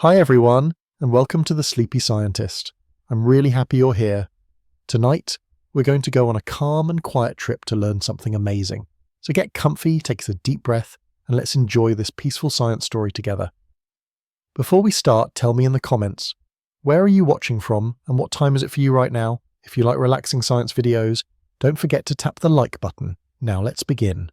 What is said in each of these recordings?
Hi everyone, and welcome to The Sleepy Scientist. I'm really happy you're here. Tonight, we're going to go on a calm and quiet trip to learn something amazing. So get comfy, take a deep breath, and let's enjoy this peaceful science story together. Before we start, tell me in the comments, where are you watching from and what time is it for you right now? If you like relaxing science videos, don't forget to tap the like button. Now let's begin.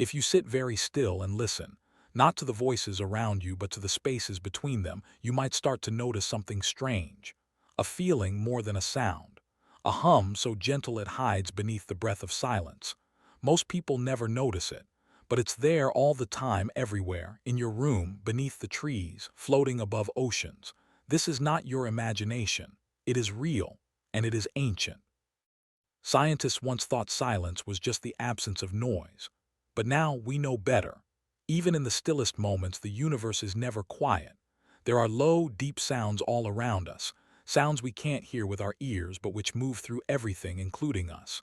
If you sit very still and listen, not to the voices around you but to the spaces between them, you might start to notice something strange. A feeling more than a sound. A hum so gentle it hides beneath the breath of silence. Most people never notice it, but it's there all the time everywhere, in your room, beneath the trees, floating above oceans. This is not your imagination. It is real, and it is ancient. Scientists once thought silence was just the absence of noise. But now we know better. Even in the stillest moments, the universe is never quiet. There are low, deep sounds all around us, sounds we can't hear with our ears but which move through everything, including us.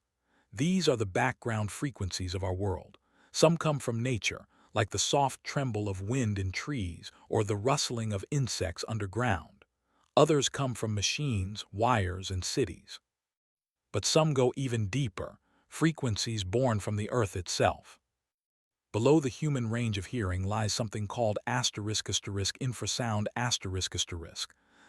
These are the background frequencies of our world. Some come from nature, like the soft tremble of wind in trees or the rustling of insects underground. Others come from machines, wires, and cities. But some go even deeper, frequencies born from the earth itself. Below the human range of hearing lies something called infrasound.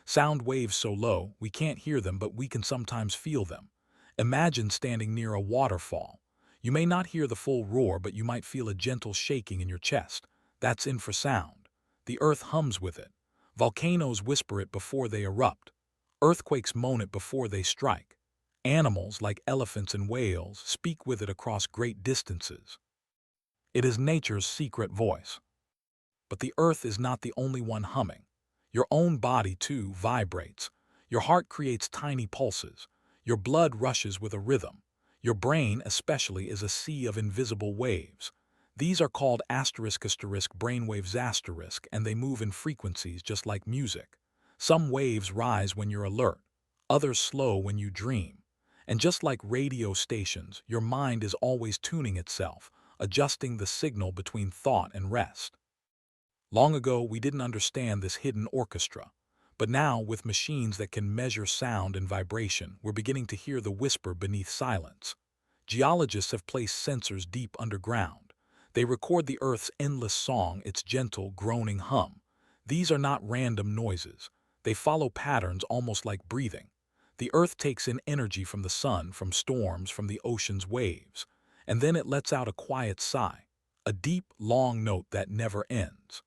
Sound waves so low, we can't hear them, but we can sometimes feel them. Imagine standing near a waterfall. You may not hear the full roar, but you might feel a gentle shaking in your chest. That's infrasound. The earth hums with it. Volcanoes whisper it before they erupt. Earthquakes moan it before they strike. Animals like elephants and whales speak with it across great distances. It is nature's secret voice. But the earth is not the only one humming. Your own body, too, vibrates. Your heart creates tiny pulses. Your blood rushes with a rhythm. Your brain, especially, is a sea of invisible waves. These are called brainwaves, and they move in frequencies just like music. Some waves rise when you're alert, others slow when you dream. And just like radio stations, your mind is always tuning itself, adjusting the signal between thought and rest. Long ago, we didn't understand this hidden orchestra. But now, with machines that can measure sound and vibration, we're beginning to hear the whisper beneath silence. Geologists have placed sensors deep underground. They record the Earth's endless song, its gentle, groaning hum. These are not random noises. They follow patterns almost like breathing. The Earth takes in energy from the sun, from storms, from the ocean's waves. And then it lets out a quiet sigh, a deep, long note that never ends.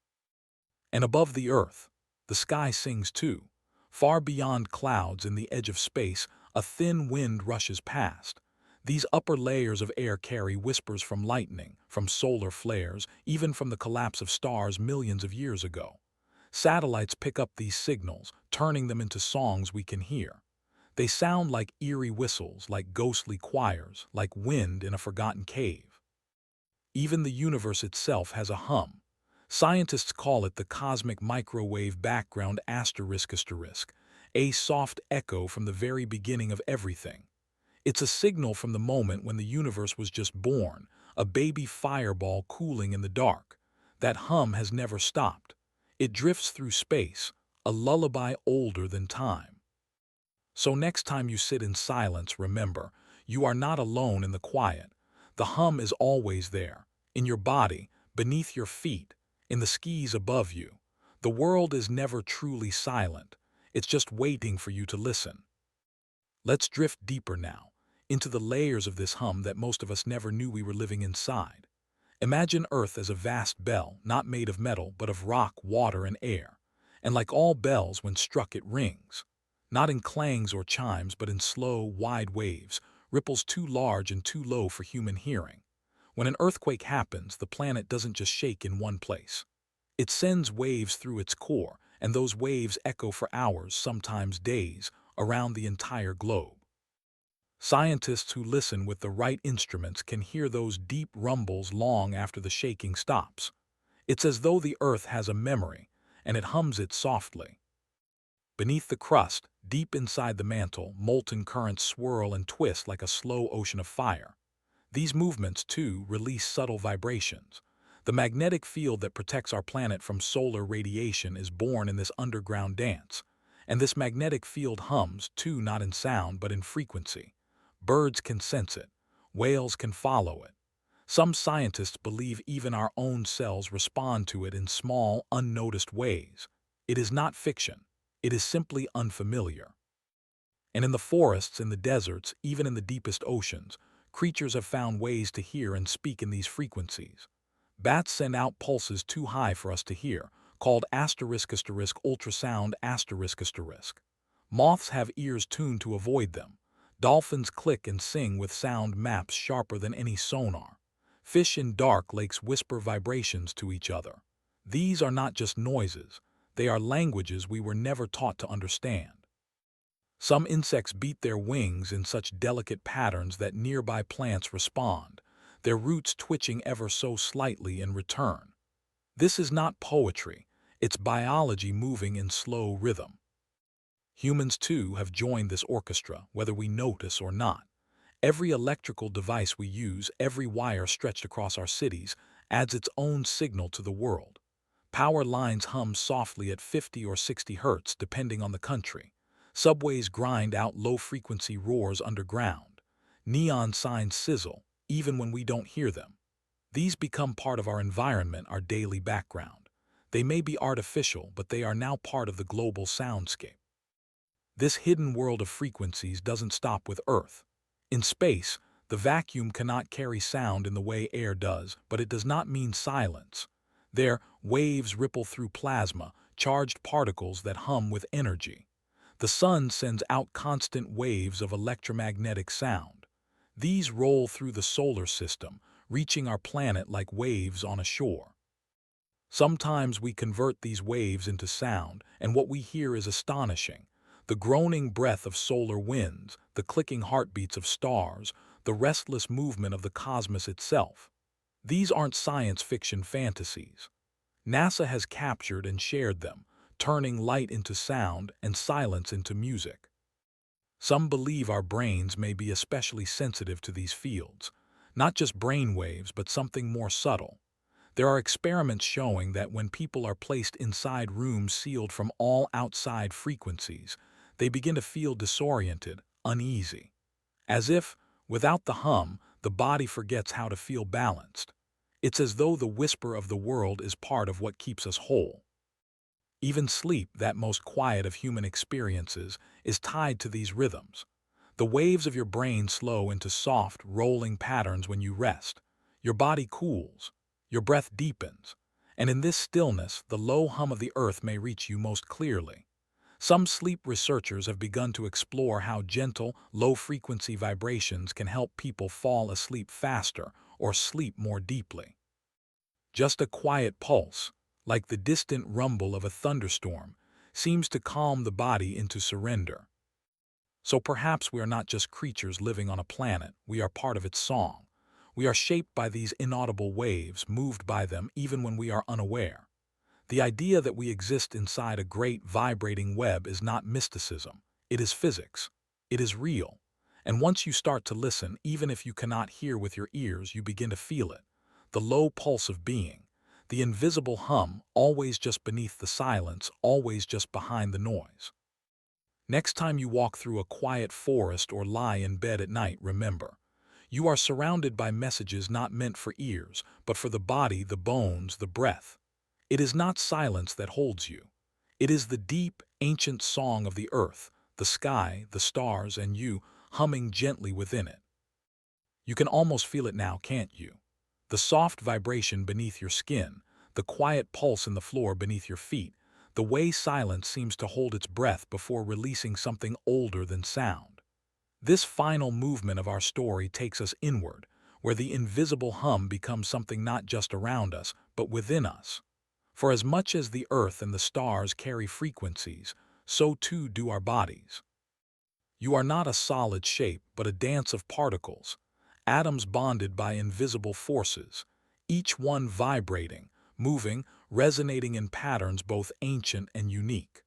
And above the earth, the sky sings too. Far beyond clouds in the edge of space, a thin wind rushes past. These upper layers of air carry whispers from lightning, from solar flares, even from the collapse of stars millions of years ago. Satellites pick up these signals, turning them into songs we can hear. They sound like eerie whistles, like ghostly choirs, like wind in a forgotten cave. Even the universe itself has a hum. Scientists call it the cosmic microwave background a soft echo from the very beginning of everything. It's a signal from the moment when the universe was just born, a baby fireball cooling in the dark. That hum has never stopped. It drifts through space, a lullaby older than time. So next time you sit in silence, remember, you are not alone in the quiet. The hum is always there, in your body, beneath your feet, in the skis above you. The world is never truly silent. It's just waiting for you to listen. Let's drift deeper now, into the layers of this hum that most of us never knew we were living inside. Imagine Earth as a vast bell, not made of metal, but of rock, water, and air. And like all bells, when struck, it rings. Not in clangs or chimes, but in slow, wide waves, ripples too large and too low for human hearing. When an earthquake happens, the planet doesn't just shake in one place. It sends waves through its core, and those waves echo for hours, sometimes days, around the entire globe. Scientists who listen with the right instruments can hear those deep rumbles long after the shaking stops. It's as though the earth has a memory, and it hums it softly. Beneath the crust, deep inside the mantle, molten currents swirl and twist like a slow ocean of fire. These movements, too, release subtle vibrations. The magnetic field that protects our planet from solar radiation is born in this underground dance. And this magnetic field hums, too, not in sound but in frequency. Birds can sense it. Whales can follow it. Some scientists believe even our own cells respond to it in small, unnoticed ways. It is not fiction. It is simply unfamiliar. And in the forests, in the deserts, even in the deepest oceans, creatures have found ways to hear and speak in these frequencies. Bats send out pulses too high for us to hear, called ultrasound. Moths have ears tuned to avoid them. Dolphins click and sing with sound maps sharper than any sonar. Fish in dark lakes whisper vibrations to each other. These are not just noises. They are languages we were never taught to understand. Some insects beat their wings in such delicate patterns that nearby plants respond, their roots twitching ever so slightly in return. This is not poetry, it's biology moving in slow rhythm. Humans, too, have joined this orchestra, whether we notice or not. Every electrical device we use, every wire stretched across our cities, adds its own signal to the world. Power lines hum softly at 50 or 60 hertz, depending on the country. Subways grind out low-frequency roars underground. Neon signs sizzle, even when we don't hear them. These become part of our environment, our daily background. They may be artificial, but they are now part of the global soundscape. This hidden world of frequencies doesn't stop with Earth. In space, the vacuum cannot carry sound in the way air does, but it does not mean silence. There, waves ripple through plasma, charged particles that hum with energy. The sun sends out constant waves of electromagnetic sound. These roll through the solar system, reaching our planet like waves on a shore. Sometimes we convert these waves into sound, and what we hear is astonishing. The groaning breath of solar winds, the clicking heartbeats of stars, the restless movement of the cosmos itself. These aren't science fiction fantasies. NASA has captured and shared them, turning light into sound and silence into music. Some believe our brains may be especially sensitive to these fields, not just brain waves, but something more subtle. There are experiments showing that when people are placed inside rooms sealed from all outside frequencies, they begin to feel disoriented, uneasy. As if, without the hum, the body forgets how to feel balanced. It's as though the whisper of the world is part of what keeps us whole. Even sleep, that most quiet of human experiences, is tied to these rhythms. The waves of your brain slow into soft, rolling patterns when you rest. Your body cools. Your breath deepens. And in this stillness, the low hum of the earth may reach you most clearly. Some sleep researchers have begun to explore how gentle, low-frequency vibrations can help people fall asleep faster or sleep more deeply. Just a quiet pulse, like the distant rumble of a thunderstorm, seems to calm the body into surrender. So perhaps we are not just creatures living on a planet, we are part of its song. We are shaped by these inaudible waves, moved by them even when we are unaware. The idea that we exist inside a great vibrating web is not mysticism. It is physics. It is real. And once you start to listen, even if you cannot hear with your ears, you begin to feel it. The low pulse of being. The invisible hum, always just beneath the silence, always just behind the noise. Next time you walk through a quiet forest or lie in bed at night, remember, you are surrounded by messages not meant for ears, but for the body, the bones, the breath. It is not silence that holds you. It is the deep, ancient song of the earth, the sky, the stars, and you, humming gently within it. You can almost feel it now, can't you? The soft vibration beneath your skin, the quiet pulse in the floor beneath your feet, the way silence seems to hold its breath before releasing something older than sound. This final movement of our story takes us inward, where the invisible hum becomes something not just around us, but within us. For as much as the earth and the stars carry frequencies, so too do our bodies. You are not a solid shape, but a dance of particles, atoms bonded by invisible forces, each one vibrating, moving, resonating in patterns both ancient and unique.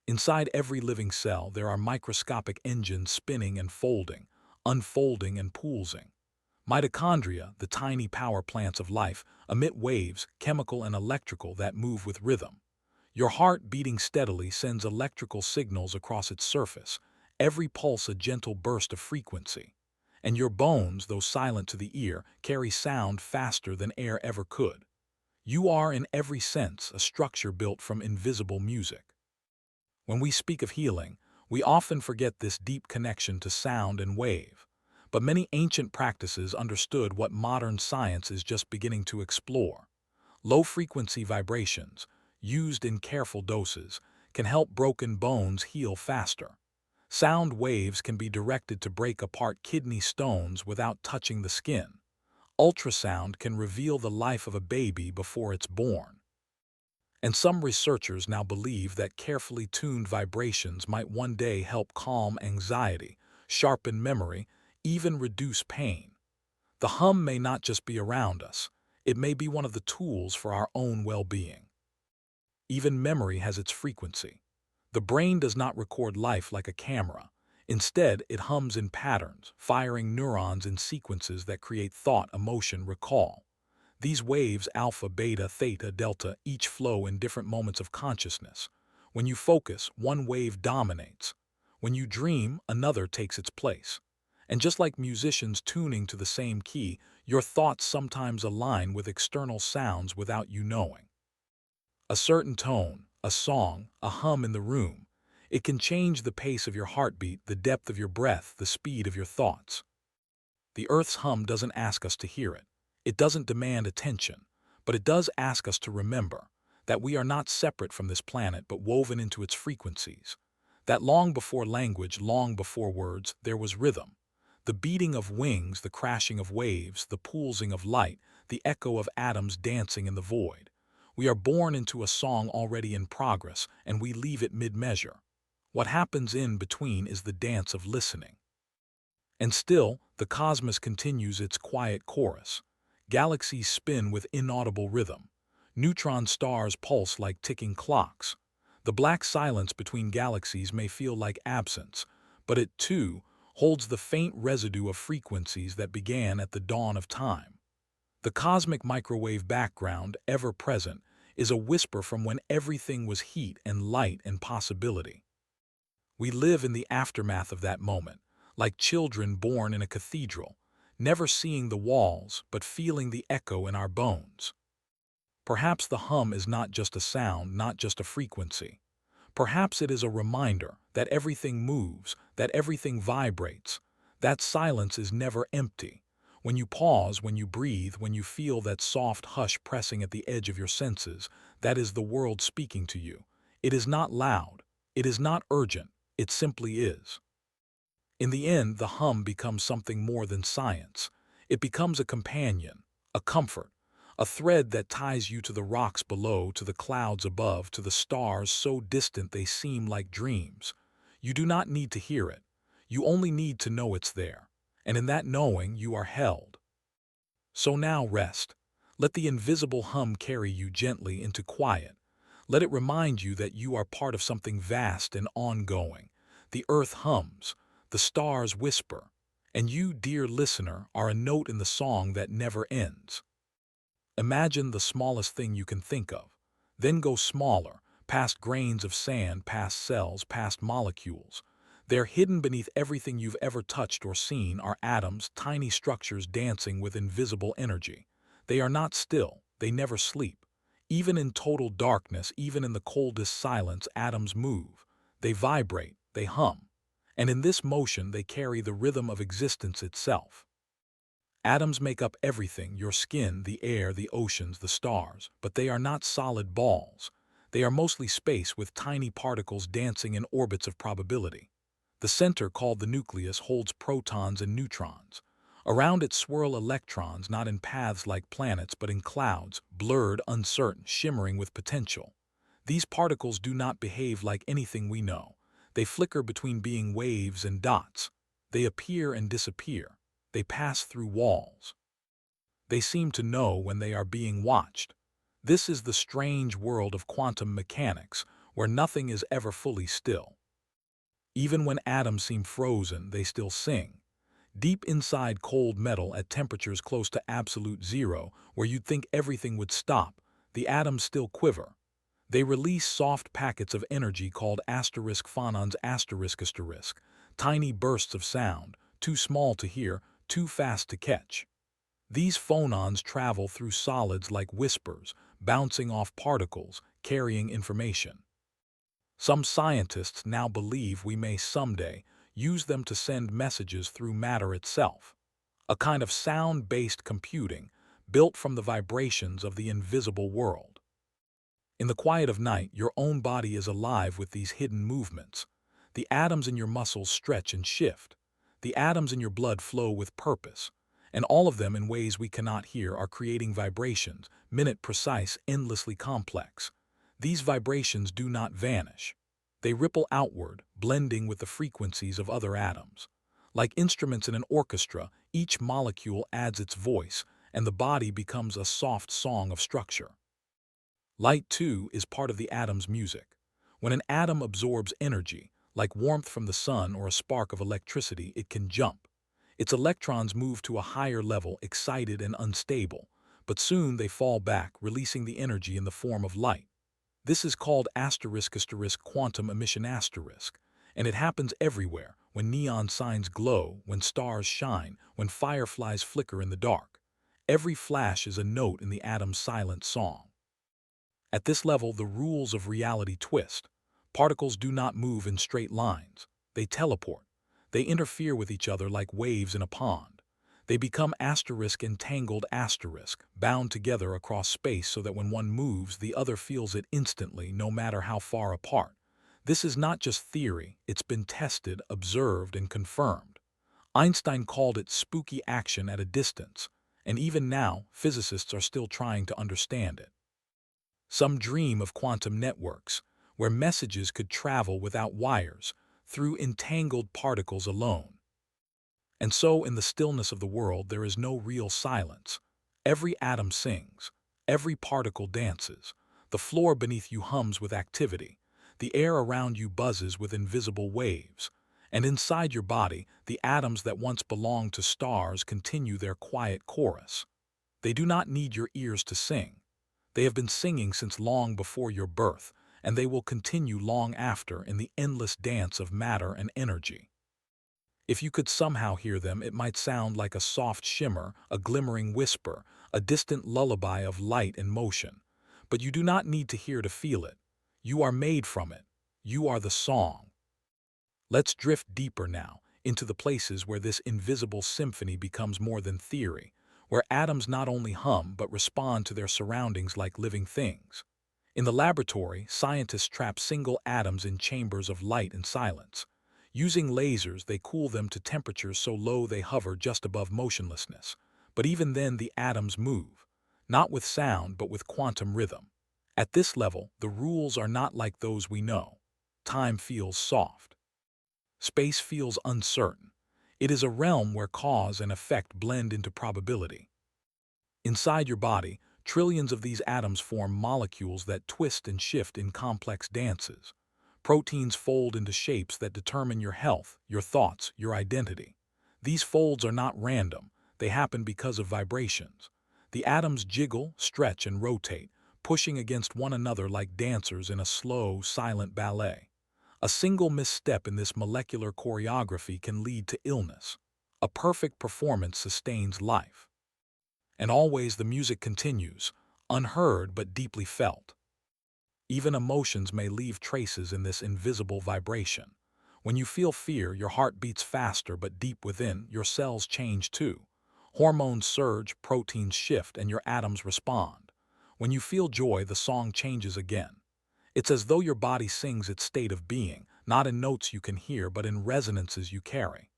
Inside every living cell, there are microscopic engines spinning and folding, unfolding and pulsing. Mitochondria, the tiny power plants of life, emit waves, chemical and electrical, that move with rhythm. Your heart beating steadily sends electrical signals across its surface, every pulse a gentle burst of frequency. And your bones, though silent to the ear, carry sound faster than air ever could. You are, in every sense, a structure built from invisible music. When we speak of healing, we often forget this deep connection to sound and wave. But many ancient practices understood what modern science is just beginning to explore. Low-frequency vibrations, used in careful doses, can help broken bones heal faster. Sound waves can be directed to break apart kidney stones without touching the skin. Ultrasound can reveal the life of a baby before it's born. And some researchers now believe that carefully tuned vibrations might one day help calm anxiety, sharpen memory, even reduce pain. The hum may not just be around us, it may be one of the tools for our own well-being. Even memory has its frequency. The brain does not record life like a camera. Instead, it hums in patterns, firing neurons in sequences that create thought, emotion, recall. These waves, alpha, beta, theta, delta, each flow in different moments of consciousness. When you focus, one wave dominates. When you dream, another takes its place. And just like musicians tuning to the same key, your thoughts sometimes align with external sounds without you knowing. A certain tone, a song, a hum in the room, it can change the pace of your heartbeat, the depth of your breath, the speed of your thoughts. The Earth's hum doesn't ask us to hear it. It doesn't demand attention, but it does ask us to remember that we are not separate from this planet but woven into its frequencies. That long before language, long before words, there was rhythm. The beating of wings, the crashing of waves, the pulsing of light, the echo of atoms dancing in the void. We are born into a song already in progress, and we leave it mid-measure. What happens in between is the dance of listening. And still, the cosmos continues its quiet chorus. Galaxies spin with inaudible rhythm. Neutron stars pulse like ticking clocks. The black silence between galaxies may feel like absence, but it, too, holds the faint residue of frequencies that began at the dawn of time. The cosmic microwave background, ever present, is a whisper from when everything was heat and light and possibility. We live in the aftermath of that moment, like children born in a cathedral, never seeing the walls but feeling the echo in our bones. Perhaps the hum is not just a sound, not just a frequency. Perhaps it is a reminder that everything moves, that everything vibrates, that silence is never empty. When you pause, when you breathe, when you feel that soft hush pressing at the edge of your senses, that is the world speaking to you. It is not loud, it is not urgent, it simply is. In the end, the hum becomes something more than science. It becomes a companion, a comfort, a thread that ties you to the rocks below, to the clouds above, to the stars so distant they seem like dreams. You do not need to hear it. You only need to know it's there. And in that knowing, you are held. So now rest. Let the invisible hum carry you gently into quiet. Let it remind you that you are part of something vast and ongoing. The earth hums, the stars whisper, and you, dear listener, are a note in the song that never ends. Imagine the smallest thing you can think of. Then go smaller, past grains of sand, past cells, past molecules. There, hidden beneath everything you've ever touched or seen, are atoms, tiny structures dancing with invisible energy. They are not still, they never sleep. Even in total darkness, even in the coldest silence, atoms move. They vibrate, they hum. And in this motion they carry the rhythm of existence itself. Atoms make up everything, your skin, the air, the oceans, the stars, but they are not solid balls. They are mostly space with tiny particles dancing in orbits of probability. The center, called the nucleus, holds protons and neutrons. Around it swirl electrons, not in paths like planets, but in clouds, blurred, uncertain, shimmering with potential. These particles do not behave like anything we know. They flicker between being waves and dots. They appear and disappear. They pass through walls. They seem to know when they are being watched. This is the strange world of quantum mechanics, where nothing is ever fully still. Even when atoms seem frozen, they still sing. Deep inside cold metal at temperatures close to absolute zero, where you'd think everything would stop, the atoms still quiver. They release soft packets of energy called phonons asterisk, tiny bursts of sound, too small to hear, too fast to catch. These phonons travel through solids like whispers, bouncing off particles, carrying information. Some scientists now believe we may someday use them to send messages through matter itself, a kind of sound-based computing built from the vibrations of the invisible world. In the quiet of night, your own body is alive with these hidden movements. The atoms in your muscles stretch and shift. The atoms in your blood flow with purpose. And all of them, in ways we cannot hear, are creating vibrations, minute precise, endlessly complex. These vibrations do not vanish. They ripple outward, blending with the frequencies of other atoms. Like instruments in an orchestra, each molecule adds its voice, and the body becomes a soft song of structure. Light, too, is part of the atom's music. When an atom absorbs energy, like warmth from the sun or a spark of electricity, it can jump. Its electrons move to a higher level, excited and unstable, but soon they fall back, releasing the energy in the form of light. This is called quantum emission and it happens everywhere, when neon signs glow, when stars shine, when fireflies flicker in the dark. Every flash is a note in the atom's silent song. At this level, the rules of reality twist. Particles do not move in straight lines. They teleport. They interfere with each other like waves in a pond. They become entangled bound together across space so that when one moves, the other feels it instantly, no matter how far apart. This is not just theory, it's been tested, observed, and confirmed. Einstein called it spooky action at a distance, and even now, physicists are still trying to understand it. Some dream of quantum networks, where messages could travel without wires, through entangled particles alone. And so, in the stillness of the world, there is no real silence. Every atom sings, every particle dances, the floor beneath you hums with activity, the air around you buzzes with invisible waves, and inside your body, the atoms that once belonged to stars continue their quiet chorus. They do not need your ears to sing. They have been singing since long before your birth, and they will continue long after in the endless dance of matter and energy. If you could somehow hear them, it might sound like a soft shimmer, a glimmering whisper, a distant lullaby of light and motion. But you do not need to hear to feel it. You are made from it. You are the song. Let's drift deeper now, into the places where this invisible symphony becomes more than theory, where atoms not only hum but respond to their surroundings like living things. In the laboratory, scientists trap single atoms in chambers of light and silence. Using lasers, they cool them to temperatures so low they hover just above motionlessness. But even then, the atoms move, not with sound but with quantum rhythm. At this level, the rules are not like those we know. Time feels soft. Space feels uncertain. It is a realm where cause and effect blend into probability. Inside your body, trillions of these atoms form molecules that twist and shift in complex dances. Proteins fold into shapes that determine your health, your thoughts, your identity. These folds are not random. They happen because of vibrations. The atoms jiggle, stretch, and rotate, pushing against one another like dancers in a slow, silent ballet. A single misstep in this molecular choreography can lead to illness. A perfect performance sustains life. And always the music continues, unheard but deeply felt. Even emotions may leave traces in this invisible vibration. When you feel fear, your heart beats faster, but deep within, your cells change too. Hormones surge, proteins shift, and your atoms respond. When you feel joy, the song changes again. It's as though your body sings its state of being, not in notes you can hear, but in resonances you carry.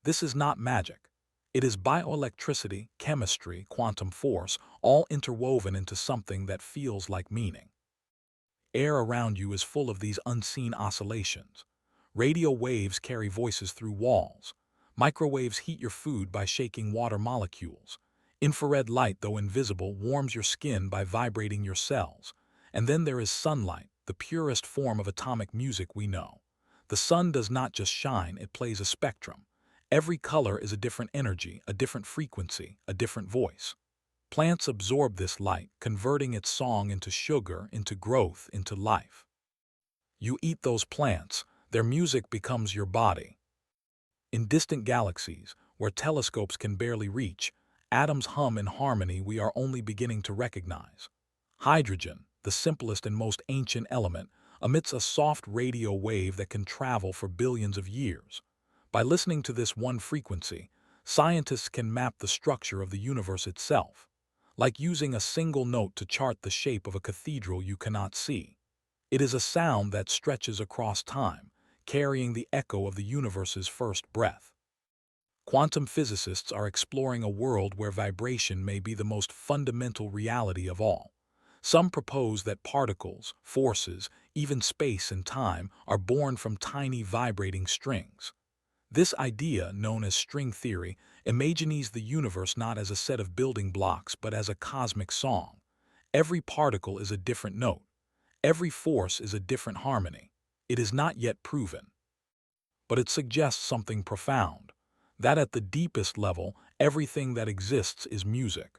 This is not magic. It is bioelectricity, chemistry, quantum force, all interwoven into something that feels like meaning. Air around you is full of these unseen oscillations. Radio waves carry voices through walls. Microwaves heat your food by shaking water molecules. Infrared light, though invisible, warms your skin by vibrating your cells. And then there is sunlight, the purest form of atomic music we know. The sun does not just shine, it plays a spectrum. Every color is a different energy, a different frequency, a different voice. Plants absorb this light, converting its song into sugar, into growth, into life. You eat those plants, their music becomes your body. In distant galaxies, where telescopes can barely reach, atoms hum in harmony we are only beginning to recognize. Hydrogen, the simplest and most ancient element, emits a soft radio wave that can travel for billions of years. By listening to this one frequency, scientists can map the structure of the universe itself, like using a single note to chart the shape of a cathedral you cannot see. It is a sound that stretches across time, carrying the echo of the universe's first breath. Quantum physicists are exploring a world where vibration may be the most fundamental reality of all. Some propose that particles, forces, even space and time are born from tiny vibrating strings. This idea, known as string theory, imagines the universe not as a set of building blocks but as a cosmic song. Every particle is a different note. Every force is a different harmony. It is not yet proven, but it suggests something profound, that at the deepest level, everything that exists is music.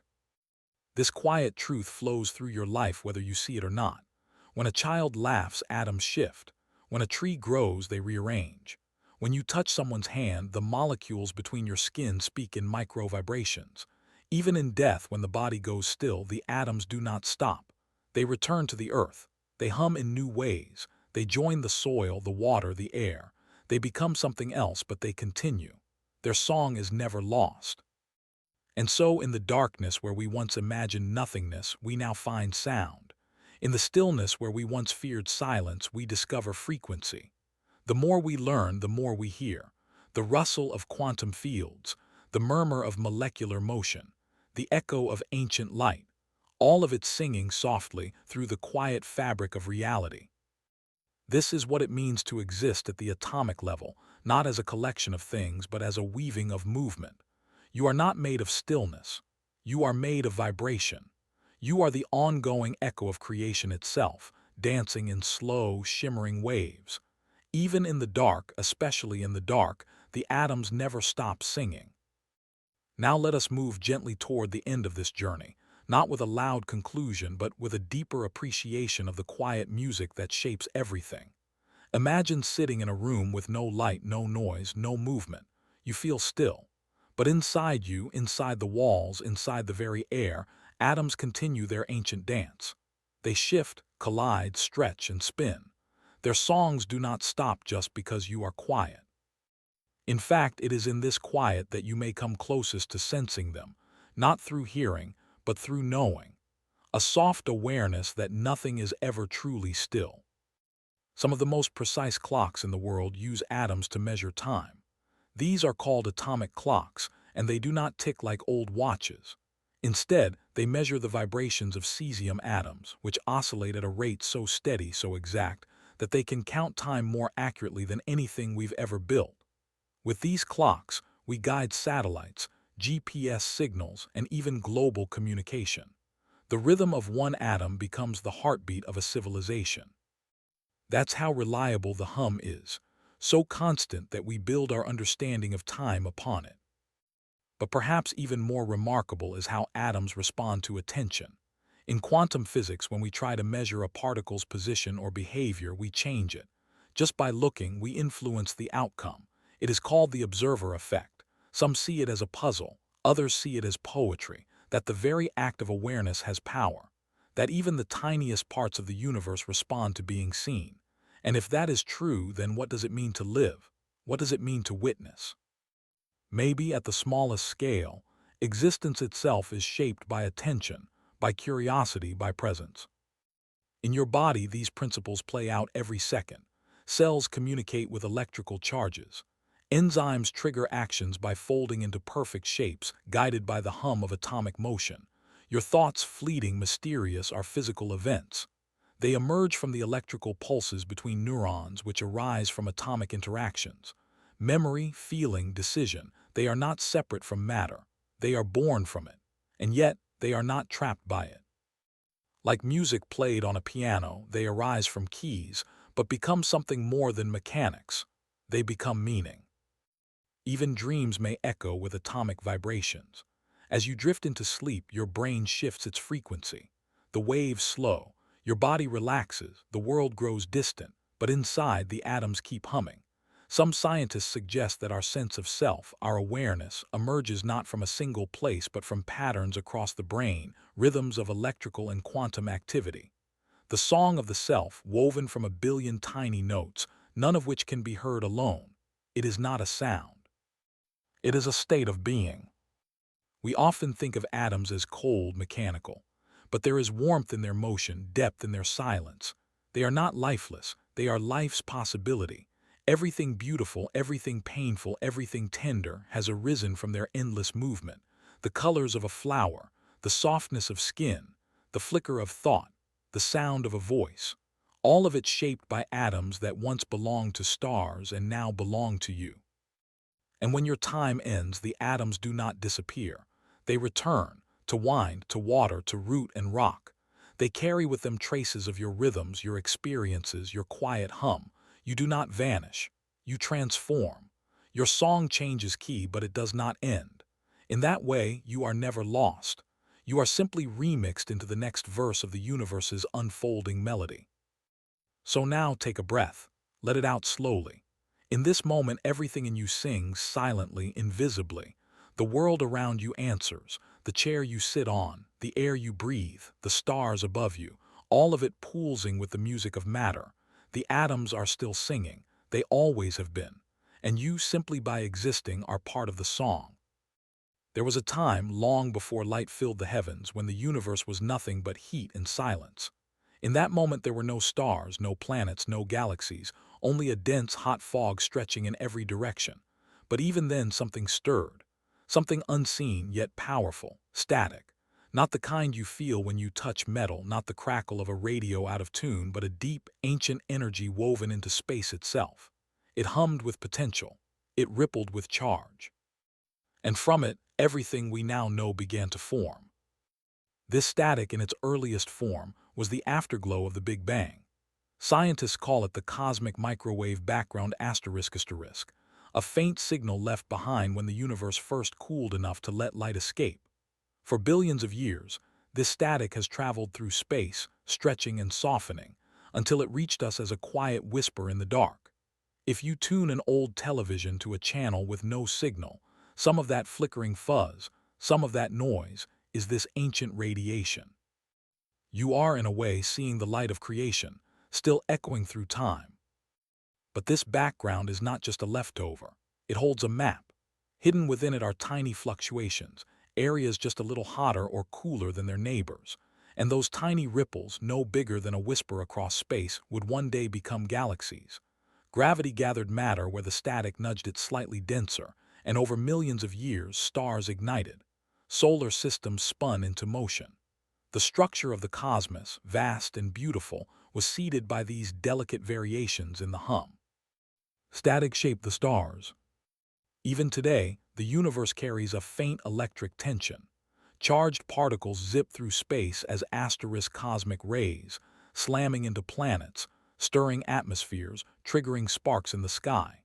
This quiet truth flows through your life whether you see it or not. When a child laughs, atoms shift. When a tree grows, they rearrange. When you touch someone's hand, the molecules between your skin speak in micro vibrations. Even in death, when the body goes still, the atoms do not stop. They return to the earth. They hum in new ways. They join the soil, the water, the air. They become something else, but they continue. Their song is never lost. And so, in the darkness where we once imagined nothingness, we now find sound. In the stillness where we once feared silence, we discover frequency. The more we learn, the more we hear. The rustle of quantum fields, the murmur of molecular motion, the echo of ancient light, all of it singing softly through the quiet fabric of reality. This is what it means to exist at the atomic level, not as a collection of things, but as a weaving of movement. You are not made of stillness. You are made of vibration. You are the ongoing echo of creation itself, dancing in slow, shimmering waves. Even in the dark, especially in the dark, the atoms never stop singing. Now let us move gently toward the end of this journey, not with a loud conclusion, but with a deeper appreciation of the quiet music that shapes everything. Imagine sitting in a room with no light, no noise, no movement. You feel still. But inside you, inside the walls, inside the very air, atoms continue their ancient dance. They shift, collide, stretch, and spin. Their songs do not stop just because you are quiet. In fact, it is in this quiet that you may come closest to sensing them, not through hearing, but through knowing. A soft awareness that nothing is ever truly still. Some of the most precise clocks in the world use atoms to measure time. These are called atomic clocks, and they do not tick like old watches. Instead, they measure the vibrations of cesium atoms, which oscillate at a rate so steady, so exact, that they can count time more accurately than anything we've ever built. With these clocks, we guide satellites, GPS signals, and even global communication. The rhythm of one atom becomes the heartbeat of a civilization. That's how reliable the hum is, so constant that we build our understanding of time upon it. But perhaps even more remarkable is how atoms respond to attention. In quantum physics, when we try to measure a particle's position or behavior, we change it. Just by looking, we influence the outcome. It is called the observer effect. Some see it as a puzzle, others see it as poetry, that the very act of awareness has power, that even the tiniest parts of the universe respond to being seen. And if that is true, then what does it mean to live? What does it mean to witness? Maybe at the smallest scale, existence itself is shaped by attention, by curiosity, by presence. In your body, these principles play out every second. Cells communicate with electrical charges. Enzymes trigger actions by folding into perfect shapes, guided by the hum of atomic motion. Your thoughts, fleeting, mysterious, are physical events. They emerge from the electrical pulses between neurons which arise from atomic interactions. Memory, feeling, decision, they are not separate from matter. They are born from it, and yet they are not trapped by it. Like music played on a piano, they arise from keys, but become something more than mechanics. They become meaning. Even dreams may echo with atomic vibrations. As you drift into sleep, your brain shifts its frequency. The waves slow, your body relaxes, the world grows distant, but inside the atoms keep humming. Some scientists suggest that our sense of self, our awareness, emerges not from a single place but from patterns across the brain, rhythms of electrical and quantum activity. The song of the self, woven from a billion tiny notes, none of which can be heard alone. It is not a sound. It is a state of being. We often think of atoms as cold, mechanical, but there is warmth in their motion, depth in their silence. They are not lifeless, they are life's possibility. Everything beautiful, everything painful, everything tender has arisen from their endless movement. The colors of a flower, the softness of skin, the flicker of thought, the sound of a voice, all of it shaped by atoms that once belonged to stars and now belong to you. And when your time ends, the atoms do not disappear. They return, to wind, to water, to root and rock. They carry with them traces of your rhythms, your experiences, your quiet hum. You do not vanish. You transform. Your song changes key, but it does not end. In that way, you are never lost. You are simply remixed into the next verse of the universe's unfolding melody. So now take a breath. Let it out slowly. In this moment, everything in you sings silently, invisibly. The world around you answers, the chair you sit on, the air you breathe, the stars above you, all of it pulsing with the music of matter. The atoms are still singing, they always have been, and you, simply by existing, are part of the song. There was a time, long before light filled the heavens, when the universe was nothing but heat and silence. In that moment there were no stars, no planets, no galaxies, only a dense, hot fog stretching in every direction. But even then something stirred. Something unseen yet powerful, static. Not the kind you feel when you touch metal, not the crackle of a radio out of tune, but a deep, ancient energy woven into space itself. It hummed with potential. It rippled with charge. And from it, everything we now know began to form. This static in its earliest form was the afterglow of the Big Bang. Scientists call it the cosmic microwave background asterisk, a faint signal left behind when the universe first cooled enough to let light escape. For billions of years, this static has traveled through space, stretching and softening, until it reached us as a quiet whisper in the dark. If you tune an old television to a channel with no signal, some of that flickering fuzz, some of that noise, is this ancient radiation. You are, in a way, seeing the light of creation, still echoing through time. But this background is not just a leftover. It holds a map. Hidden within it are tiny fluctuations, areas just a little hotter or cooler than their neighbors. And those tiny ripples, no bigger than a whisper across space, would one day become galaxies. Gravity gathered matter where the static nudged it slightly denser, and over millions of years, stars ignited. Solar systems spun into motion. The structure of the cosmos, vast and beautiful, was seeded by these delicate variations in the hum. Static shaped the stars. Even today, the universe carries a faint electric tension. Charged particles zip through space as asterisk cosmic rays, slamming into planets, stirring atmospheres, triggering sparks in the sky.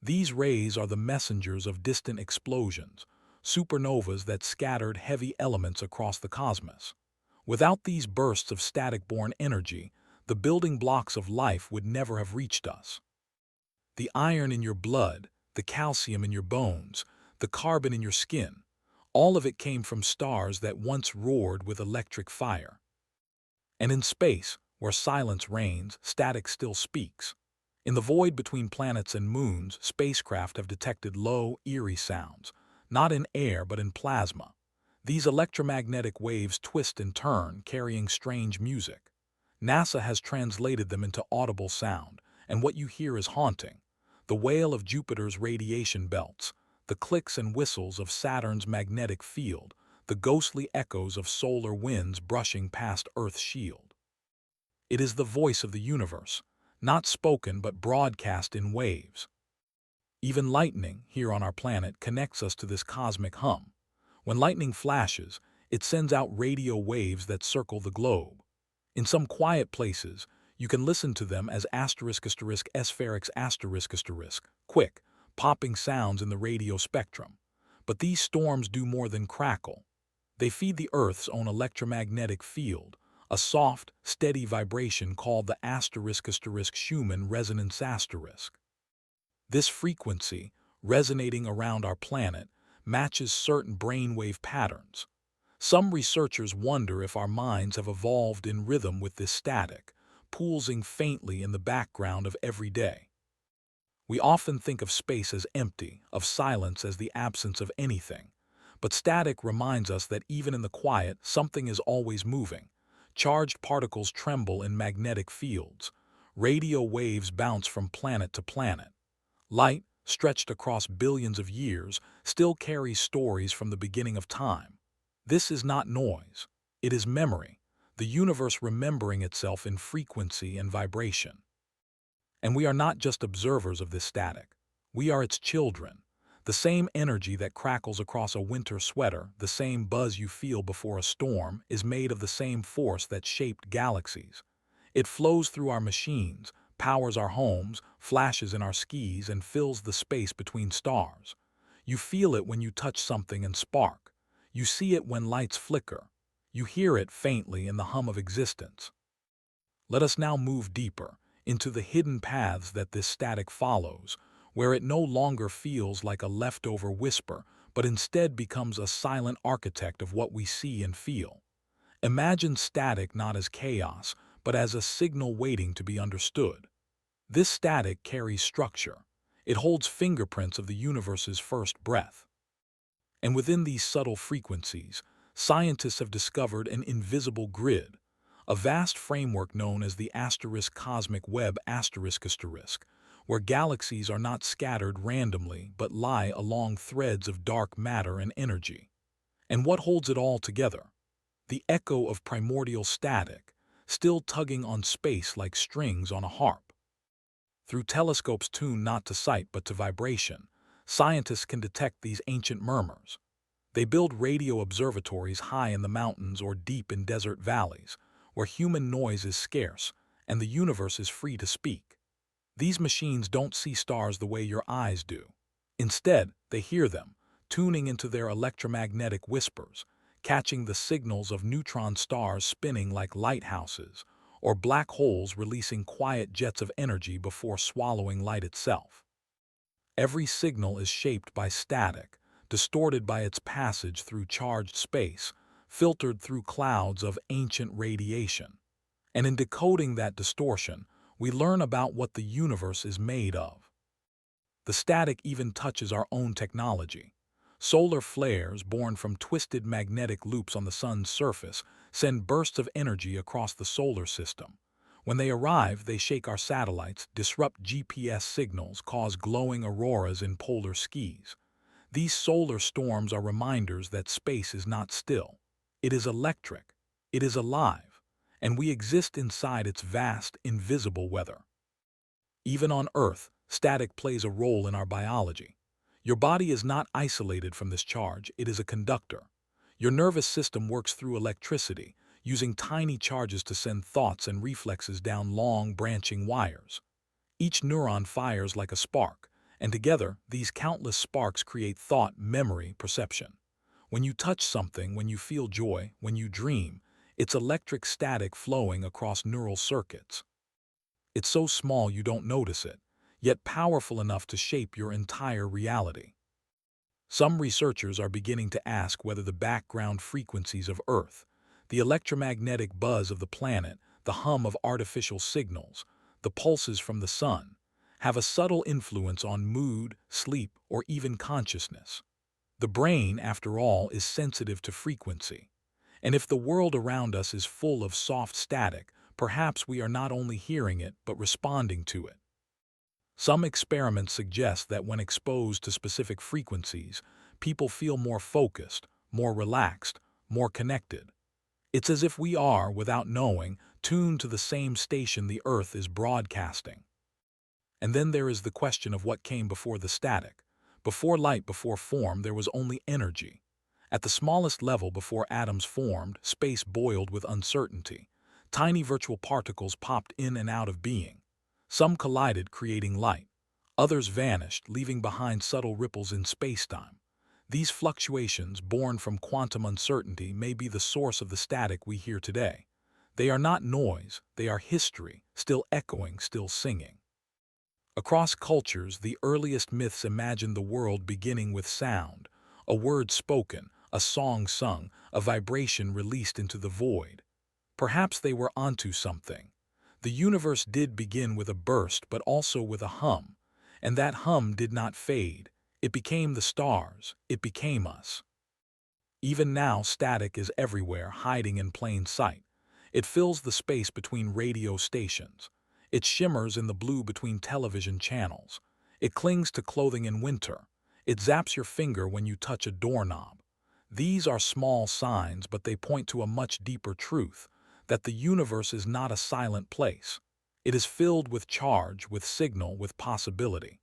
These rays are the messengers of distant explosions, supernovas that scattered heavy elements across the cosmos. Without these bursts of static-borne energy, the building blocks of life would never have reached us. The iron in your blood, the calcium in your bones, the carbon in your skin, all of it came from stars that once roared with electric fire. And in space, where silence reigns, static still speaks. In the void between planets and moons, spacecraft have detected low, eerie sounds, not in air but in plasma. These electromagnetic waves twist and turn, carrying strange music. NASA has translated them into audible sound, and what you hear is haunting. The wail of Jupiter's radiation belts, the clicks and whistles of Saturn's magnetic field, the ghostly echoes of solar winds brushing past Earth's shield. It is the voice of the universe, not spoken but broadcast in waves. Even lightning, here on our planet, connects us to this cosmic hum. When lightning flashes, it sends out radio waves that circle the globe. In some quiet places, you can listen to them as *****, quick, popping sounds in the radio spectrum. But these storms do more than crackle. They feed the Earth's own electromagnetic field, a soft, steady vibration called the **Schumann resonance asterisk. This frequency, resonating around our planet, matches certain brainwave patterns. Some researchers wonder if our minds have evolved in rhythm with this static, pulsing faintly in the background of every day. We often think of space as empty, of silence as the absence of anything. But static reminds us that even in the quiet, something is always moving. Charged particles tremble in magnetic fields. Radio waves bounce from planet to planet. Light, stretched across billions of years, still carries stories from the beginning of time. This is not noise. It is memory, the universe remembering itself in frequency and vibration. And we are not just observers of this static. We are its children. The same energy that crackles across a winter sweater, the same buzz you feel before a storm, is made of the same force that shaped galaxies. It flows through our machines, powers our homes, flashes in our skis, and fills the space between stars. You feel it when you touch something and spark. You see it when lights flicker. You hear it faintly in the hum of existence. Let us now move deeper into the hidden paths that this static follows, where it no longer feels like a leftover whisper, but instead becomes a silent architect of what we see and feel. Imagine static not as chaos, but as a signal waiting to be understood. This static carries structure. It holds fingerprints of the universe's first breath. And within these subtle frequencies, scientists have discovered an invisible grid, a vast framework known as the asterisk cosmic web asterisk, where galaxies are not scattered randomly but lie along threads of dark matter and energy. And what holds it all together? The echo of primordial static, still tugging on space like strings on a harp. Through telescopes tuned not to sight but to vibration, scientists can detect these ancient murmurs. They build radio observatories high in the mountains or deep in desert valleys, where human noise is scarce and the universe is free to speak. These machines don't see stars the way your eyes do. Instead, they hear them, tuning into their electromagnetic whispers, catching the signals of neutron stars spinning like lighthouses, or black holes releasing quiet jets of energy before swallowing light itself. Every signal is shaped by static, distorted by its passage through charged space, filtered through clouds of ancient radiation. And in decoding that distortion, we learn about what the universe is made of. The static even touches our own technology. Solar flares, born from twisted magnetic loops on the sun's surface, send bursts of energy across the solar system. When they arrive, they shake our satellites, disrupt GPS signals, cause glowing auroras in polar skis. These solar storms are reminders that space is not still. It is electric. It is alive. And we exist inside its vast, invisible weather. Even on Earth, static plays a role in our biology. Your body is not isolated from this charge, it is a conductor. Your nervous system works through electricity, using tiny charges to send thoughts and reflexes down long, branching wires. Each neuron fires like a spark, and together, these countless sparks create thought, memory, perception. When you touch something, when you feel joy, when you dream, it's electric static flowing across neural circuits. It's so small you don't notice it, yet powerful enough to shape your entire reality. Some researchers are beginning to ask whether the background frequencies of Earth, the electromagnetic buzz of the planet, the hum of artificial signals, the pulses from the sun, have a subtle influence on mood, sleep, or even consciousness. The brain, after all, is sensitive to frequency. And if the world around us is full of soft static, perhaps we are not only hearing it, but responding to it. Some experiments suggest that when exposed to specific frequencies, people feel more focused, more relaxed, more connected. It's as if we are, without knowing, tuned to the same station the Earth is broadcasting. And then there is the question of what came before the static. Before light, before form, there was only energy. At the smallest level, before atoms formed, space boiled with uncertainty. Tiny virtual particles popped in and out of being. Some collided, creating light. Others vanished, leaving behind subtle ripples in spacetime. These fluctuations, born from quantum uncertainty, may be the source of the static we hear today. They are not noise, they are history, still echoing, still singing. Across cultures, the earliest myths imagined the world beginning with sound, a word spoken, a song sung, a vibration released into the void. Perhaps they were onto something. The universe did begin with a burst, but also with a hum, and that hum did not fade. It became the stars, it became us. Even now, static is everywhere, hiding in plain sight. It fills the space between radio stations. It shimmers in the blue between television channels. It clings to clothing in winter. It zaps your finger when you touch a doorknob. These are small signs, but they point to a much deeper truth, that the universe is not a silent place. It is filled with charge, with signal, with possibility.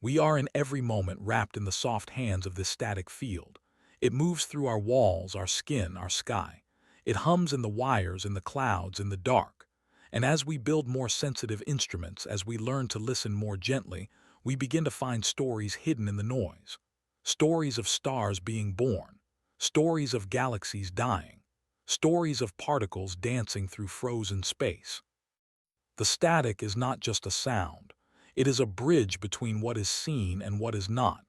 We are in every moment wrapped in the soft hands of this static field. It moves through our walls, our skin, our sky. It hums in the wires, in the clouds, in the dark. And as we build more sensitive instruments, as we learn to listen more gently, we begin to find stories hidden in the noise. Stories of stars being born. Stories of galaxies dying. Stories of particles dancing through frozen space. The static is not just a sound. It is a bridge between what is seen and what is not.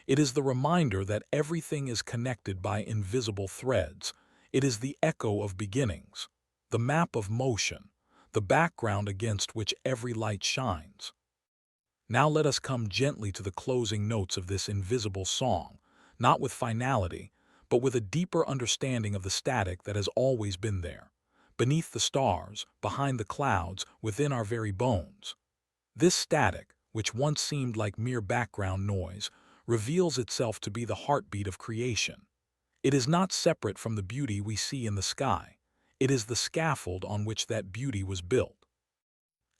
It is the reminder that everything is connected by invisible threads. It is the echo of beginnings, the map of motion, the background against which every light shines. Now let us come gently to the closing notes of this invisible song, not with finality, but with a deeper understanding of the static that has always been there, beneath the stars, behind the clouds, within our very bones. This static, which once seemed like mere background noise, reveals itself to be the heartbeat of creation. It is not separate from the beauty we see in the sky. It is the scaffold on which that beauty was built.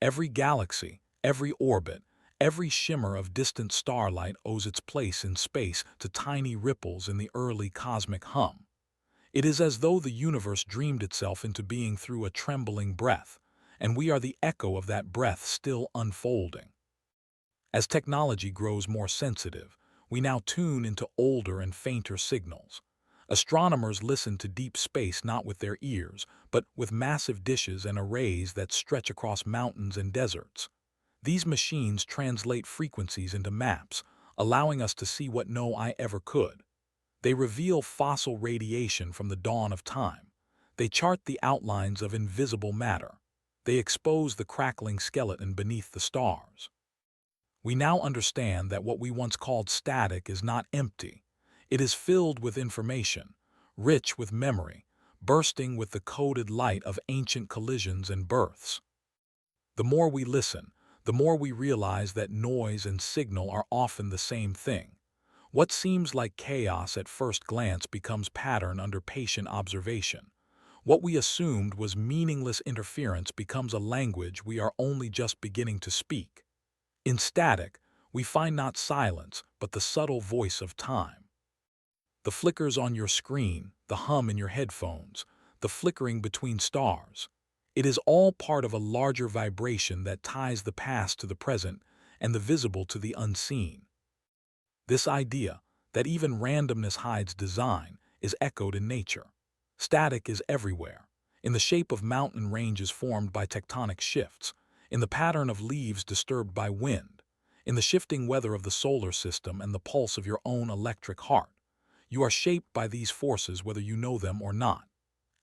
Every galaxy, every orbit, every shimmer of distant starlight owes its place in space to tiny ripples in the early cosmic hum. It is as though the universe dreamed itself into being through a trembling breath, and we are the echo of that breath still unfolding. As technology grows more sensitive, we now tune into older and fainter signals. Astronomers listen to deep space not with their ears, but with massive dishes and arrays that stretch across mountains and deserts. These machines translate frequencies into maps, allowing us to see what no eye ever could. They reveal fossil radiation from the dawn of time. They chart the outlines of invisible matter. They expose the crackling skeleton beneath the stars. We now understand that what we once called static is not empty. It is filled with information, rich with memory, bursting with the coded light of ancient collisions and births. The more we listen, the more we realize that noise and signal are often the same thing. What seems like chaos at first glance becomes pattern under patient observation. What we assumed was meaningless interference becomes a language we are only just beginning to speak. In static, we find not silence, but the subtle voice of time. The flickers on your screen, the hum in your headphones, the flickering between stars. It is all part of a larger vibration that ties the past to the present and the visible to the unseen. This idea, that even randomness hides design, is echoed in nature. Static is everywhere, in the shape of mountain ranges formed by tectonic shifts, in the pattern of leaves disturbed by wind, in the shifting weather of the solar system and the pulse of your own electric heart. You are shaped by these forces whether you know them or not.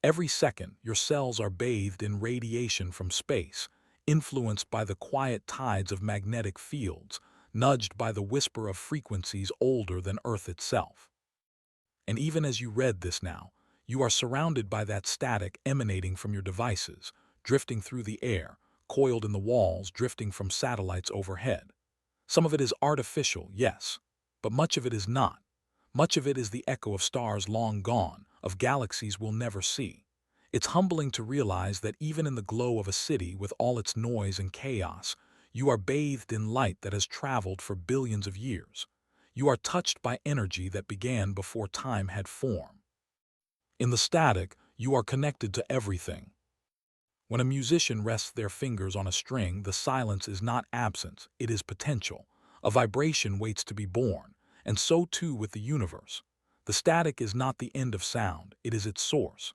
Every second, your cells are bathed in radiation from space, influenced by the quiet tides of magnetic fields, nudged by the whisper of frequencies older than Earth itself. And even as you read this now, you are surrounded by that static emanating from your devices, drifting through the air, coiled in the walls, drifting from satellites overhead. Some of it is artificial, yes, but much of it is not. Much of it is the echo of stars long gone, of galaxies we'll never see. It's humbling to realize that even in the glow of a city with all its noise and chaos, you are bathed in light that has traveled for billions of years. You are touched by energy that began before time had form. In the static, you are connected to everything. When a musician rests their fingers on a string, the silence is not absence, it is potential. A vibration waits to be born, and so too with the universe. The static is not the end of sound, it is its source.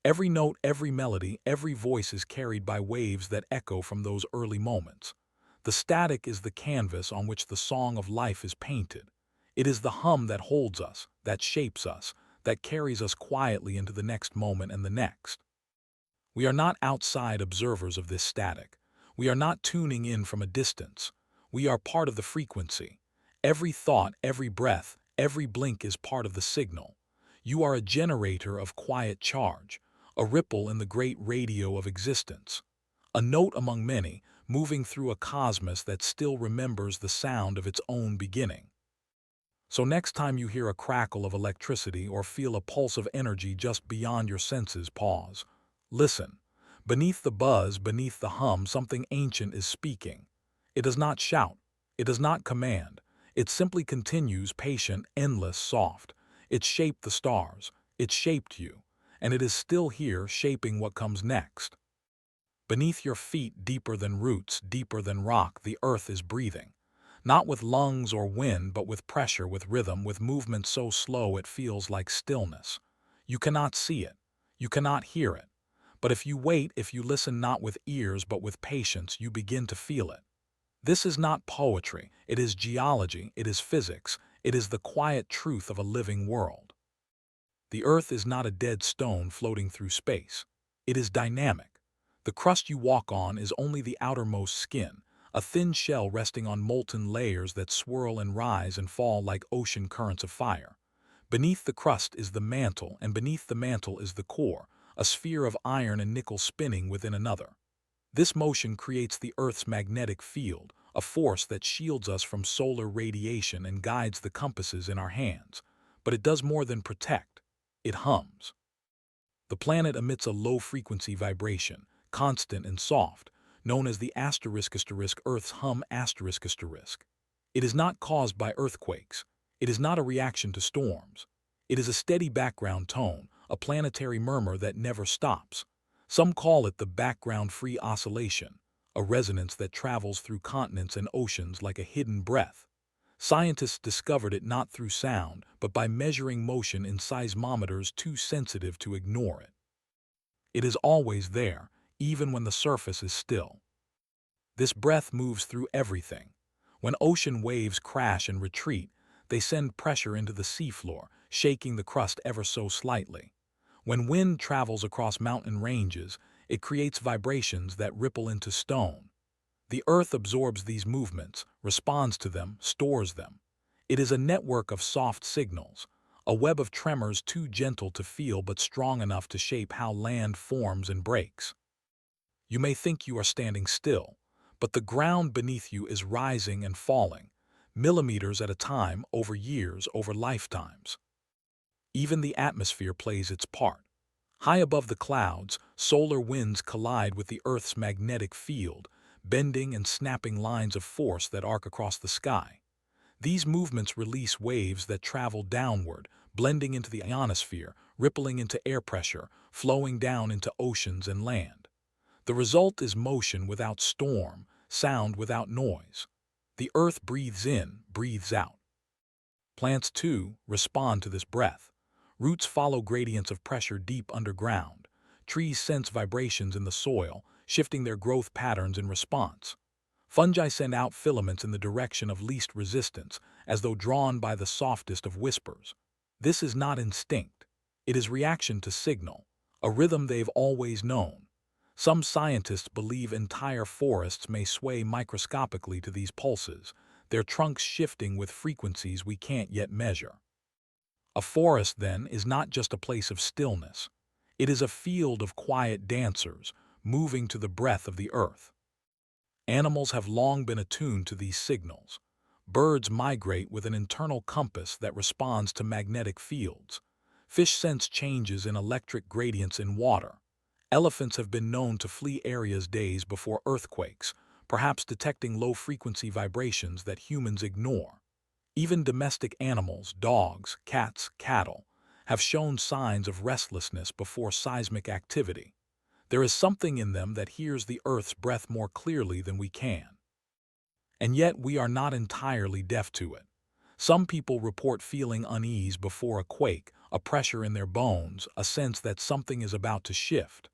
Every note, every melody, every voice is carried by waves that echo from those early moments. The static is the canvas on which the song of life is painted. It is the hum that holds us, that shapes us, that carries us quietly into the next moment and the next. We are not outside observers of this static. We are not tuning in from a distance. We are part of the frequency. Every thought, every breath, every blink is part of the signal. You are a generator of quiet charge, a ripple in the great radio of existence, a note among many, moving through a cosmos that still remembers the sound of its own beginning. So next time you hear a crackle of electricity or feel a pulse of energy just beyond your senses, pause. Listen. Beneath the buzz, beneath the hum, something ancient is speaking. It does not shout. It does not command. It simply continues, patient, endless, soft. It shaped the stars. It shaped you. And it is still here, shaping what comes next. Beneath your feet, deeper than roots, deeper than rock, the earth is breathing. Not with lungs or wind, but with pressure, with rhythm, with movement so slow it feels like stillness. You cannot see it. You cannot hear it. But if you wait, if you listen not with ears but with patience, you begin to feel it. This is not poetry. It is geology. It is physics. It is the quiet truth of a living world. The earth is not a dead stone floating through space. It is dynamic. The crust you walk on is only the outermost skin, a thin shell resting on molten layers that swirl and rise and fall like ocean currents of fire. Beneath the crust is the mantle, and beneath the mantle is the core, a sphere of iron and nickel spinning within another. This motion creates the Earth's magnetic field, a force that shields us from solar radiation and guides the compasses in our hands. But it does more than protect. It hums. The planet emits a low-frequency vibration, constant and soft, known as the *** Earth's hum ***. It is not caused by earthquakes. It is not a reaction to storms. It is a steady background tone, a planetary murmur that never stops. Some call it the background-free oscillation, a resonance that travels through continents and oceans like a hidden breath. Scientists discovered it not through sound, but by measuring motion in seismometers too sensitive to ignore it. It is always there, even when the surface is still. This breath moves through everything. When ocean waves crash and retreat, they send pressure into the seafloor, shaking the crust ever so slightly. When wind travels across mountain ranges, it creates vibrations that ripple into stone. The earth absorbs these movements, responds to them, stores them. It is a network of soft signals, a web of tremors too gentle to feel but strong enough to shape how land forms and breaks. You may think you are standing still, but the ground beneath you is rising and falling, millimeters at a time, over years, over lifetimes. Even the atmosphere plays its part. High above the clouds, solar winds collide with the Earth's magnetic field, bending and snapping lines of force that arc across the sky. These movements release waves that travel downward, blending into the ionosphere, rippling into air pressure, flowing down into oceans and land. The result is motion without storm, sound without noise. The Earth breathes in, breathes out. Plants, too, respond to this breath. Roots follow gradients of pressure deep underground. Trees sense vibrations in the soil, shifting their growth patterns in response. Fungi send out filaments in the direction of least resistance, as though drawn by the softest of whispers. This is not instinct. It is reaction to signal, a rhythm they've always known. Some scientists believe entire forests may sway microscopically to these pulses, their trunks shifting with frequencies we can't yet measure. A forest, then, is not just a place of stillness. It is a field of quiet dancers, moving to the breath of the earth. Animals have long been attuned to these signals. Birds migrate with an internal compass that responds to magnetic fields. Fish sense changes in electric gradients in water. Elephants have been known to flee areas days before earthquakes, perhaps detecting low-frequency vibrations that humans ignore. Even domestic animals, dogs, cats, cattle, have shown signs of restlessness before seismic activity. There is something in them that hears the Earth's breath more clearly than we can. And yet we are not entirely deaf to it. Some people report feeling unease before a quake, a pressure in their bones, a sense that something is about to shift.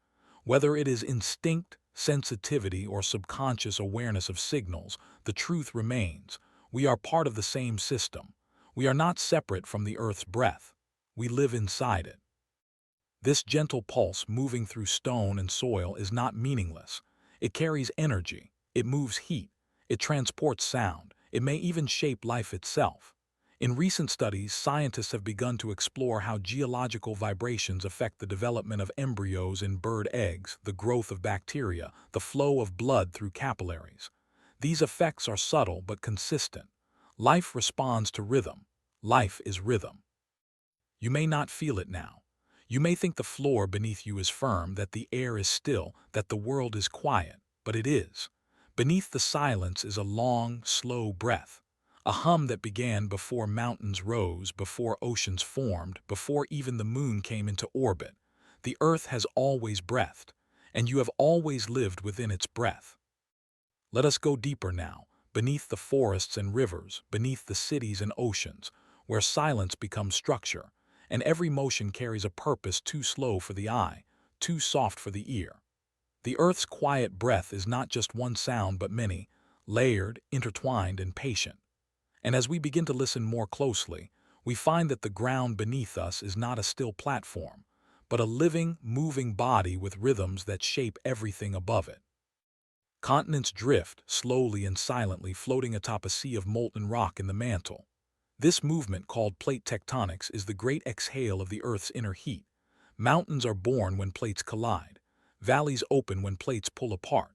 Whether it is instinct, sensitivity, or subconscious awareness of signals, the truth remains. We are part of the same system. We are not separate from the Earth's breath. We live inside it. This gentle pulse moving through stone and soil is not meaningless. It carries energy. It moves heat. It transports sound. It may even shape life itself. In recent studies, scientists have begun to explore how geological vibrations affect the development of embryos in bird eggs, the growth of bacteria, the flow of blood through capillaries. These effects are subtle but consistent. Life responds to rhythm. Life is rhythm. You may not feel it now. You may think the floor beneath you is firm, that the air is still, that the world is quiet, but it is. Beneath the silence is a long, slow breath, a hum that began before mountains rose, before oceans formed, before even the moon came into orbit. The earth has always breathed, and you have always lived within its breath. Let us go deeper now, beneath the forests and rivers, beneath the cities and oceans, where silence becomes structure, and every motion carries a purpose too slow for the eye, too soft for the ear. The earth's quiet breath is not just one sound but many, layered, intertwined, and patient. And as we begin to listen more closely, we find that the ground beneath us is not a still platform, but a living, moving body with rhythms that shape everything above it. Continents drift, slowly and silently, floating atop a sea of molten rock in the mantle. This movement, called plate tectonics, is the great exhale of the Earth's inner heat. Mountains are born when plates collide. Valleys open when plates pull apart.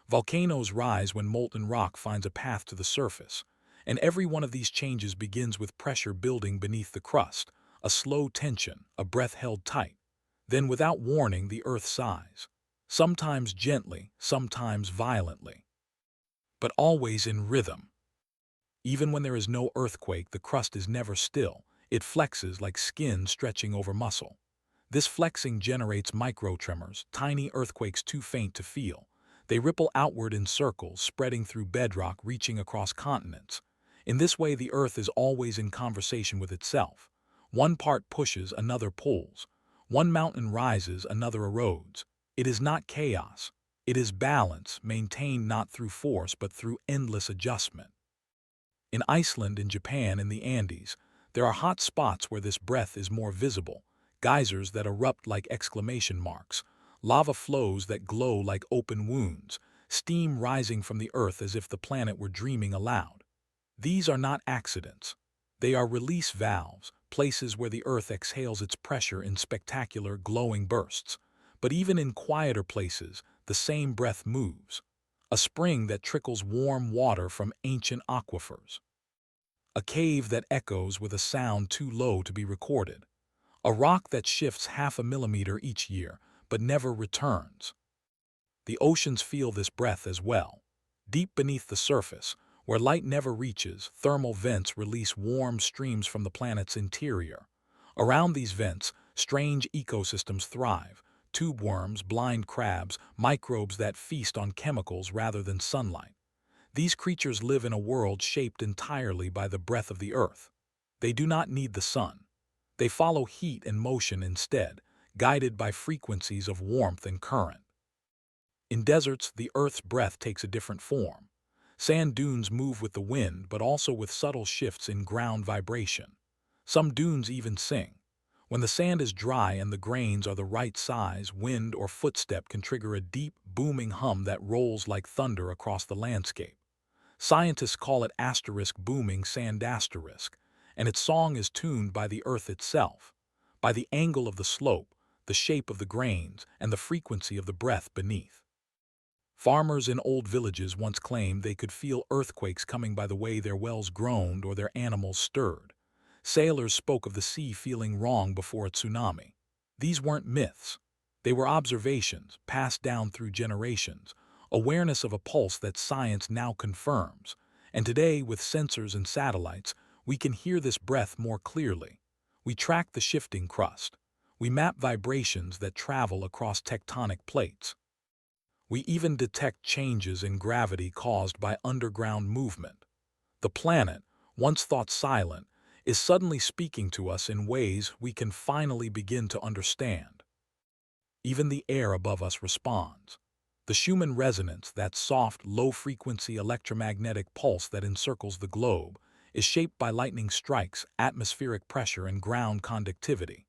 Volcanoes rise when molten rock finds a path to the surface. And every one of these changes begins with pressure building beneath the crust, a slow tension, a breath held tight. Then, without warning, the Earth sighs. Sometimes gently, sometimes violently, but always in rhythm. Even when there is no earthquake, the crust is never still. It flexes like skin stretching over muscle. This flexing generates microtremors, tiny earthquakes too faint to feel. They ripple outward in circles, spreading through bedrock, reaching across continents. In this way, the Earth is always in conversation with itself. One part pushes, another pulls. One mountain rises, another erodes. It is not chaos. It is balance, maintained not through force but through endless adjustment. In Iceland, in Japan, in the Andes, there are hot spots where this breath is more visible, geysers that erupt like exclamation marks, lava flows that glow like open wounds, steam rising from the earth as if the planet were dreaming aloud. These are not accidents. They are release valves, places where the earth exhales its pressure in spectacular, glowing bursts. But even in quieter places, the same breath moves. A spring that trickles warm water from ancient aquifers. A cave that echoes with a sound too low to be recorded. A rock that shifts half a millimeter each year, but never returns. The oceans feel this breath as well. Deep beneath the surface, where light never reaches, thermal vents release warm streams from the planet's interior. Around these vents, strange ecosystems thrive. Tube worms, blind crabs, microbes that feast on chemicals rather than sunlight. These creatures live in a world shaped entirely by the breath of the earth. They do not need the sun. They follow heat and motion instead, guided by frequencies of warmth and current. In deserts, the earth's breath takes a different form. Sand dunes move with the wind, but also with subtle shifts in ground vibration. Some dunes even sing. When the sand is dry and the grains are the right size, wind or footstep can trigger a deep, booming hum that rolls like thunder across the landscape. Scientists call it asterisk booming sand asterisk, and its song is tuned by the earth itself, by the angle of the slope, the shape of the grains, and the frequency of the breath beneath. Farmers in old villages once claimed they could feel earthquakes coming by the way their wells groaned or their animals stirred. Sailors spoke of the sea feeling wrong before a tsunami. These weren't myths. They were observations passed down through generations, awareness of a pulse that science now confirms. And today, with sensors and satellites, we can hear this breath more clearly. We track the shifting crust. We map vibrations that travel across tectonic plates. We even detect changes in gravity caused by underground movement. The planet, once thought silent, is suddenly speaking to us in ways we can finally begin to understand. Even the air above us responds. The Schumann resonance, that soft, low-frequency electromagnetic pulse that encircles the globe, is shaped by lightning strikes, atmospheric pressure, and ground conductivity.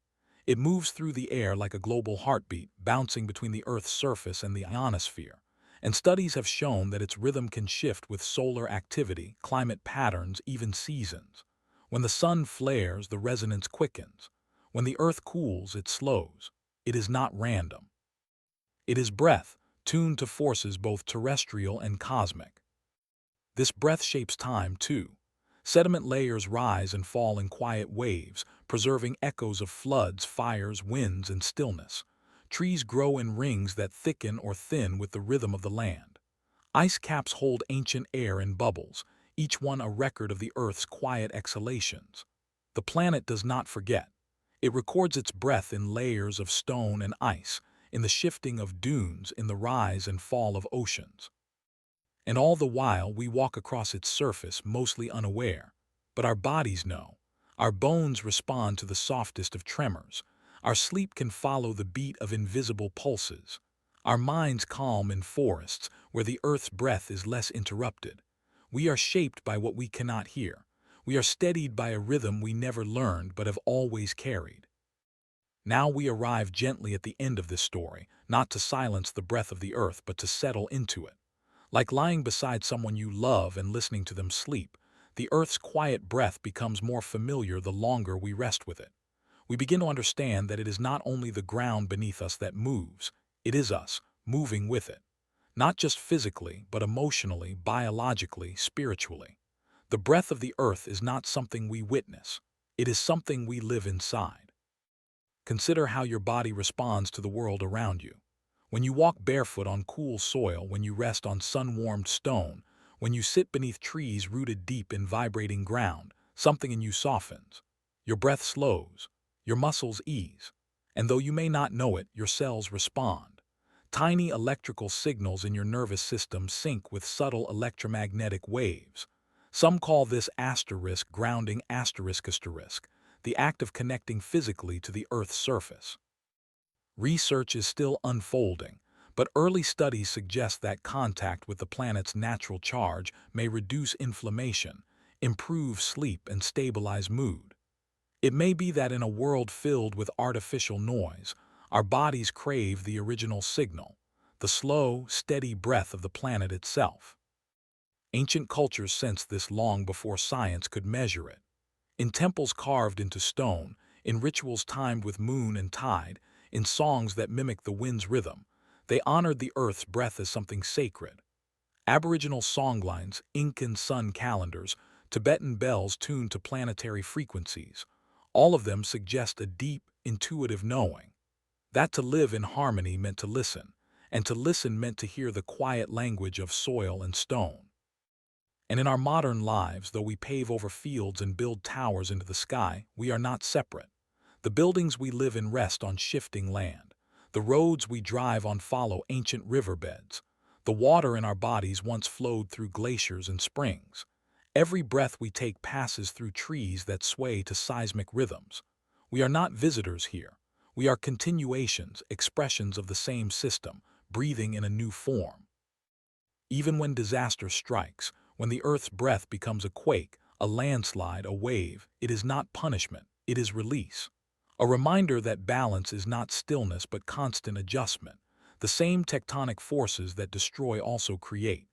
It moves through the air like a global heartbeat, bouncing between the Earth's surface and the ionosphere. And studies have shown that its rhythm can shift with solar activity, climate patterns, even seasons. When the sun flares, the resonance quickens. When the Earth cools, it slows. It is not random. It is breath, tuned to forces both terrestrial and cosmic. This breath shapes time, too. Sediment layers rise and fall in quiet waves, preserving echoes of floods, fires, winds, and stillness. Trees grow in rings that thicken or thin with the rhythm of the land. Ice caps hold ancient air in bubbles, each one a record of the Earth's quiet exhalations. The planet does not forget. It records its breath in layers of stone and ice, in the shifting of dunes, in the rise and fall of oceans. And all the while we walk across its surface mostly unaware. But our bodies know. Our bones respond to the softest of tremors. Our sleep can follow the beat of invisible pulses. Our minds calm in forests where the earth's breath is less interrupted. We are shaped by what we cannot hear. We are steadied by a rhythm we never learned but have always carried. Now we arrive gently at the end of this story, not to silence the breath of the earth but to settle into it. Like lying beside someone you love and listening to them sleep, the earth's quiet breath becomes more familiar the longer we rest with it. We begin to understand that it is not only the ground beneath us that moves, it is us, moving with it. Not just physically, but emotionally, biologically, spiritually. The breath of the earth is not something we witness. It is something we live inside. Consider how your body responds to the world around you. When you walk barefoot on cool soil, when you rest on sun-warmed stone, when you sit beneath trees rooted deep in vibrating ground, something in you softens. Your breath slows, your muscles ease, and though you may not know it, your cells respond. Tiny electrical signals in your nervous system sync with subtle electromagnetic waves. Some call this asterisk grounding asterisk, the act of connecting physically to the Earth's surface. Research is still unfolding, but early studies suggest that contact with the planet's natural charge may reduce inflammation, improve sleep, and stabilize mood. It may be that in a world filled with artificial noise, our bodies crave the original signal, the slow, steady breath of the planet itself. Ancient cultures sensed this long before science could measure it. In temples carved into stone, in rituals timed with moon and tide, in songs that mimic the wind's rhythm, they honored the earth's breath as something sacred. Aboriginal songlines, Incan sun calendars, Tibetan bells tuned to planetary frequencies, all of them suggest a deep, intuitive knowing. That to live in harmony meant to listen, and to listen meant to hear the quiet language of soil and stone. And in our modern lives, though we pave over fields and build towers into the sky, we are not separate. The buildings we live in rest on shifting land. The roads we drive on follow ancient riverbeds. The water in our bodies once flowed through glaciers and springs. Every breath we take passes through trees that sway to seismic rhythms. We are not visitors here. We are continuations, expressions of the same system, breathing in a new form. Even when disaster strikes, when the earth's breath becomes a quake, a landslide, a wave, it is not punishment, it is release. A reminder that balance is not stillness but constant adjustment. The same tectonic forces that destroy also create.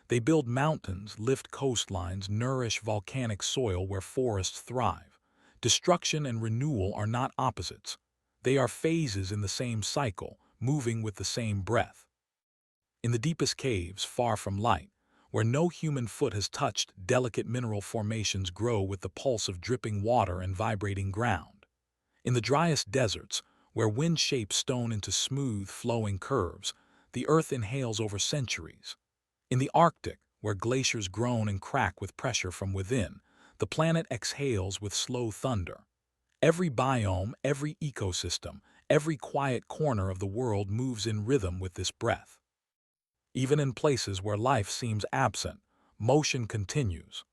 They build mountains, lift coastlines, nourish volcanic soil where forests thrive. Destruction and renewal are not opposites. They are phases in the same cycle, moving with the same breath. In the deepest caves, far from light, where no human foot has touched, delicate mineral formations grow with the pulse of dripping water and vibrating ground. In the driest deserts, where wind shapes stone into smooth, flowing curves, the earth inhales over centuries. In the Arctic, where glaciers groan and crack with pressure from within, the planet exhales with slow thunder. Every biome, every ecosystem, every quiet corner of the world moves in rhythm with this breath. Even in places where life seems absent, motion continues.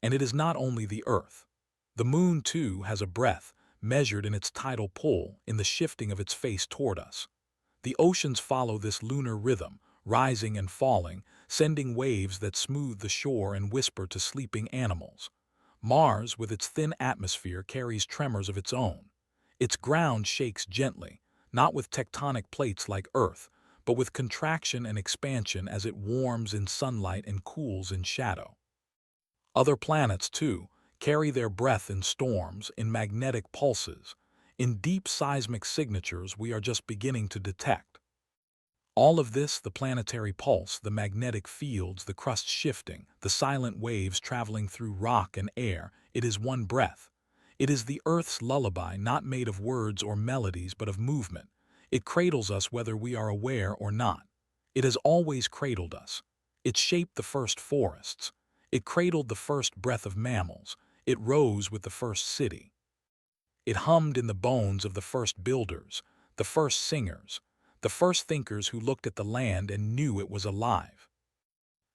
And it is not only the Earth. The Moon, too, has a breath, measured in its tidal pull, in the shifting of its face toward us. The oceans follow this lunar rhythm, rising and falling, sending waves that smooth the shore and whisper to sleeping animals. Mars, with its thin atmosphere, carries tremors of its own. Its ground shakes gently, not with tectonic plates like Earth, but with contraction and expansion as it warms in sunlight and cools in shadow. Other planets, too, carry their breath in storms, in magnetic pulses, in deep seismic signatures we are just beginning to detect. All of this, the planetary pulse, the magnetic fields, the crust shifting, the silent waves traveling through rock and air, it is one breath. It is the Earth's lullaby, not made of words or melodies, but of movement. It cradles us whether we are aware or not. It has always cradled us. It shaped the first forests. It cradled the first breath of mammals. It rose with the first city. It hummed in the bones of the first builders, the first singers, the first thinkers who looked at the land and knew it was alive.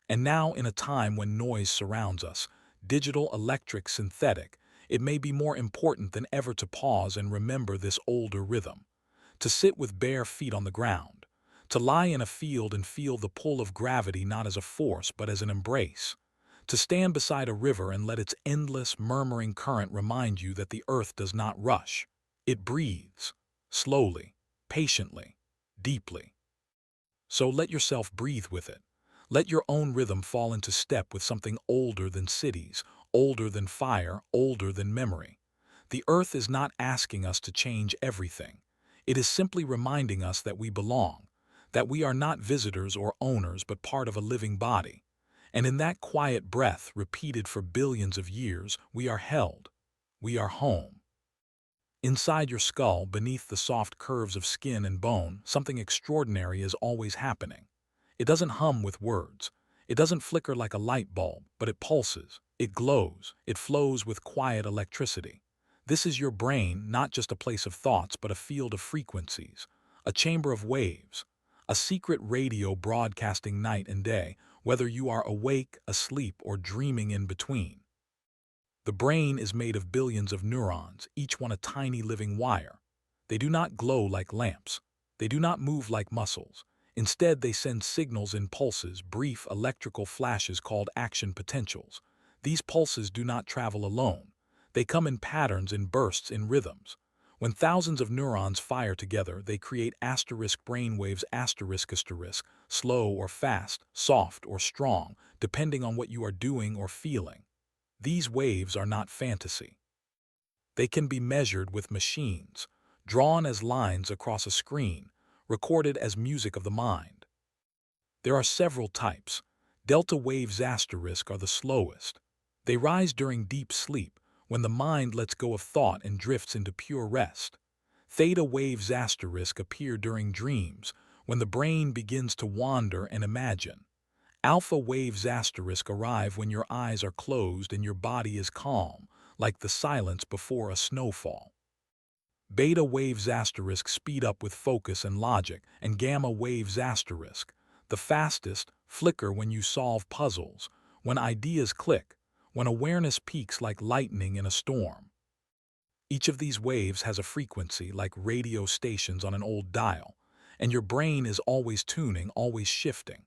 And now, in a time when noise surrounds us, digital, electric, synthetic, it may be more important than ever to pause and remember this older rhythm. To sit with bare feet on the ground, to lie in a field and feel the pull of gravity not as a force but as an embrace. To stand beside a river and let its endless, murmuring current remind you that the earth does not rush. It breathes, slowly, patiently, deeply. So let yourself breathe with it. Let your own rhythm fall into step with something older than cities, older than fire, older than memory. The earth is not asking us to change everything. It is simply reminding us that we belong, that we are not visitors or owners but part of a living body. And in that quiet breath, repeated for billions of years, we are held. We are home. Inside your skull, beneath the soft curves of skin and bone, something extraordinary is always happening. It doesn't hum with words. It doesn't flicker like a light bulb, but it pulses. It glows. It flows with quiet electricity. This is your brain, not just a place of thoughts, but a field of frequencies, a chamber of waves, a secret radio broadcasting night and day, whether you are awake, asleep, or dreaming in between. The brain is made of billions of neurons, each one a tiny living wire. They do not glow like lamps. They do not move like muscles. Instead, they send signals in pulses, brief electrical flashes called action potentials. These pulses do not travel alone. They come in patterns, in bursts, in rhythms. When thousands of neurons fire together, they create asterisk brainwaves, asterisk, slow or fast, soft or strong, depending on what you are doing or feeling. These waves are not fantasy. They can be measured with machines, drawn as lines across a screen, recorded as music of the mind. There are several types. Delta waves asterisk are the slowest. They rise during deep sleep, when the mind lets go of thought and drifts into pure rest. Theta waves asterisk appear during dreams, when the brain begins to wander and imagine. Alpha waves asterisk arrive when your eyes are closed and your body is calm, like the silence before a snowfall. Beta waves asterisk speed up with focus and logic, and gamma waves asterisk, the fastest, flicker when you solve puzzles, when ideas click, when awareness peaks like lightning in a storm. Each of these waves has a frequency like radio stations on an old dial, and your brain is always tuning, always shifting.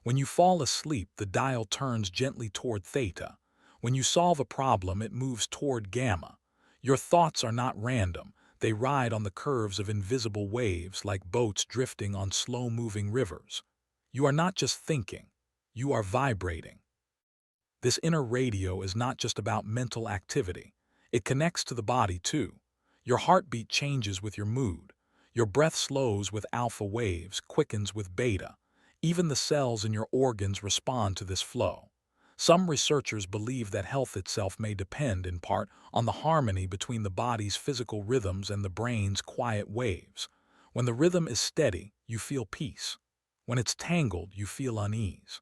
When you fall asleep, the dial turns gently toward theta. When you solve a problem, it moves toward gamma. Your thoughts are not random. They ride on the curves of invisible waves like boats drifting on slow-moving rivers. You are not just thinking. You are vibrating. This inner radio is not just about mental activity. It connects to the body too. Your heartbeat changes with your mood. Your breath slows with alpha waves, quickens with beta. Even the cells in your organs respond to this flow. Some researchers believe that health itself may depend, in part, on the harmony between the body's physical rhythms and the brain's quiet waves. When the rhythm is steady, you feel peace. When it's tangled, you feel unease.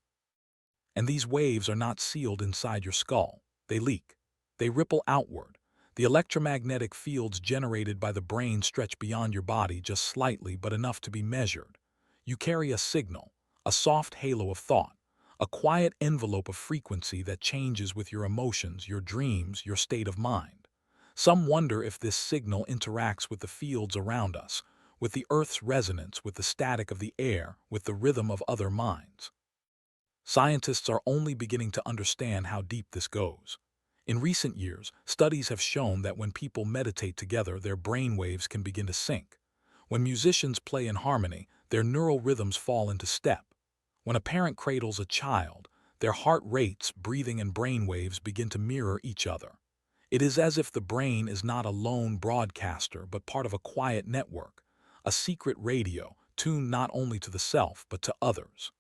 And these waves are not sealed inside your skull. They leak. They ripple outward. The electromagnetic fields generated by the brain stretch beyond your body just slightly, but enough to be measured. You carry a signal, a soft halo of thought, a quiet envelope of frequency that changes with your emotions, your dreams, your state of mind. Some wonder if this signal interacts with the fields around us, with the Earth's resonance, with the static of the air, with the rhythm of other minds. Scientists are only beginning to understand how deep this goes. In recent years, studies have shown that when people meditate together, their brain waves can begin to sync. When musicians play in harmony, their neural rhythms fall into step. When a parent cradles a child, their heart rates, breathing, and brain waves begin to mirror each other. It is as if the brain is not a lone broadcaster, but part of a quiet network, a secret radio tuned not only to the self, but to others.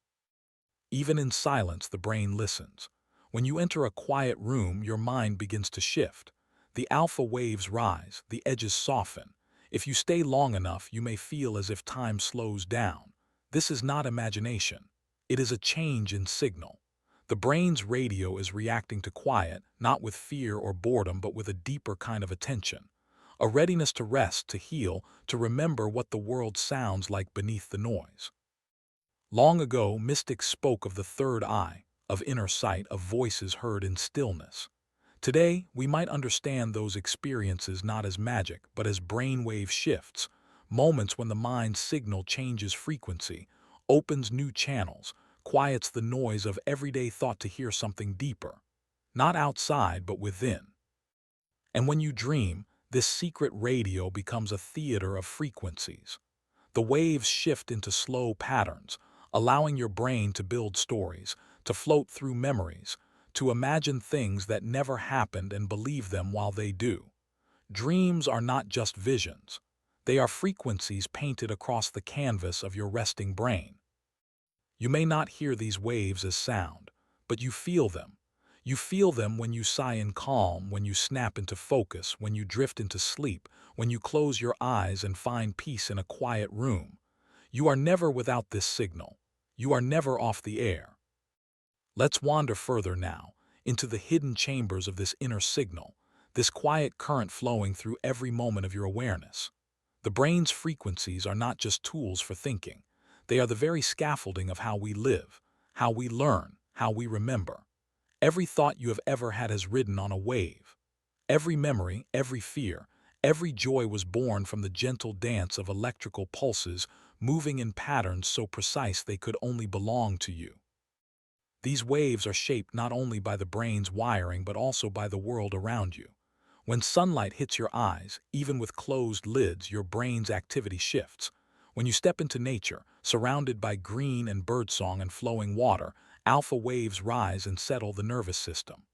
Even in silence, the brain listens. When you enter a quiet room, your mind begins to shift. The alpha waves rise, the edges soften. If you stay long enough, you may feel as if time slows down. This is not imagination. It is a change in signal. The brain's radio is reacting to quiet, not with fear or boredom, but with a deeper kind of attention. A readiness to rest, to heal, to remember what the world sounds like beneath the noise. Long ago, mystics spoke of the third eye, of inner sight, of voices heard in stillness. Today, we might understand those experiences not as magic, but as brainwave shifts, moments when the mind's signal changes frequency, opens new channels, quiets the noise of everyday thought to hear something deeper, not outside, but within. And when you dream, this secret radio becomes a theater of frequencies. The waves shift into slow patterns, allowing your brain to build stories, to float through memories, to imagine things that never happened and believe them while they do. Dreams are not just visions. They are frequencies painted across the canvas of your resting brain. You may not hear these waves as sound, but you feel them. You feel them when you sigh in calm, when you snap into focus, when you drift into sleep, when you close your eyes and find peace in a quiet room. You are never without this signal. You are never off the air. Let's wander further now, into the hidden chambers of this inner signal, this quiet current flowing through every moment of your awareness. The brain's frequencies are not just tools for thinking. They are the very scaffolding of how we live, how we learn, how we remember. Every thought you have ever had has ridden on a wave. Every memory, every fear, every joy was born from the gentle dance of electrical pulses moving in patterns so precise they could only belong to you. These waves are shaped not only by the brain's wiring but also by the world around you. When sunlight hits your eyes, even with closed lids, your brain's activity shifts. When you step into nature, surrounded by green and birdsong and flowing water, alpha waves rise and settle the nervous system.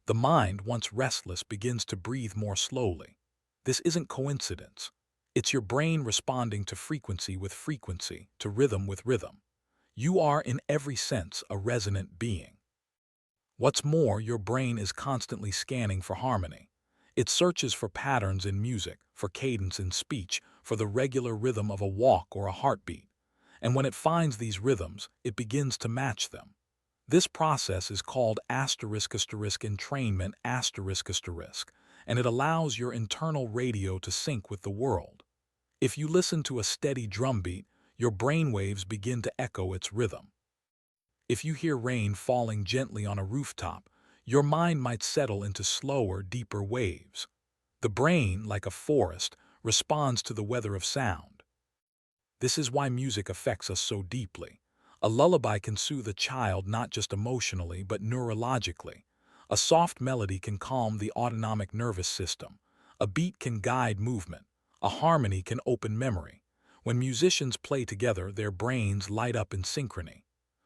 The mind, once restless, begins to breathe more slowly. This isn't coincidence. It's your brain responding to frequency with frequency, to rhythm with rhythm. You are, in every sense, a resonant being. What's more, your brain is constantly scanning for harmony. It searches for patterns in music, for cadence in speech, for the regular rhythm of a walk or a heartbeat. And when it finds these rhythms, it begins to match them. This process is called entrainment, and it allows your internal radio to sync with the world. If you listen to a steady drumbeat, your brainwaves begin to echo its rhythm. If you hear rain falling gently on a rooftop, your mind might settle into slower, deeper waves. The brain, like a forest, responds to the weather of sound. This is why music affects us so deeply. A lullaby can soothe a child not just emotionally but neurologically. A soft melody can calm the autonomic nervous system. A beat can guide movement. A harmony can open memory. When musicians play together, their brains light up in synchrony.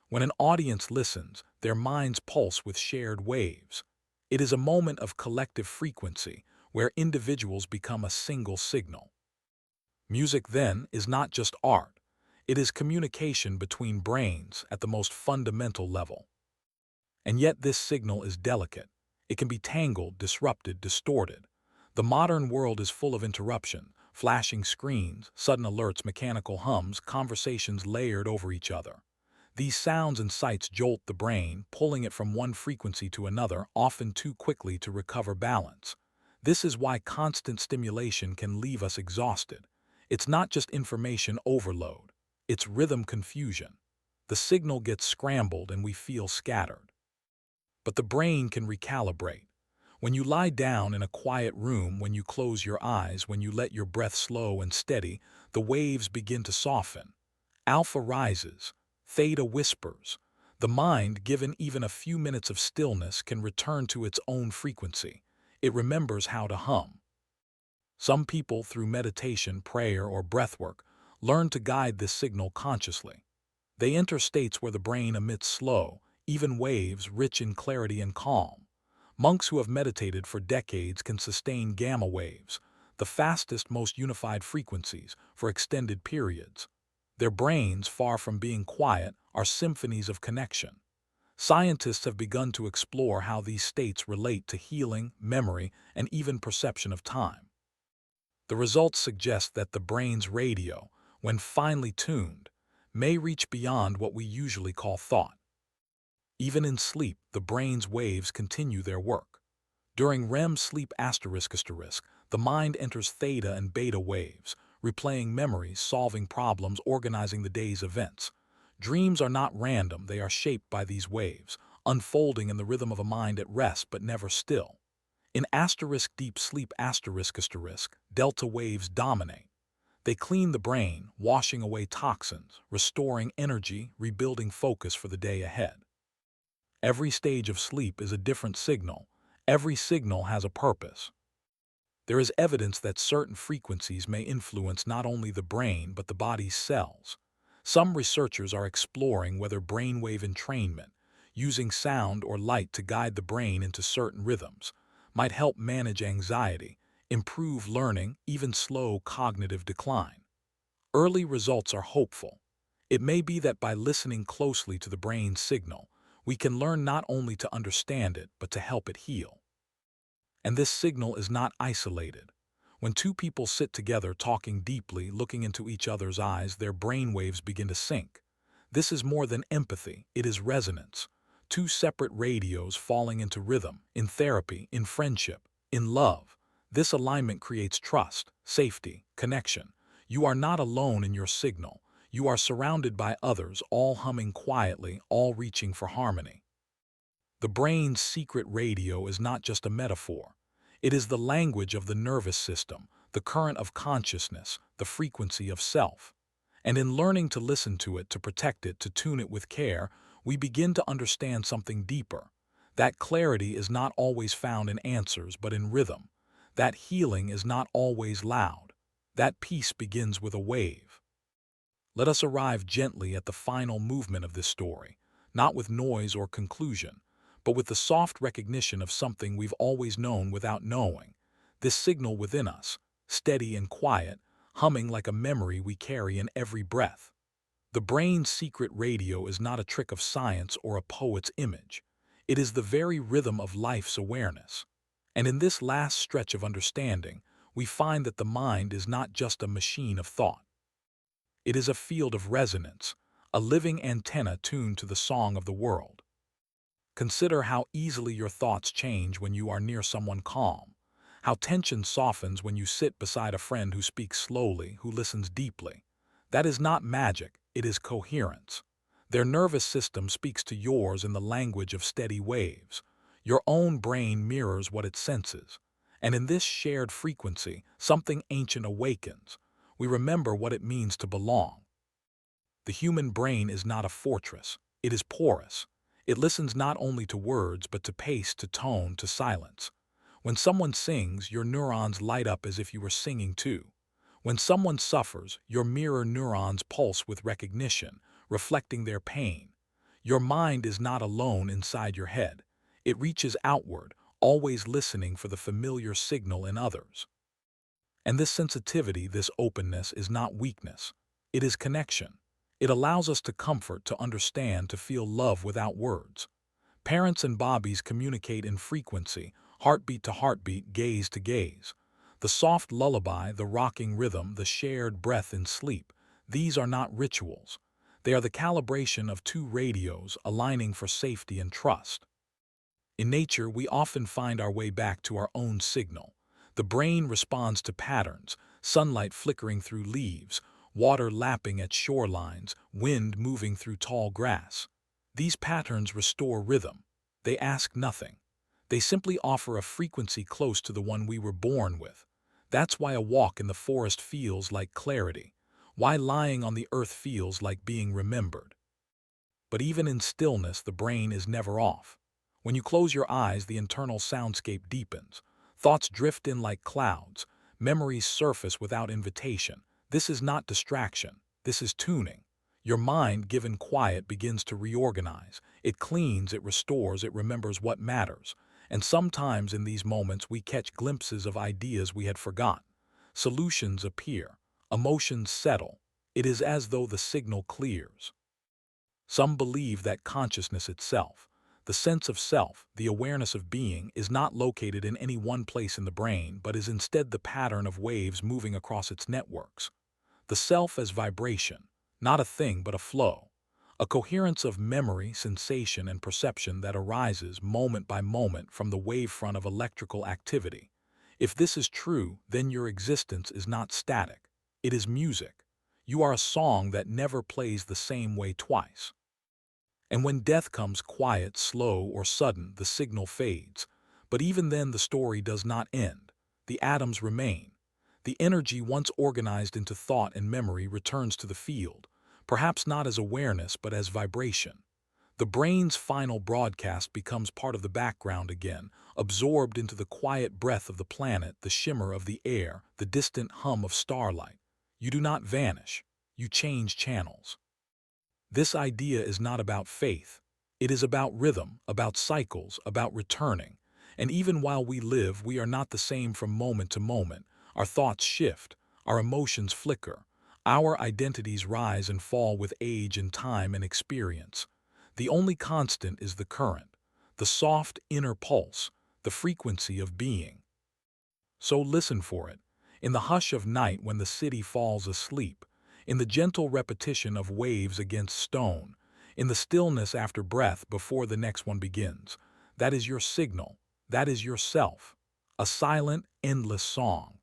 When an audience listens, their minds pulse with shared waves. It is a moment of collective frequency where individuals become a single signal. Music, then, is not just art. It is communication between brains at the most fundamental level. And yet this signal is delicate. It can be tangled, disrupted, distorted. The modern world is full of interruption, flashing screens, sudden alerts, mechanical hums, conversations layered over each other. These sounds and sights jolt the brain, pulling it from one frequency to another, often too quickly to recover balance. This is why constant stimulation can leave us exhausted. It's not just information overload, it's rhythm confusion. The signal gets scrambled and we feel scattered. But the brain can recalibrate. When you lie down in a quiet room, when you close your eyes, when you let your breath slow and steady, the waves begin to soften. Alpha rises, theta whispers. The mind, given even a few minutes of stillness, can return to its own frequency. It remembers how to hum. Some people, through meditation, prayer, or breathwork, learn to guide this signal consciously. They enter states where the brain emits slow, even waves rich in clarity and calm. Monks who have meditated for decades can sustain gamma waves, the fastest, most unified frequencies, for extended periods. Their brains, far from being quiet, are symphonies of connection. Scientists have begun to explore how these states relate to healing, memory, and even perception of time. The results suggest that the brain's radio, when finely tuned, may reach beyond what we usually call thought. Even in sleep, the brain's waves continue their work. During REM sleep the mind enters theta and beta waves, replaying memories, solving problems, organizing the day's events. Dreams are not random, they are shaped by these waves, unfolding in the rhythm of a mind at rest but never still. In deep sleep delta waves dominate. They clean the brain, washing away toxins, restoring energy, rebuilding focus for the day ahead. Every stage of sleep is a different signal. Every signal has a purpose. There is evidence that certain frequencies may influence not only the brain but the body's cells. Some researchers are exploring whether brainwave entrainment, using sound or light to guide the brain into certain rhythms, might help manage anxiety, improve learning, even slow cognitive decline. Early results are hopeful. It may be that by listening closely to the brain's signal, we can learn not only to understand it but to help it heal. And this signal is not isolated. When two people sit together talking deeply, looking into each other's eyes, their brainwaves begin to sync. This is more than empathy, it is resonance. Two separate radios falling into rhythm, in therapy, in friendship, in love. This alignment creates trust, safety, connection. You are not alone in your signal. You are surrounded by others, all humming quietly, all reaching for harmony. The brain's secret radio is not just a metaphor. It is the language of the nervous system, the current of consciousness, the frequency of self. And in learning to listen to it, to protect it, to tune it with care, we begin to understand something deeper. That clarity is not always found in answers, but in rhythm. That healing is not always loud. That peace begins with a wave. Let us arrive gently at the final movement of this story, not with noise or conclusion, but with the soft recognition of something we've always known without knowing. This signal within us, steady and quiet, humming like a memory we carry in every breath. The brain's secret radio is not a trick of science or a poet's image. It is the very rhythm of life's awareness. And in this last stretch of understanding, we find that the mind is not just a machine of thought. It is a field of resonance, a living antenna tuned to the song of the world. Consider how easily your thoughts change when you are near someone calm, how tension softens when you sit beside a friend who speaks slowly, who listens deeply. That is not magic, it is coherence. Their nervous system speaks to yours in the language of steady waves. Your own brain mirrors what it senses. And in this shared frequency, something ancient awakens. We remember what it means to belong. The human brain is not a fortress, it is porous. It listens not only to words, but to pace, to tone, to silence. When someone sings, your neurons light up as if you were singing too. When someone suffers, your mirror neurons pulse with recognition, reflecting their pain. Your mind is not alone inside your head. It reaches outward, always listening for the familiar signal in others. And this sensitivity, this openness, is not weakness. It is connection. It allows us to comfort, to understand, to feel love without words. Parents and bobbies communicate in frequency, heartbeat to heartbeat, gaze to gaze. The soft lullaby, the rocking rhythm, the shared breath in sleep, these are not rituals. They are the calibration of two radios aligning for safety and trust. In nature, we often find our way back to our own signal. The brain responds to patterns, sunlight flickering through leaves, water lapping at shorelines, wind moving through tall grass. These patterns restore rhythm. They ask nothing. They simply offer a frequency close to the one we were born with. That's why a walk in the forest feels like clarity, why lying on the earth feels like being remembered. But even in stillness, the brain is never off. When you close your eyes, the internal soundscape deepens. Thoughts drift in like clouds. Memories surface without invitation. This is not distraction. This is tuning. Your mind, given quiet, begins to reorganize. It cleans, it restores, it remembers what matters. And sometimes in these moments, we catch glimpses of ideas we had forgotten. Solutions appear. Emotions settle. It is as though the signal clears. Some believe that consciousness itself, the sense of self, the awareness of being, is not located in any one place in the brain, but is instead the pattern of waves moving across its networks. The self as vibration, not a thing but a flow, a coherence of memory, sensation, and perception that arises moment by moment from the wavefront of electrical activity. If this is true, then your existence is not static. It is music. You are a song that never plays the same way twice. And when death comes quiet, slow, or sudden, the signal fades. But even then the story does not end. The atoms remain. The energy once organized into thought and memory returns to the field, perhaps not as awareness but as vibration. The brain's final broadcast becomes part of the background again, absorbed into the quiet breath of the planet, the shimmer of the air, the distant hum of starlight. You do not vanish. You change channels. This idea is not about faith. It is about rhythm, about cycles, about returning. And even while we live, we are not the same from moment to moment. Our thoughts shift, our emotions flicker, our identities rise and fall with age and time and experience. The only constant is the current, the soft inner pulse, the frequency of being. So listen for it, in the hush of night when the city falls asleep, in the gentle repetition of waves against stone, in the stillness after breath before the next one begins. That is your signal. That is yourself. A silent, endless song.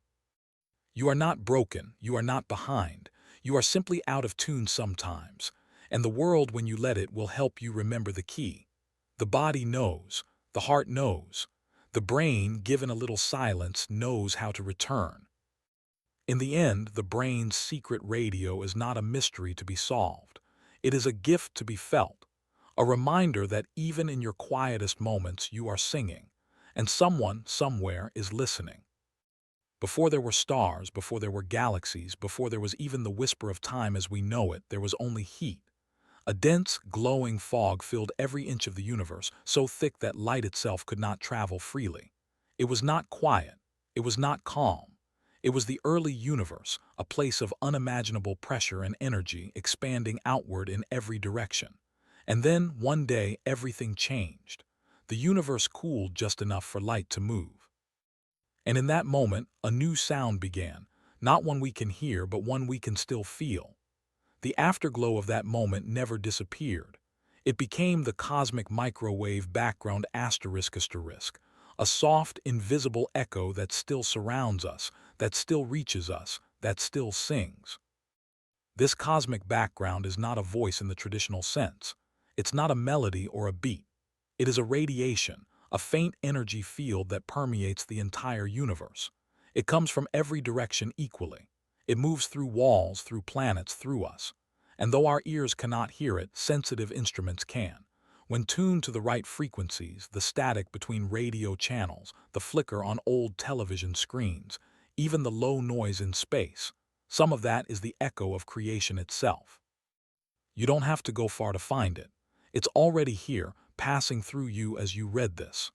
You are not broken. You are not behind. You are simply out of tune sometimes. And the world, when you let it, will help you remember the key. The body knows. The heart knows. The brain, given a little silence, knows how to return. In the end, the brain's secret radio is not a mystery to be solved. It is a gift to be felt, a reminder that even in your quietest moments you are singing, and someone, somewhere, is listening. Before there were stars, before there were galaxies, before there was even the whisper of time as we know it, there was only heat. A dense, glowing fog filled every inch of the universe, so thick that light itself could not travel freely. It was not quiet. It was not calm. It was the early universe, a place of unimaginable pressure and energy expanding outward in every direction. And then, one day, everything changed. The universe cooled just enough for light to move. And in that moment, a new sound began, not one we can hear, but one we can still feel. The afterglow of that moment never disappeared. It became the cosmic microwave background asterisk, a soft, invisible echo that still surrounds us, that still reaches us, that still sings. This cosmic background is not a voice in the traditional sense. It's not a melody or a beat. It is a radiation, a faint energy field that permeates the entire universe. It comes from every direction equally. It moves through walls, through planets, through us. And though our ears cannot hear it, sensitive instruments can. When tuned to the right frequencies, the static between radio channels, the flicker on old television screens, even the low noise in space, some of that is the echo of creation itself. You don't have to go far to find it. It's already here, passing through you as you read this.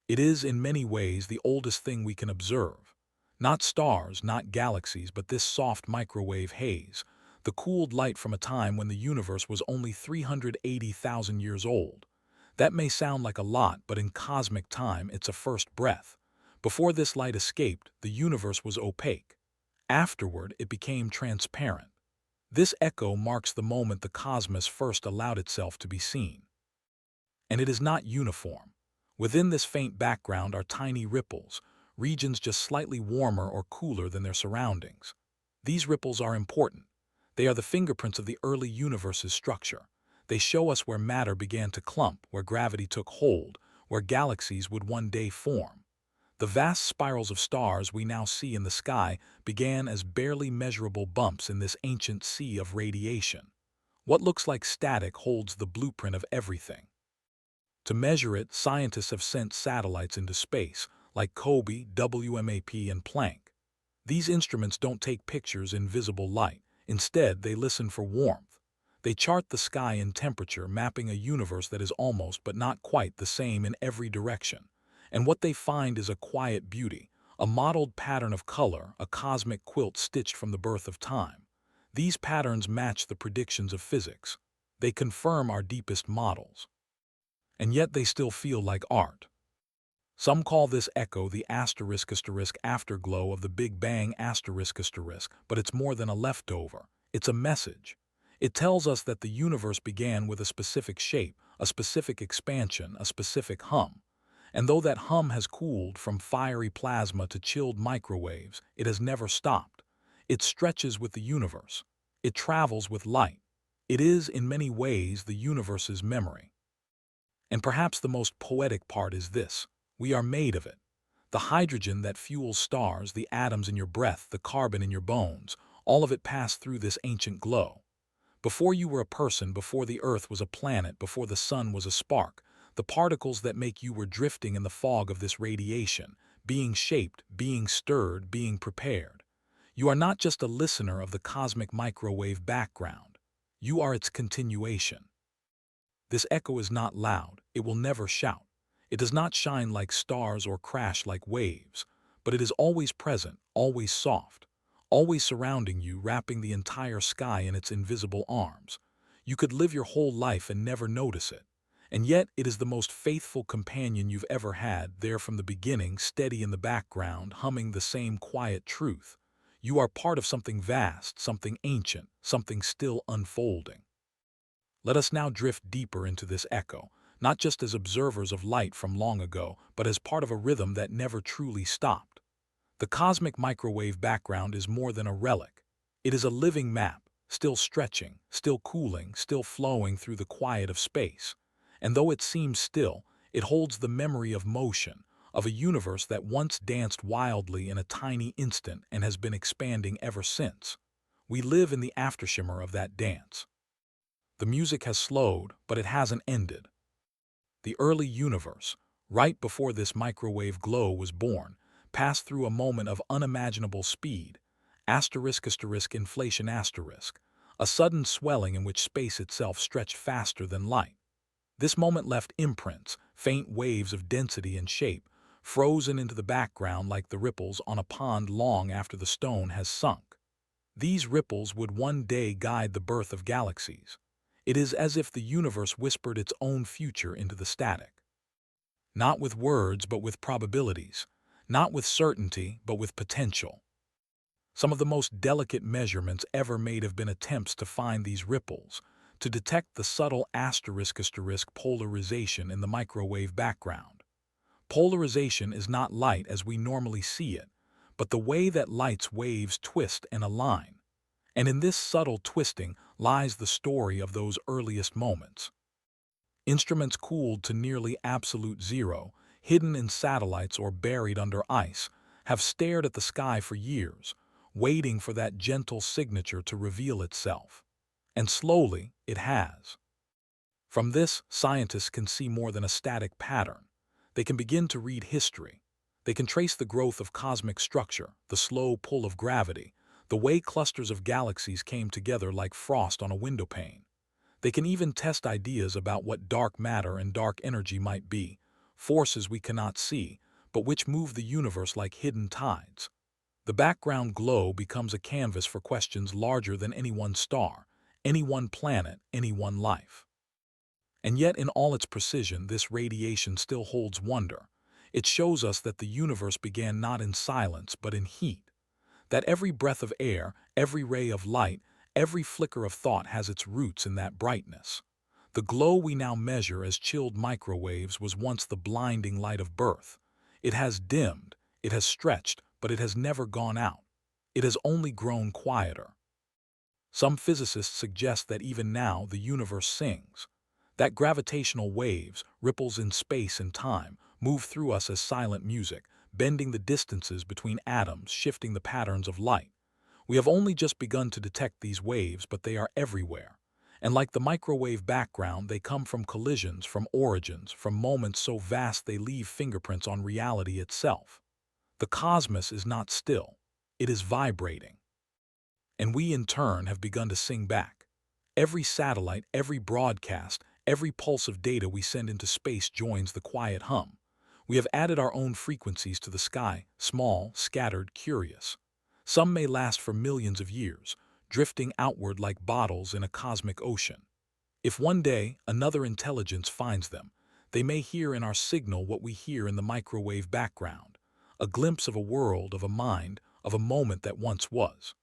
It is, in many ways, the oldest thing we can observe. Not stars, not galaxies, but this soft microwave haze, the cooled light from a time when the universe was only 380,000 years old. That may sound like a lot, but in cosmic time, it's a first breath. Before this light escaped, the universe was opaque. Afterward, it became transparent. This echo marks the moment the cosmos first allowed itself to be seen. And it is not uniform. Within this faint background are tiny ripples, regions just slightly warmer or cooler than their surroundings. These ripples are important. They are the fingerprints of the early universe's structure. They show us where matter began to clump, where gravity took hold, where galaxies would one day form. The vast spirals of stars we now see in the sky began as barely measurable bumps in this ancient sea of radiation. What looks like static holds the blueprint of everything. To measure it, scientists have sent satellites into space, like COBE, WMAP, and Planck. These instruments don't take pictures in visible light. Instead, they listen for warmth. They chart the sky in temperature, mapping a universe that is almost but not quite the same in every direction. And what they find is a quiet beauty, a mottled pattern of color, a cosmic quilt stitched from the birth of time. These patterns match the predictions of physics. They confirm our deepest models. And yet they still feel like art. Some call this echo the afterglow of the Big Bang but it's more than a leftover. It's a message. It tells us that the universe began with a specific shape, a specific expansion, a specific hum. And though that hum has cooled from fiery plasma to chilled microwaves, it has never stopped. It stretches with the universe. It travels with light. It is, in many ways, the universe's memory. And perhaps the most poetic part is this: we are made of it. The hydrogen that fuels stars, the atoms in your breath, the carbon in your bones, all of it passed through this ancient glow. Before you were a person, before the earth was a planet, before the sun was a spark, the particles that make you were drifting in the fog of this radiation, being shaped, being stirred, being prepared. You are not just a listener of the cosmic microwave background. You are its continuation. This echo is not loud. It will never shout. It does not shine like stars or crash like waves, but it is always present, always soft, always surrounding you, wrapping the entire sky in its invisible arms. You could live your whole life and never notice it. And yet it is the most faithful companion you've ever had, there from the beginning, steady in the background, humming the same quiet truth. You are part of something vast, something ancient, something still unfolding. Let us now drift deeper into this echo, not just as observers of light from long ago, but as part of a rhythm that never truly stopped. The cosmic microwave background is more than a relic. It is a living map, still stretching, still cooling, still flowing through the quiet of space. And though it seems still, it holds the memory of motion, of a universe that once danced wildly in a tiny instant and has been expanding ever since. We live in the aftershimmer of that dance. The music has slowed, but it hasn't ended. The early universe, right before this microwave glow was born, passed through a moment of unimaginable speed, inflation, a sudden swelling in which space itself stretched faster than light. This moment left imprints, faint waves of density and shape, frozen into the background like the ripples on a pond long after the stone has sunk. These ripples would one day guide the birth of galaxies. It is as if the universe whispered its own future into the static. Not with words, but with probabilities. Not with certainty, but with potential. Some of the most delicate measurements ever made have been attempts to find these ripples, to detect the subtle polarization in the microwave background. Polarization is not light as we normally see it, but the way that light's waves twist and align. And in this subtle twisting lies the story of those earliest moments. Instruments cooled to nearly absolute zero, hidden in satellites or buried under ice, have stared at the sky for years, waiting for that gentle signature to reveal itself. And slowly, it has. From this, scientists can see more than a static pattern. They can begin to read history. They can trace the growth of cosmic structure, the slow pull of gravity, the way clusters of galaxies came together like frost on a windowpane. They can even test ideas about what dark matter and dark energy might be, forces we cannot see, but which move the universe like hidden tides. The background glow becomes a canvas for questions larger than any one star, any one planet, any one life. And yet, in all its precision, this radiation still holds wonder. It shows us that the universe began not in silence, but in heat. That every breath of air, every ray of light, every flicker of thought has its roots in that brightness. The glow we now measure as chilled microwaves was once the blinding light of birth. It has dimmed, It has stretched, but it has never gone out. It has only grown quieter. Some physicists suggest that even now the universe sings, that gravitational waves, ripples in space and time, move through us as silent music, bending the distances between atoms, shifting the patterns of light. We have only just begun to detect these waves, but they are everywhere. And like the microwave background, they come from collisions, from origins, from moments so vast they leave fingerprints on reality itself. The cosmos is not still. It is vibrating. And we, in turn, have begun to sing back. Every satellite, every broadcast, every pulse of data we send into space joins the quiet hum. We have added our own frequencies to the sky, small, scattered, curious. Some may last for millions of years, drifting outward like bottles in a cosmic ocean. If one day another intelligence finds them, they may hear in our signal what we hear in the microwave background, a glimpse of a world, of a mind, of a moment that once was.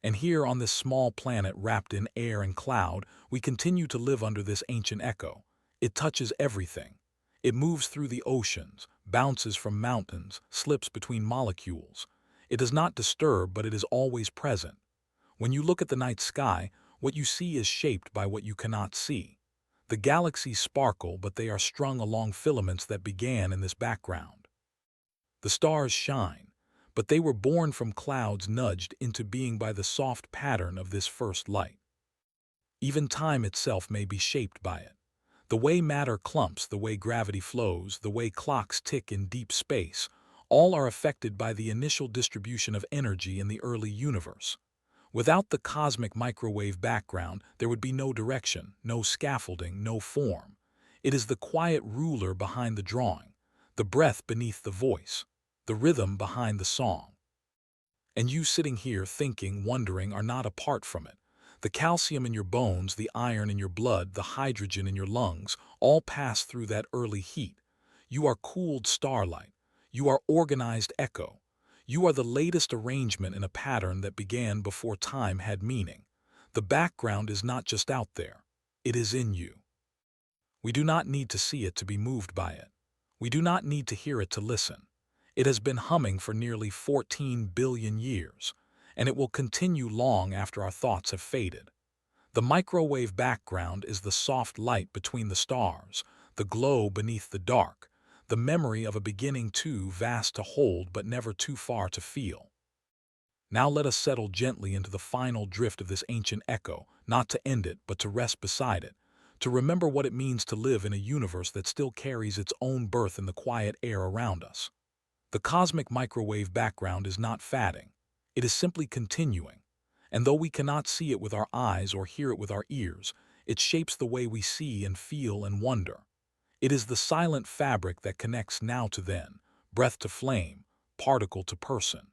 And here on this small planet wrapped in air and cloud, we continue to live under this ancient echo. It touches everything. It moves through the oceans, bounces from mountains, slips between molecules. It does not disturb, but it is always present. When you look at the night sky, what you see is shaped by what you cannot see. The galaxies sparkle, but they are strung along filaments that began in this background. The stars shine, but they were born from clouds nudged into being by the soft pattern of this first light. Even time itself may be shaped by it. The way matter clumps, the way gravity flows, the way clocks tick in deep space, all are affected by the initial distribution of energy in the early universe. Without the cosmic microwave background, there would be no direction, no scaffolding, no form. It is the quiet ruler behind the drawing, the breath beneath the voice, the rhythm behind the song. And you sitting here thinking, wondering, are not apart from it. The calcium in your bones, the iron in your blood, the hydrogen in your lungs, all pass through that early heat. You are cooled starlight. You are organized echo. You are the latest arrangement in a pattern that began before time had meaning. The background is not just out there. It is in you. We do not need to see it to be moved by it. We do not need to hear it to listen. It has been humming for nearly 14 billion years, and it will continue long after our thoughts have faded. The microwave background is the soft light between the stars, the glow beneath the dark, the memory of a beginning too vast to hold but never too far to feel. Now let us settle gently into the final drift of this ancient echo, not to end it, but to rest beside it, to remember what it means to live in a universe that still carries its own birth in the quiet air around us. The cosmic microwave background is not fading. It is simply continuing. And though we cannot see it with our eyes or hear it with our ears, it shapes the way we see and feel and wonder. It is the silent fabric that connects now to then, breath to flame, particle to person.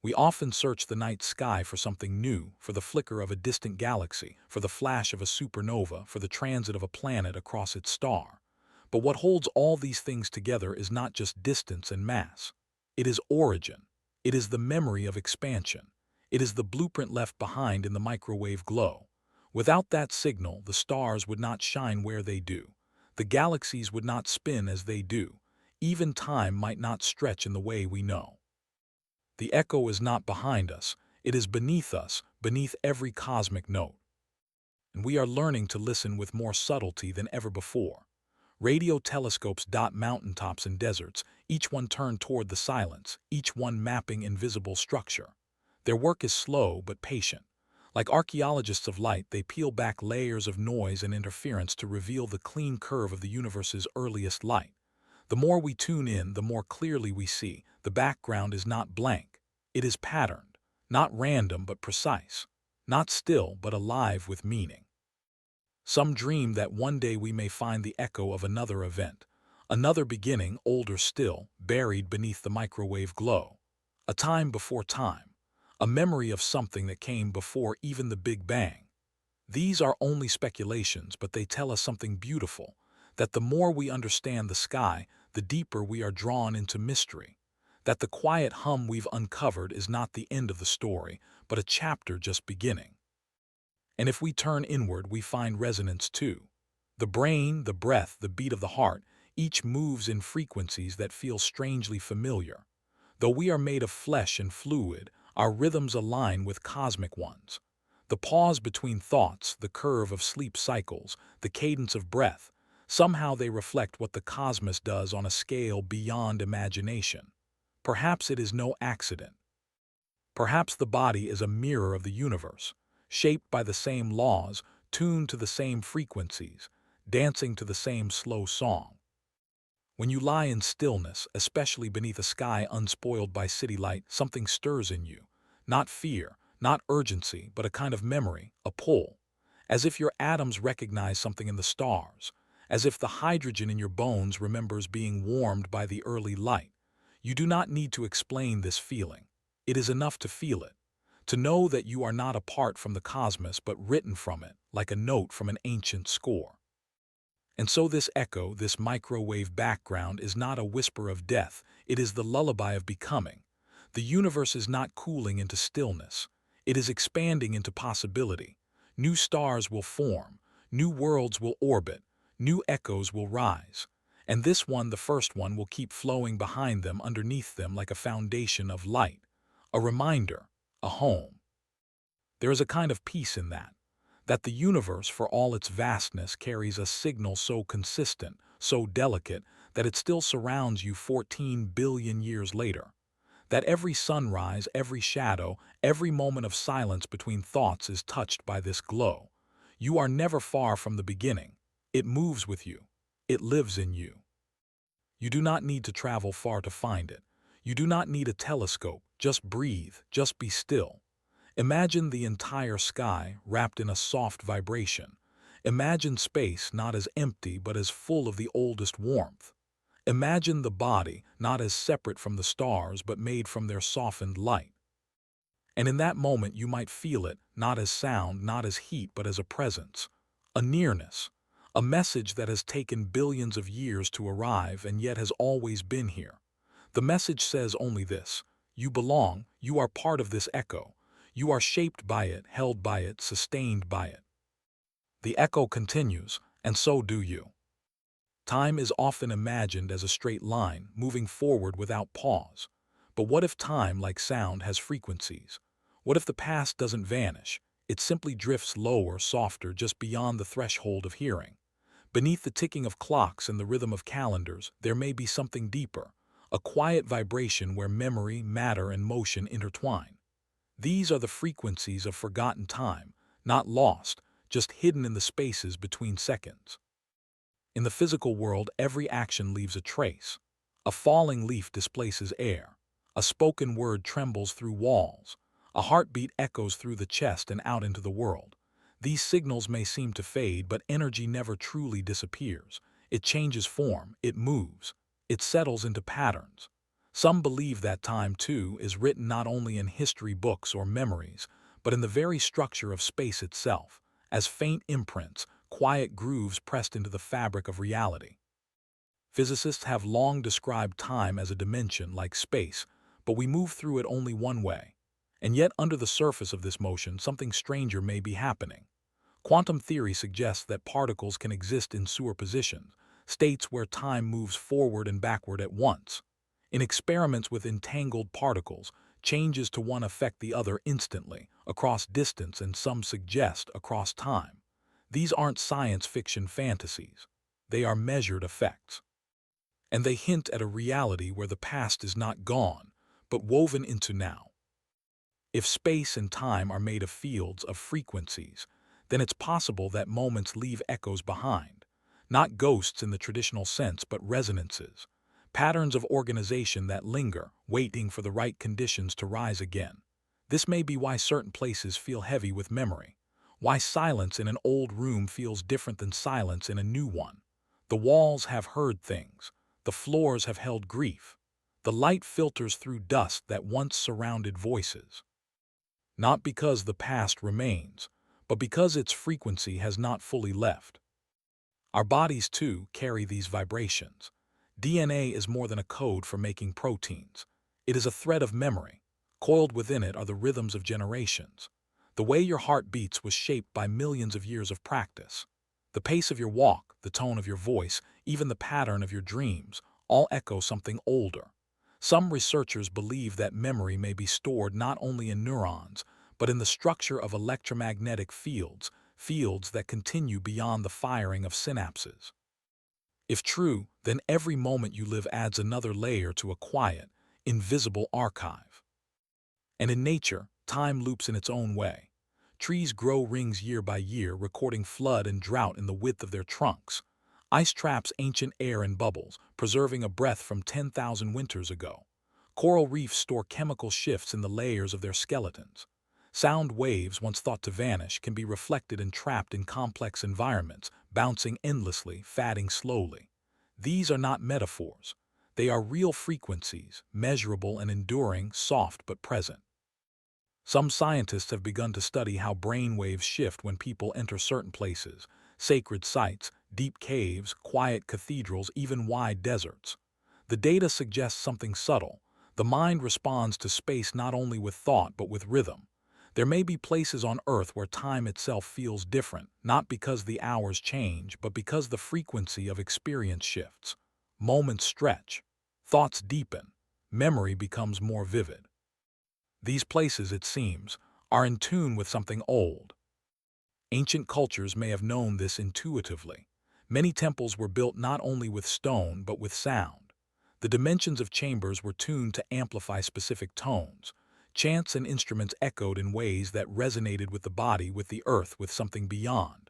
We often search the night sky for something new, for the flicker of a distant galaxy, for the flash of a supernova, for the transit of a planet across its star. But what holds all these things together is not just distance and mass. It is origin. It is the memory of expansion. It is the blueprint left behind in the microwave glow. Without that signal, the stars would not shine where they do. The galaxies would not spin as they do. Even time might not stretch in the way we know. The echo is not behind us. It is beneath us, beneath every cosmic note. And we are learning to listen with more subtlety than ever before. Radio telescopes dot mountaintops and deserts, each one turned toward the silence, each one mapping invisible structure. Their work is slow but patient. Like archaeologists of light, they peel back layers of noise and interference to reveal the clean curve of the universe's earliest light. The more we tune in, the more clearly we see the background is not blank. It is patterned, not random but precise, not still but alive with meaning. Some dream that one day we may find the echo of another event, another beginning, older still, buried beneath the microwave glow. A time before time, a memory of something that came before even the Big Bang. These are only speculations, but they tell us something beautiful, that the more we understand the sky, the deeper we are drawn into mystery, that the quiet hum we've uncovered is not the end of the story, but a chapter just beginning. And if we turn inward, we find resonance too. The brain, the breath, the beat of the heart, Each moves in frequencies that feel strangely familiar. Though we are made of flesh and fluid, our rhythms align with cosmic ones. The pause between thoughts, the curve of sleep cycles, the cadence of breath, somehow they reflect what the cosmos does on a scale beyond imagination. Perhaps it is no accident. Perhaps the body is a mirror of the universe, shaped by the same laws, tuned to the same frequencies, dancing to the same slow song. When you lie in stillness, especially beneath a sky unspoiled by city light, something stirs in you. Not fear, not urgency, but a kind of memory, a pull. As if your atoms recognize something in the stars. As if the hydrogen in your bones remembers being warmed by the early light. You do not need to explain this feeling. It is enough to feel it. To know that you are not apart from the cosmos but written from it, like a note from an ancient score. And so this echo, this microwave background, is not a whisper of death, it is the lullaby of becoming. The universe is not cooling into stillness. It is expanding into possibility. New stars will form, new worlds will orbit, new echoes will rise. And this one, the first one, will keep flowing behind them, underneath them, like a foundation of light. A reminder, a home. There is a kind of peace in that the universe, for all its vastness, carries a signal so consistent, so delicate, that it still surrounds you 14 billion years later. That every sunrise, every shadow, every moment of silence between thoughts is touched by this glow. You are never far from the beginning. It moves with you. It lives in you. You do not need to travel far to find it. You do not need a telescope. Just breathe, just be still. Imagine the entire sky wrapped in a soft vibration. Imagine space not as empty but as full of the oldest warmth. Imagine the body not as separate from the stars but made from their softened light. And in that moment you might feel it, not as sound, not as heat, but as a presence, a nearness, a message that has taken billions of years to arrive and yet has always been here. The message says only this: you belong, you are part of this echo. You are shaped by it, held by it, sustained by it. The echo continues, and so do you. Time is often imagined as a straight line, moving forward without pause. But what if time, like sound, has frequencies? What if the past doesn't vanish? It simply drifts lower, softer, just beyond the threshold of hearing. Beneath the ticking of clocks and the rhythm of calendars, there may be something deeper, a quiet vibration where memory, matter, and motion intertwine. These are the frequencies of forgotten time, not lost, just hidden in the spaces between seconds. In the physical world, every action leaves a trace. A falling leaf displaces air. A spoken word trembles through walls. A heartbeat echoes through the chest and out into the world. These signals may seem to fade, but energy never truly disappears. It changes form, it moves, it settles into patterns. Some believe that time, too, is written not only in history books or memories, but in the very structure of space itself, as faint imprints, quiet grooves pressed into the fabric of reality. Physicists have long described time as a dimension like space, but we move through it only one way. And yet, under the surface of this motion, something stranger may be happening. Quantum theory suggests that particles can exist in superpositions, states where time moves forward and backward at once. In experiments with entangled particles, changes to one affect the other instantly, across distance, and some suggest across time. These aren't science fiction fantasies. They are measured effects. And they hint at a reality where the past is not gone, but woven into now. If space and time are made of fields of frequencies, then it's possible that moments leave echoes behind, not ghosts in the traditional sense, but resonances. Patterns of organization that linger, waiting for the right conditions to rise again. This may be why certain places feel heavy with memory, why silence in an old room feels different than silence in a new one. The walls have heard things, the floors have held grief, the light filters through dust that once surrounded voices. Not because the past remains, but because its frequency has not fully left. Our bodies, too, carry these vibrations. DNA is more than a code for making proteins. It is a thread of memory. Coiled within it are the rhythms of generations. The way your heart beats was shaped by millions of years of practice. The pace of your walk, the tone of your voice, even the pattern of your dreams, all echo something older. Some researchers believe that memory may be stored not only in neurons, but in the structure of electromagnetic fields, fields that continue beyond the firing of synapses. If true, then every moment you live adds another layer to a quiet, invisible archive. And in nature, time loops in its own way. Trees grow rings year by year, recording flood and drought in the width of their trunks. Ice traps ancient air in bubbles, preserving a breath from 10,000 winters ago. Coral reefs store chemical shifts in the layers of their skeletons. Sound waves, once thought to vanish, can be reflected and trapped in complex environments, bouncing endlessly, fading slowly. These are not metaphors. They are real frequencies, measurable and enduring, soft but present. Some scientists have begun to study how brain waves shift when people enter certain places, sacred sites, deep caves, quiet cathedrals, even wide deserts. The data suggests something subtle. The mind responds to space not only with thought but with rhythm. There may be places on Earth where time itself feels different, not because the hours change, but because the frequency of experience shifts. Moments stretch, thoughts deepen, memory becomes more vivid. These places, it seems, are in tune with something old. Ancient cultures may have known this intuitively. Many temples were built not only with stone but with sound. The dimensions of chambers were tuned to amplify specific tones. Chants and instruments echoed in ways that resonated with the body, with the earth, with something beyond.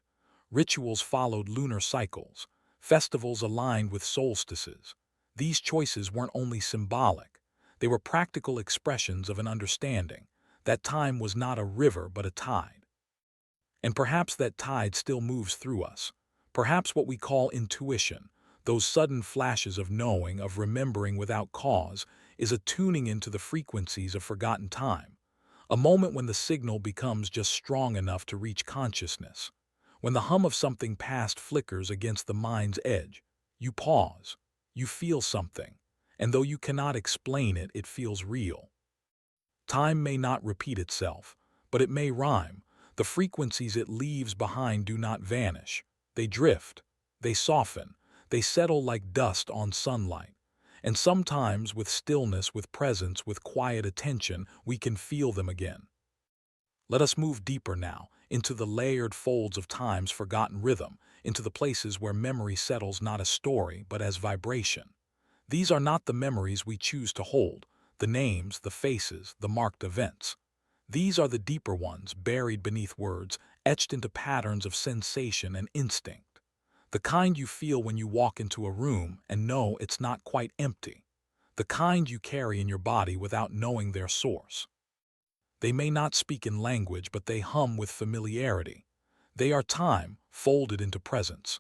Rituals followed lunar cycles. Festivals aligned with solstices. These choices weren't only symbolic. They were practical expressions of an understanding that time was not a river but a tide. And perhaps that tide still moves through us. Perhaps what we call intuition, those sudden flashes of knowing, of remembering without cause, is a tuning into the frequencies of forgotten time. A moment when the signal becomes just strong enough to reach consciousness. When the hum of something past flickers against the mind's edge, you pause, you feel something, and though you cannot explain it, it feels real. Time may not repeat itself, but it may rhyme. The frequencies it leaves behind do not vanish. They drift, they soften, they settle like dust on sunlight. And sometimes, with stillness, with presence, with quiet attention, we can feel them again. Let us move deeper now, into the layered folds of time's forgotten rhythm, into the places where memory settles not as story, but as vibration. These are not the memories we choose to hold, the names, the faces, the marked events. These are the deeper ones, buried beneath words, etched into patterns of sensation and instinct. The kind you feel when you walk into a room and know it's not quite empty. The kind you carry in your body without knowing their source. They may not speak in language, but they hum with familiarity. They are time, folded into presence.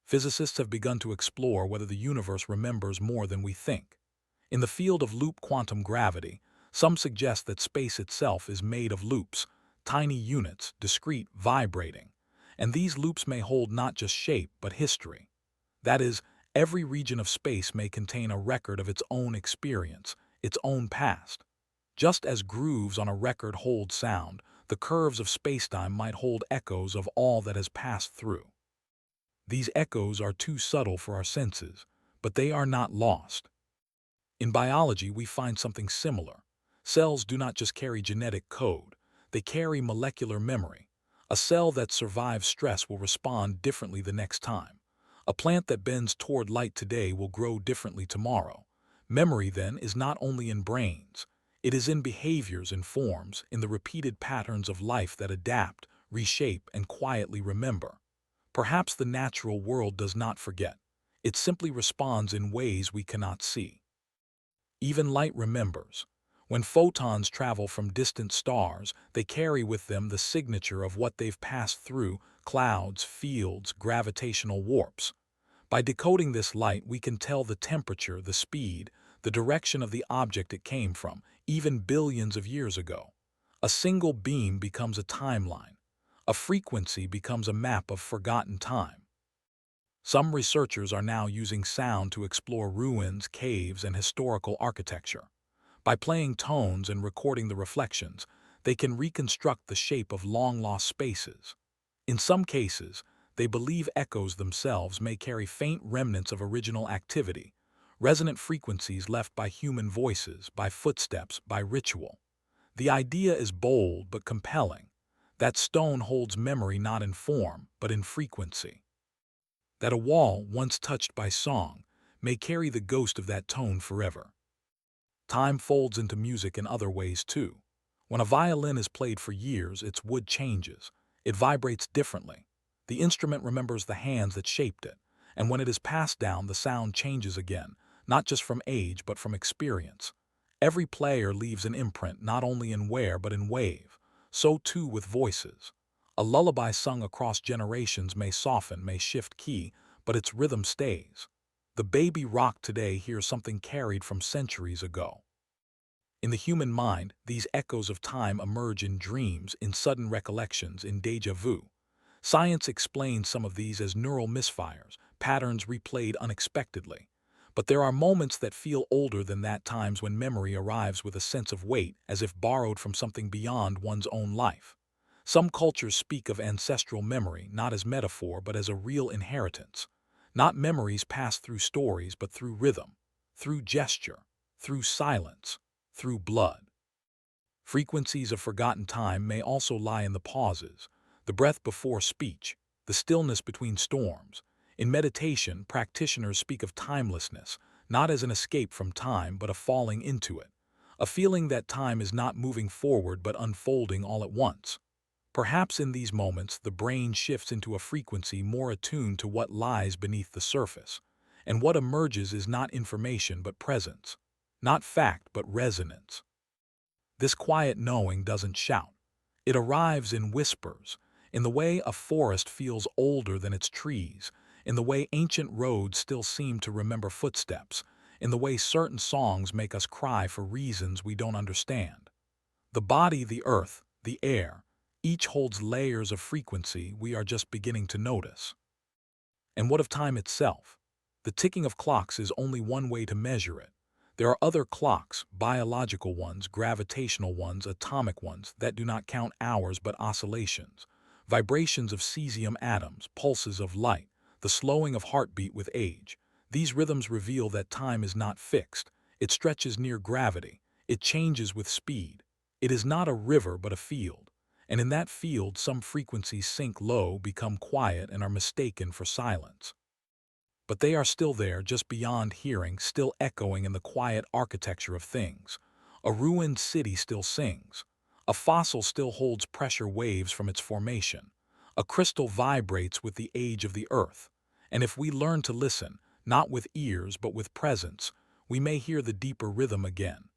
Physicists have begun to explore whether the universe remembers more than we think. In the field of loop quantum gravity, some suggest that space itself is made of loops, tiny units, discrete, vibrating. And these loops may hold not just shape, but history. That is, every region of space may contain a record of its own experience, its own past. Just as grooves on a record hold sound, the curves of spacetime might hold echoes of all that has passed through. These echoes are too subtle for our senses, but they are not lost. In biology, we find something similar. Cells do not just carry genetic code, they carry molecular memory. A cell that survives stress will respond differently the next time. A plant that bends toward light today will grow differently tomorrow. Memory, then, is not only in brains. It is in behaviors and forms, in the repeated patterns of life that adapt, reshape, and quietly remember. Perhaps the natural world does not forget. It simply responds in ways we cannot see. Even light remembers. When photons travel from distant stars, they carry with them the signature of what they've passed through: clouds, fields, gravitational warps. By decoding this light, we can tell the temperature, the speed, the direction of the object it came from, even billions of years ago. A single beam becomes a timeline. A frequency becomes a map of forgotten time. Some researchers are now using sound to explore ruins, caves, and historical architecture. By playing tones and recording the reflections, they can reconstruct the shape of long-lost spaces. In some cases, They believe echoes themselves may carry faint remnants of original activity, resonant frequencies left by human voices, by footsteps, by ritual. The idea is bold but compelling, that stone holds memory not in form, but in frequency. That a wall, once touched by song, may carry the ghost of that tone forever. Time folds into music in other ways too. When a violin is played for years, its wood changes. It vibrates differently. The instrument remembers the hands that shaped it, and when it is passed down, the sound changes again, not just from age but from experience. Every player leaves an imprint not only in wear but in wave. So too with voices. A lullaby sung across generations may soften, may shift key, but its rhythm stays. The baby rock today hears something carried from centuries ago. In the human mind, these echoes of time emerge in dreams, in sudden recollections, in déjà vu. Science explains some of these as neural misfires, patterns replayed unexpectedly. But there are moments that feel older than that, times when memory arrives with a sense of weight, as if borrowed from something beyond one's own life. Some cultures speak of ancestral memory not as metaphor but as a real inheritance. Not memories passed through stories but through rhythm, through gesture, through silence, through blood. Frequencies of forgotten time may also lie in the pauses, the breath before speech, the stillness between storms. In meditation, practitioners speak of timelessness, not as an escape from time but a falling into it, a feeling that time is not moving forward but unfolding all at once. Perhaps in these moments the brain shifts into a frequency more attuned to what lies beneath the surface, and what emerges is not information but presence, not fact but resonance. This quiet knowing doesn't shout. It arrives in whispers, in the way a forest feels older than its trees, in the way ancient roads still seem to remember footsteps, in the way certain songs make us cry for reasons we don't understand. The body, the earth, the air, each holds layers of frequency we are just beginning to notice. And what of time itself? The ticking of clocks is only one way to measure it. There are other clocks, biological ones, gravitational ones, atomic ones, that do not count hours but oscillations, vibrations of cesium atoms, pulses of light, the slowing of heartbeat with age. These rhythms reveal that time is not fixed. It stretches near gravity. It changes with speed. It is not a river but a field. And in that field, some frequencies sink low, become quiet, and are mistaken for silence. But they are still there, just beyond hearing, still echoing in the quiet architecture of things. A ruined city still sings. A fossil still holds pressure waves from its formation. A crystal vibrates with the age of the earth. And if we learn to listen, not with ears but with presence, we may hear the deeper rhythm again.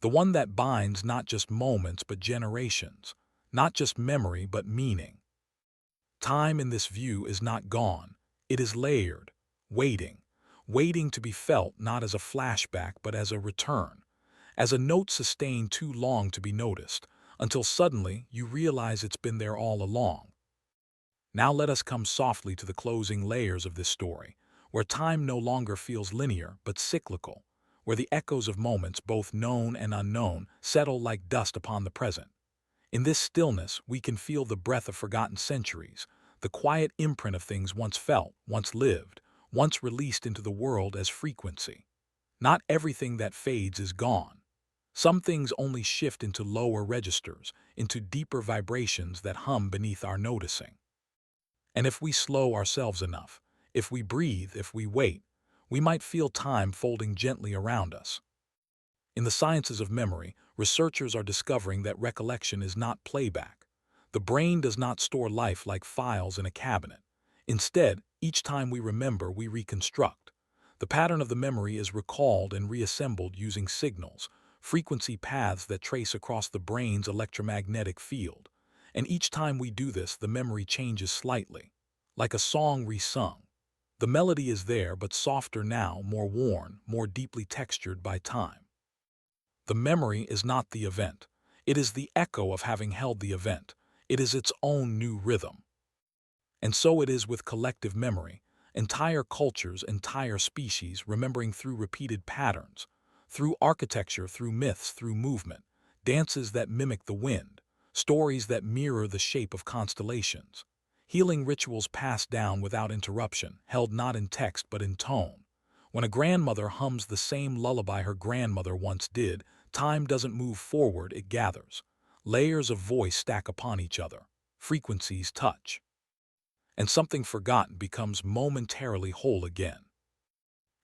The one that binds not just moments but generations, not just memory but meaning. Time in this view is not gone. It is layered, waiting, waiting to be felt not as a flashback but as a return, as a note sustained too long to be noticed, until suddenly you realize it's been there all along. Now let us come softly to the closing layers of this story, where time no longer feels linear but cyclical, where the echoes of moments, both known and unknown, settle like dust upon the present. In this stillness, we can feel the breath of forgotten centuries, the quiet imprint of things once felt, once lived, once released into the world as frequency. Not everything that fades is gone. Some things only shift into lower registers, into deeper vibrations that hum beneath our noticing. And if we slow ourselves enough, if we breathe, if we wait, we might feel time folding gently around us. In the sciences of memory, researchers are discovering that recollection is not playback. The brain does not store life like files in a cabinet. Instead, each time we remember, we reconstruct. The pattern of the memory is recalled and reassembled using signals, frequency paths that trace across the brain's electromagnetic field. And each time we do this, the memory changes slightly, like a song resung. The melody is there, but softer now, more worn, more deeply textured by time. The memory is not the event. It is the echo of having held the event. It is its own new rhythm. And so it is with collective memory. Entire cultures, entire species, remembering through repeated patterns, through architecture, through myths, through movement, dances that mimic the wind, stories that mirror the shape of constellations. Healing rituals passed down without interruption, held not in text but in tone. When a grandmother hums the same lullaby her grandmother once did, time doesn't move forward, it gathers. Layers of voice stack upon each other. Frequencies touch. And something forgotten becomes momentarily whole again.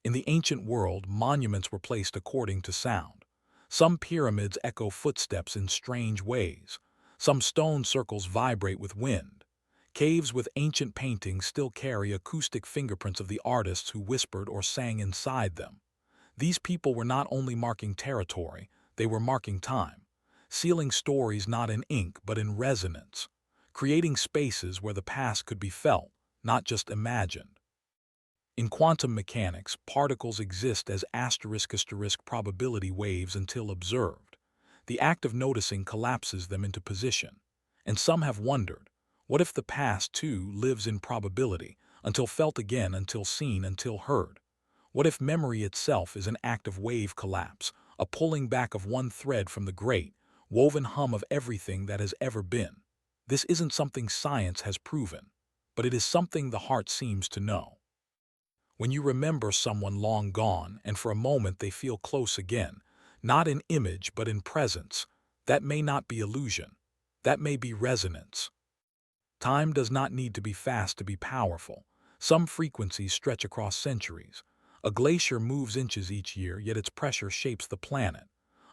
In the ancient world, monuments were placed according to sound. Some pyramids echo footsteps in strange ways. Some stone circles vibrate with wind. Caves with ancient paintings still carry acoustic fingerprints of the artists who whispered or sang inside them. These people were not only marking territory, they were marking time, sealing stories not in ink but in resonance, creating spaces where the past could be felt, not just imagined. In quantum mechanics, particles exist as ** probability waves until observed. The act of noticing collapses them into position. And some have wondered, what if the past, too, lives in probability, until felt again, until seen, until heard? What if memory itself is an act of wave collapse, a pulling back of one thread from the great, woven hum of everything that has ever been? This isn't something science has proven, but it is something the heart seems to know. When you remember someone long gone and for a moment they feel close again, not in image but in presence, that may not be illusion. That may be resonance. Time does not need to be fast to be powerful. Some frequencies stretch across centuries. A glacier moves inches each year, yet its pressure shapes the planet.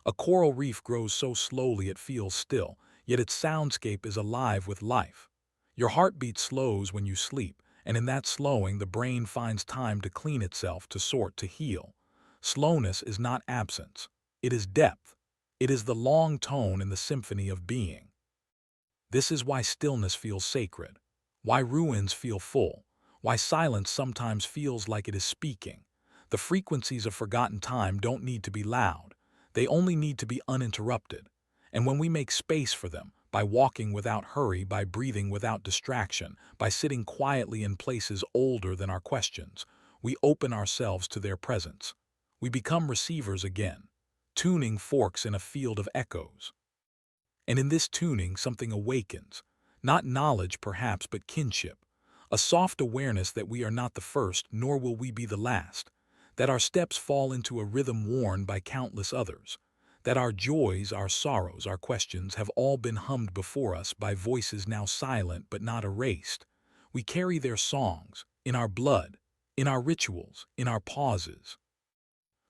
A coral reef grows so slowly it feels still, yet its soundscape is alive with life. Your heartbeat slows when you sleep, and in that slowing the brain finds time to clean itself, to sort, to heal. Slowness is not absence. It is depth. It is the long tone in the symphony of being. This is why stillness feels sacred, why ruins feel full, why silence sometimes feels like it is speaking. The frequencies of forgotten time don't need to be loud. They only need to be uninterrupted. And when we make space for them, by walking without hurry, by breathing without distraction, by sitting quietly in places older than our questions, we open ourselves to their presence. We become receivers again, tuning forks in a field of echoes. And in this tuning something awakens, not knowledge perhaps but kinship, a soft awareness that we are not the first nor will we be the last, that our steps fall into a rhythm worn by countless others, that our joys, our sorrows, our questions have all been hummed before us by voices now silent but not erased. We carry their songs, in our blood, in our rituals, in our pauses.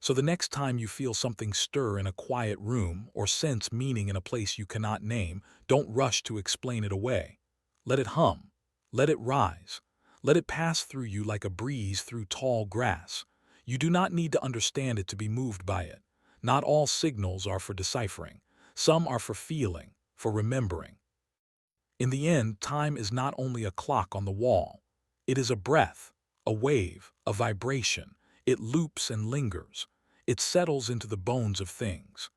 So the next time you feel something stir in a quiet room or sense meaning in a place you cannot name, don't rush to explain it away. Let it hum. Let it rise. Let it pass through you like a breeze through tall grass. You do not need to understand it to be moved by it. Not all signals are for deciphering. Some are for feeling, for remembering. In the end, time is not only a clock on the wall. It is a breath, a wave, a vibration. It loops and lingers. It settles into the bones of things.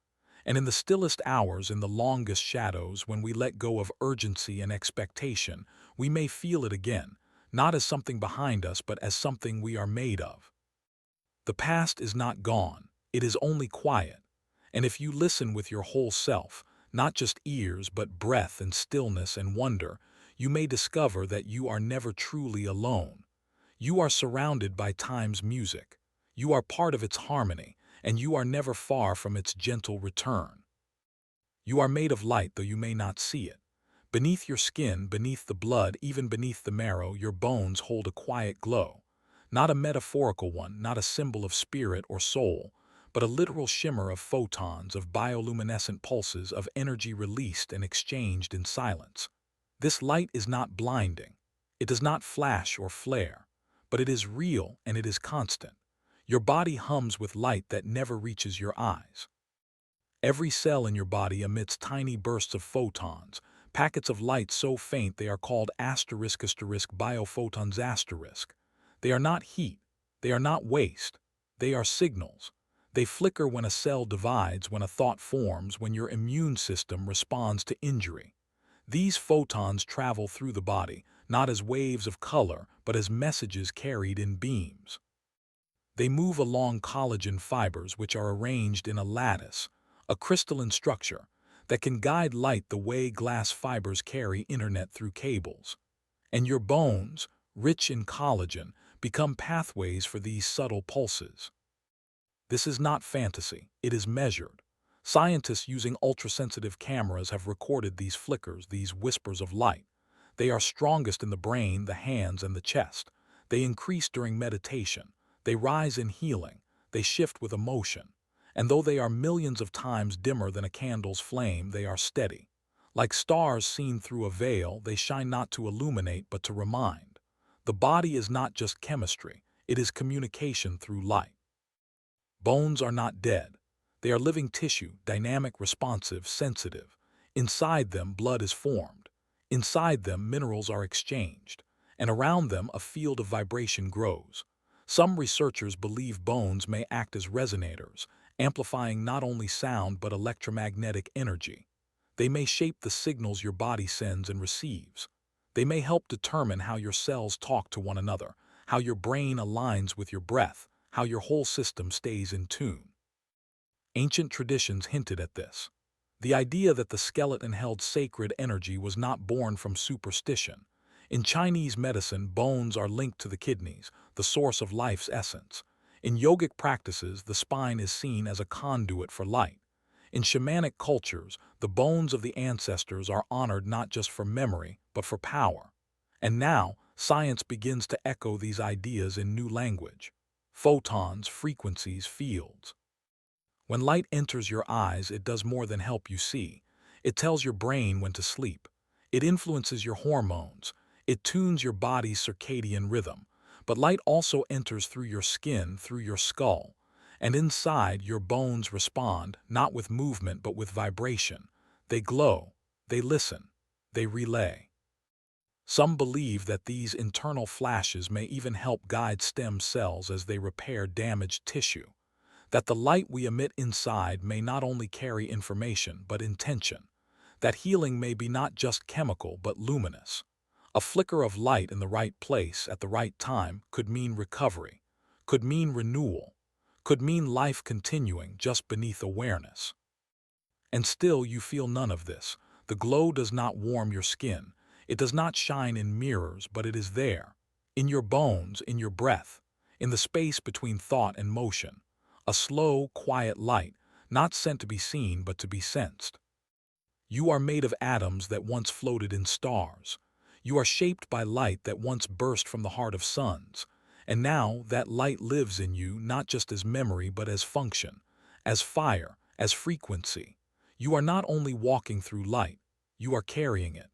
And in the stillest hours, in the longest shadows, when we let go of urgency and expectation, we may feel it again, not as something behind us, but as something we are made of. The past is not gone. It is only quiet. And if you listen with your whole self, not just ears, but breath and stillness and wonder, you may discover that you are never truly alone. You are surrounded by time's music. You are part of its harmony, and you are never far from its gentle return. You are made of light, though you may not see it. Beneath your skin, beneath the blood, even beneath the marrow, your bones hold a quiet glow. Not a metaphorical one, not a symbol of spirit or soul, but a literal shimmer of photons, of bioluminescent pulses, of energy released and exchanged in silence. This light is not blinding. It does not flash or flare, but it is real and it is constant. Your body hums with light that never reaches your eyes. Every cell in your body emits tiny bursts of photons, packets of light so faint they are called **biophotons**. They are not heat, they are not waste, they are signals. They flicker when a cell divides, when a thought forms, when your immune system responds to injury. These photons travel through the body, not as waves of color, but as messages carried in beams. They move along collagen fibers, which are arranged in a lattice, a crystalline structure that can guide light the way glass fibers carry internet through cables. and your bones, rich in collagen, become pathways for these subtle pulses. This is not fantasy, it is measured. Scientists using ultrasensitive cameras have recorded these flickers, these whispers of light. They are strongest in the brain, the hands, and the chest. They increase during meditation. They rise in healing. They shift with emotion. And though they are millions of times dimmer than a candle's flame, they are steady. Like stars seen through a veil, they shine not to illuminate but to remind. The body is not just chemistry, it is communication through light. Bones are not dead. They are living tissue, dynamic, responsive, sensitive. Inside them, blood is formed. Inside them, minerals are exchanged. And around them, a field of vibration grows. Some researchers believe bones may act as resonators, amplifying not only sound but electromagnetic energy. They may shape the signals your body sends and receives. They may help determine how your cells talk to one another, how your brain aligns with your breath, how your whole system stays in tune. Ancient traditions hinted at this. The idea that the skeleton held sacred energy was not born from superstition. In Chinese medicine, bones are linked to the kidneys, the source of life's essence. In yogic practices, the spine is seen as a conduit for light. In shamanic cultures, the bones of the ancestors are honored not just for memory, but for power. And now, science begins to echo these ideas in new language. Photons, frequencies, fields. When light enters your eyes, it does more than help you see. It tells your brain when to sleep. It influences your hormones. It tunes your body's circadian rhythm. But light also enters through your skin, through your skull. And inside, your bones respond, not with movement but with vibration. They glow. They listen. They relay. Some believe that these internal flashes may even help guide stem cells as they repair damaged tissue. That the light we emit inside may not only carry information but intention. That healing may be not just chemical but luminous. A flicker of light in the right place at the right time could mean recovery, could mean renewal, could mean life continuing just beneath awareness. And still you feel none of this. The glow does not warm your skin. It does not shine in mirrors, but it is there. In your bones, in your breath, in the space between thought and motion. A slow, quiet light, not sent to be seen but to be sensed. You are made of atoms that once floated in stars. You are shaped by light that once burst from the heart of suns. And now that light lives in you not just as memory but as function, as fire, as frequency. You are not only walking through light, you are carrying it.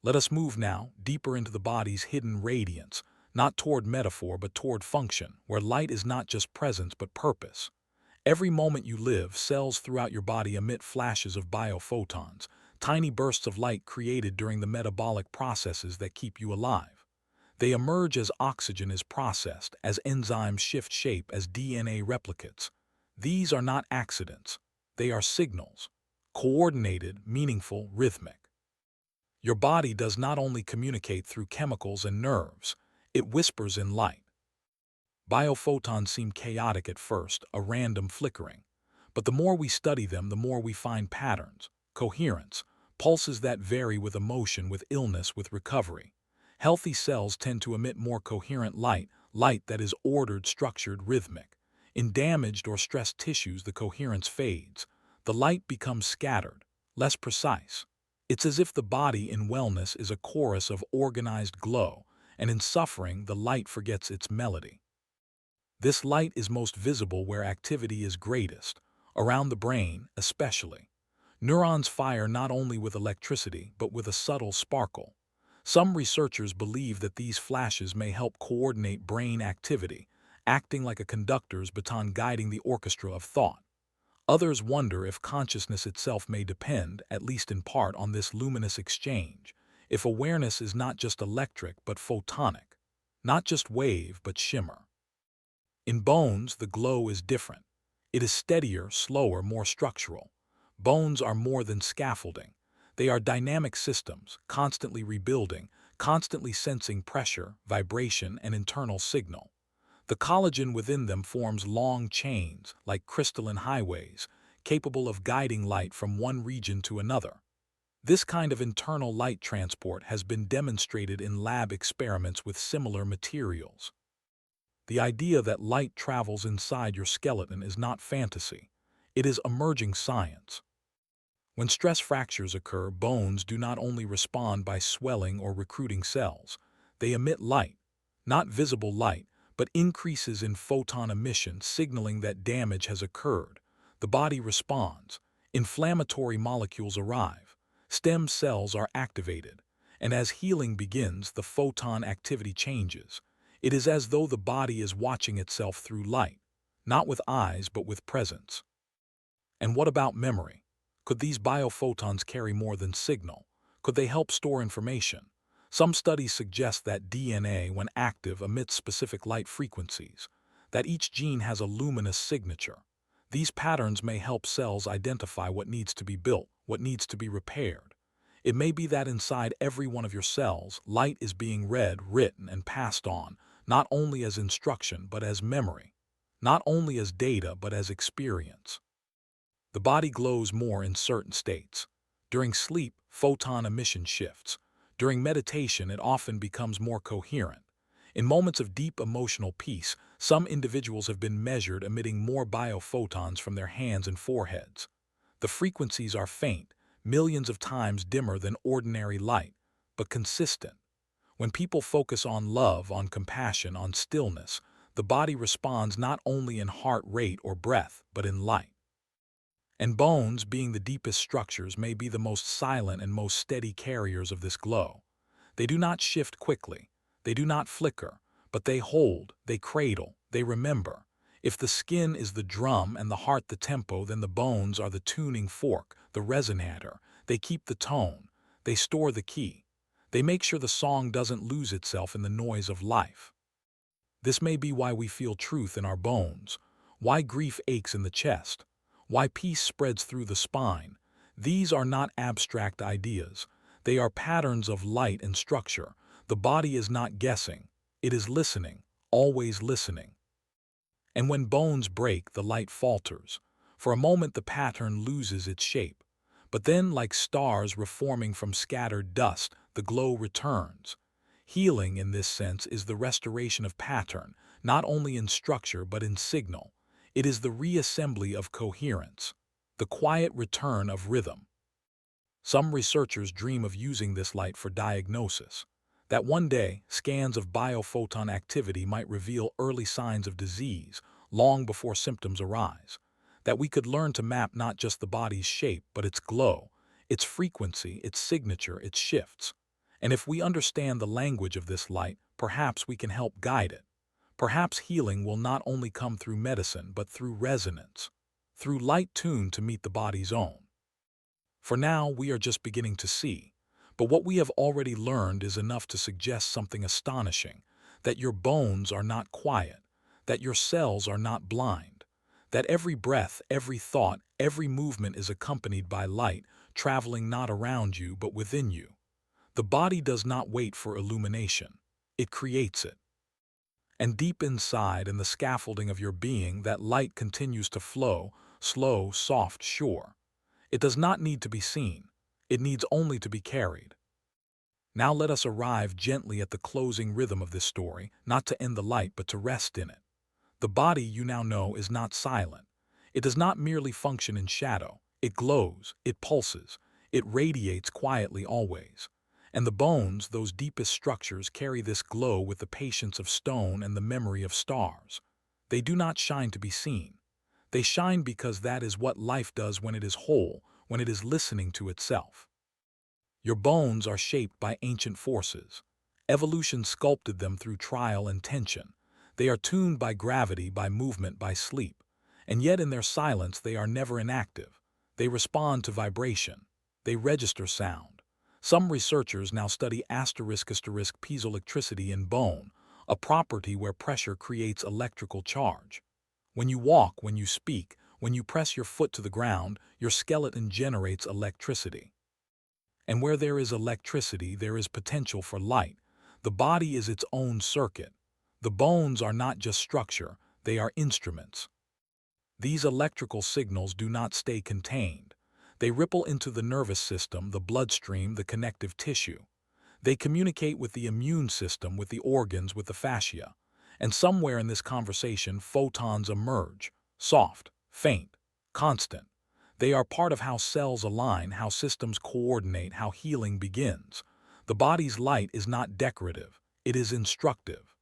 Let us move now deeper into the body's hidden radiance, not toward metaphor but toward function, where light is not just presence but purpose. Every moment you live, cells throughout your body emit flashes of biophotons, tiny bursts of light created during the metabolic processes that keep you alive. They emerge as oxygen is processed, as enzymes shift shape, as DNA replicates. These are not accidents. They are signals. Coordinated, meaningful, rhythmic. Your body does not only communicate through chemicals and nerves, it whispers in light. Biophotons seem chaotic at first, a random flickering. But the more we study them, the more we find patterns, coherence, pulses that vary with emotion, with illness, with recovery. Healthy cells tend to emit more coherent light, light that is ordered, structured, rhythmic. In damaged or stressed tissues, the coherence fades. The light becomes scattered, less precise. It's as if the body in wellness is a chorus of organized glow, and in suffering, the light forgets its melody. This light is most visible where activity is greatest, around the brain especially. Neurons fire not only with electricity but with a subtle sparkle. Some researchers believe that these flashes may help coordinate brain activity, acting like a conductor's baton guiding the orchestra of thought. Others wonder if consciousness itself may depend, at least in part, on this luminous exchange, if awareness is not just electric but photonic, not just wave but shimmer. In bones, the glow is different. It is steadier, slower, more structural. Bones are more than scaffolding. They are dynamic systems, constantly rebuilding, constantly sensing pressure, vibration, and internal signal. The collagen within them forms long chains, like crystalline highways, capable of guiding light from one region to another. This kind of internal light transport has been demonstrated in lab experiments with similar materials. The idea that light travels inside your skeleton is not fantasy. It is emerging science. When stress fractures occur, bones do not only respond by swelling or recruiting cells. They emit light, not visible light, but increases in photon emission signaling that damage has occurred. The body responds. Inflammatory molecules arrive. Stem cells are activated. And as healing begins, the photon activity changes. It is as though the body is watching itself through light, not with eyes but with presence. And what about memory? Could these biophotons carry more than signal? Could they help store information? Some studies suggest that DNA, when active, emits specific light frequencies, that each gene has a luminous signature. These patterns may help cells identify what needs to be built, what needs to be repaired. It may be that inside every one of your cells, light is being read, written, and passed on, not only as instruction but as memory, not only as data but as experience. The body glows more in certain states. During sleep, photon emission shifts. During meditation, it often becomes more coherent. In moments of deep emotional peace, some individuals have been measured emitting more biophotons from their hands and foreheads. The frequencies are faint, millions of times dimmer than ordinary light, but consistent. When people focus on love, on compassion, on stillness, the body responds not only in heart rate or breath, but in light. And bones, being the deepest structures, may be the most silent and most steady carriers of this glow. They do not shift quickly, they do not flicker, but they hold, they cradle, they remember. If the skin is the drum and the heart the tempo, then the bones are the tuning fork, the resonator. They keep the tone, they store the key. They make sure the song doesn't lose itself in the noise of life. This may be why we feel truth in our bones, why grief aches in the chest, why peace spreads through the spine. These are not abstract ideas. They are patterns of light and structure. The body is not guessing. It is listening, always listening. And when bones break, the light falters. For a moment the pattern loses its shape. But then, like stars reforming from scattered dust, the glow returns. Healing, in this sense, is the restoration of pattern, not only in structure but in signal. It is the reassembly of coherence, the quiet return of rhythm. Some researchers dream of using this light for diagnosis, that one day scans of biophoton activity might reveal early signs of disease long before symptoms arise, that we could learn to map not just the body's shape but its glow, its frequency, its signature, its shifts. And if we understand the language of this light, perhaps we can help guide it. Perhaps healing will not only come through medicine but through resonance, through light tuned to meet the body's own. For now, we are just beginning to see, but what we have already learned is enough to suggest something astonishing, that your bones are not quiet, that your cells are not blind, that every breath, every thought, every movement is accompanied by light, traveling not around you but within you. The body does not wait for illumination, it creates it. And deep inside, in the scaffolding of your being, that light continues to flow, slow, soft, sure. It does not need to be seen. It needs only to be carried. Now let us arrive gently at the closing rhythm of this story, not to end the light but to rest in it. The body, you now know, is not silent. It does not merely function in shadow. It glows, it pulses, it radiates quietly always. And the bones, those deepest structures, carry this glow with the patience of stone and the memory of stars. They do not shine to be seen. They shine because that is what life does when it is whole, when it is listening to itself. Your bones are shaped by ancient forces. Evolution sculpted them through trial and tension. They are tuned by gravity, by movement, by sleep. And yet in their silence they are never inactive. They respond to vibration. They register sound. Some researchers now study piezoelectricity in bone, a property where pressure creates electrical charge. When you walk, when you speak, when you press your foot to the ground, your skeleton generates electricity. And where there is electricity, there is potential for light. The body is its own circuit. The bones are not just structure, they are instruments. These electrical signals do not stay contained. They ripple into the nervous system, the bloodstream, the connective tissue. They communicate with the immune system, with the organs, with the fascia. And somewhere in this conversation, photons emerge, soft, faint, constant. They are part of how cells align, how systems coordinate, how healing begins. The body's light is not decorative, it is instructive.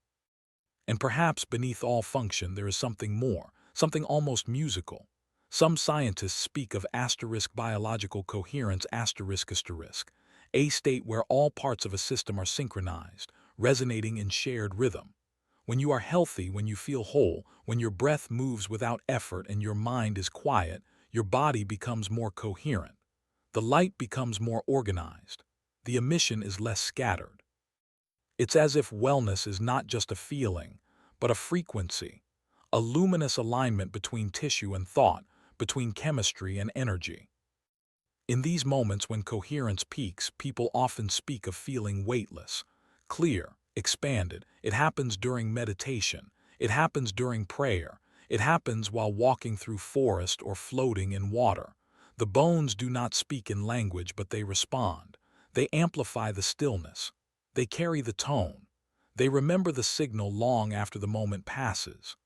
And perhaps beneath all function there is something more, something almost musical. Some scientists speak of asterisk biological coherence asterisk asterisk, a state where all parts of a system are synchronized, resonating in shared rhythm. When you are healthy, when you feel whole, when your breath moves without effort and your mind is quiet, your body becomes more coherent. The light becomes more organized. The emission is less scattered. It's as if wellness is not just a feeling, but a frequency, a luminous alignment between tissue and thought, between chemistry and energy. In these moments when coherence peaks, people often speak of feeling weightless, clear, expanded. It happens during meditation. It happens during prayer. It happens while walking through forest or floating in water. The bones do not speak in language, but they respond. They amplify the stillness. They carry the tone. They remember the signal long after the moment passes.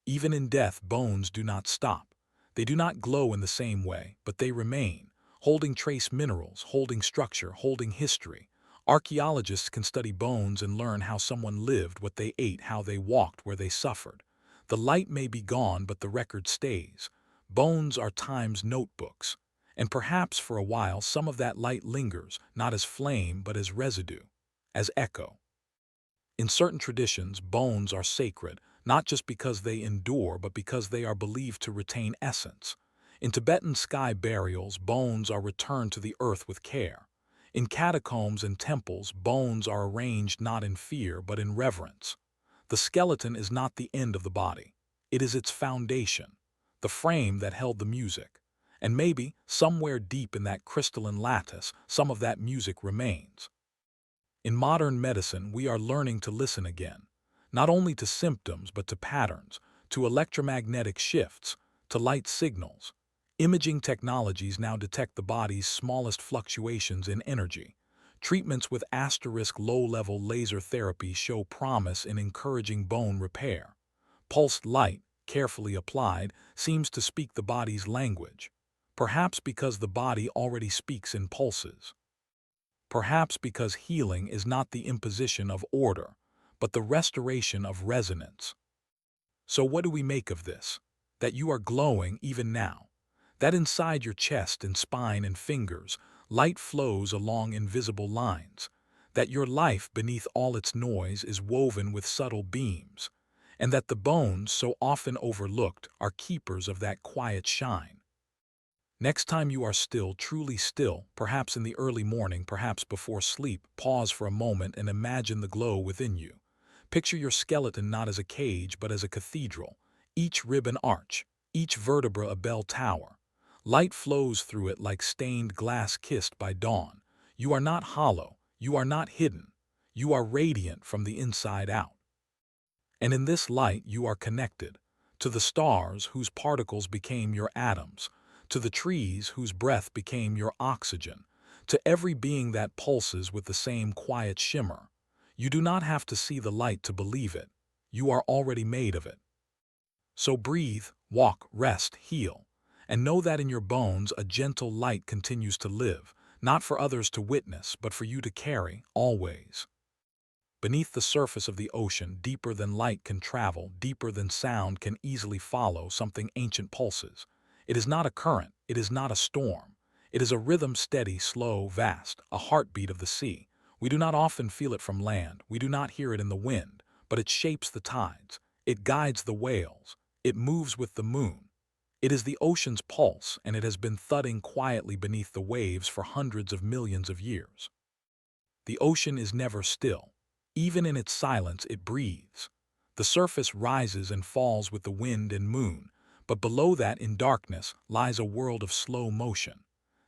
Even in death, bones do not stop. They do not glow in the same way, but they remain, holding trace minerals, holding structure, holding history. Archaeologists can study bones and learn how someone lived, what they ate, how they walked, where they suffered. The light may be gone, but the record stays. Bones are time's notebooks. And perhaps for a while some of that light lingers, not as flame, but as residue, as echo. In certain traditions, bones are sacred, not just because they endure, but because they are believed to retain essence. In Tibetan sky burials, bones are returned to the earth with care. In catacombs and temples, bones are arranged not in fear, but in reverence. The skeleton is not the end of the body. It is its foundation, the frame that held the music. And maybe, somewhere deep in that crystalline lattice, some of that music remains. In modern medicine, we are learning to listen again, not only to symptoms but to patterns, to electromagnetic shifts, to light signals. Imaging technologies now detect the body's smallest fluctuations in energy. Treatments with asterisk low-level laser therapy show promise in encouraging bone repair. Pulsed light, carefully applied, seems to speak the body's language, perhaps because the body already speaks in pulses. Perhaps because healing is not the imposition of order, but the restoration of resonance. So what do we make of this? That you are glowing even now. That inside your chest and spine and fingers, light flows along invisible lines. That your life beneath all its noise is woven with subtle beams. And that the bones, so often overlooked, are keepers of that quiet shine. Next time you are still, truly still, perhaps in the early morning, perhaps before sleep, pause for a moment and imagine the glow within you. Picture your skeleton not as a cage but as a cathedral, each rib an arch, each vertebra a bell tower. Light flows through it like stained glass kissed by dawn. You are not hollow, you are not hidden, you are radiant from the inside out. And in this light you are connected to the stars whose particles became your atoms, to the trees whose breath became your oxygen, to every being that pulses with the same quiet shimmer. You do not have to see the light to believe it. You are already made of it. So breathe, walk, rest, heal, and know that in your bones a gentle light continues to live, not for others to witness, but for you to carry, always. Beneath the surface of the ocean, deeper than light can travel, deeper than sound can easily follow, something ancient pulses. It is not a current, it is not a storm. It is a rhythm steady, slow, vast, a heartbeat of the sea. We do not often feel it from land, we do not hear it in the wind, but it shapes the tides, it guides the whales, it moves with the moon. It is the ocean's pulse, and it has been thudding quietly beneath the waves for hundreds of millions of years. The ocean is never still. Even in its silence, it breathes. The surface rises and falls with the wind and moon, but below that, in darkness, lies a world of slow motion.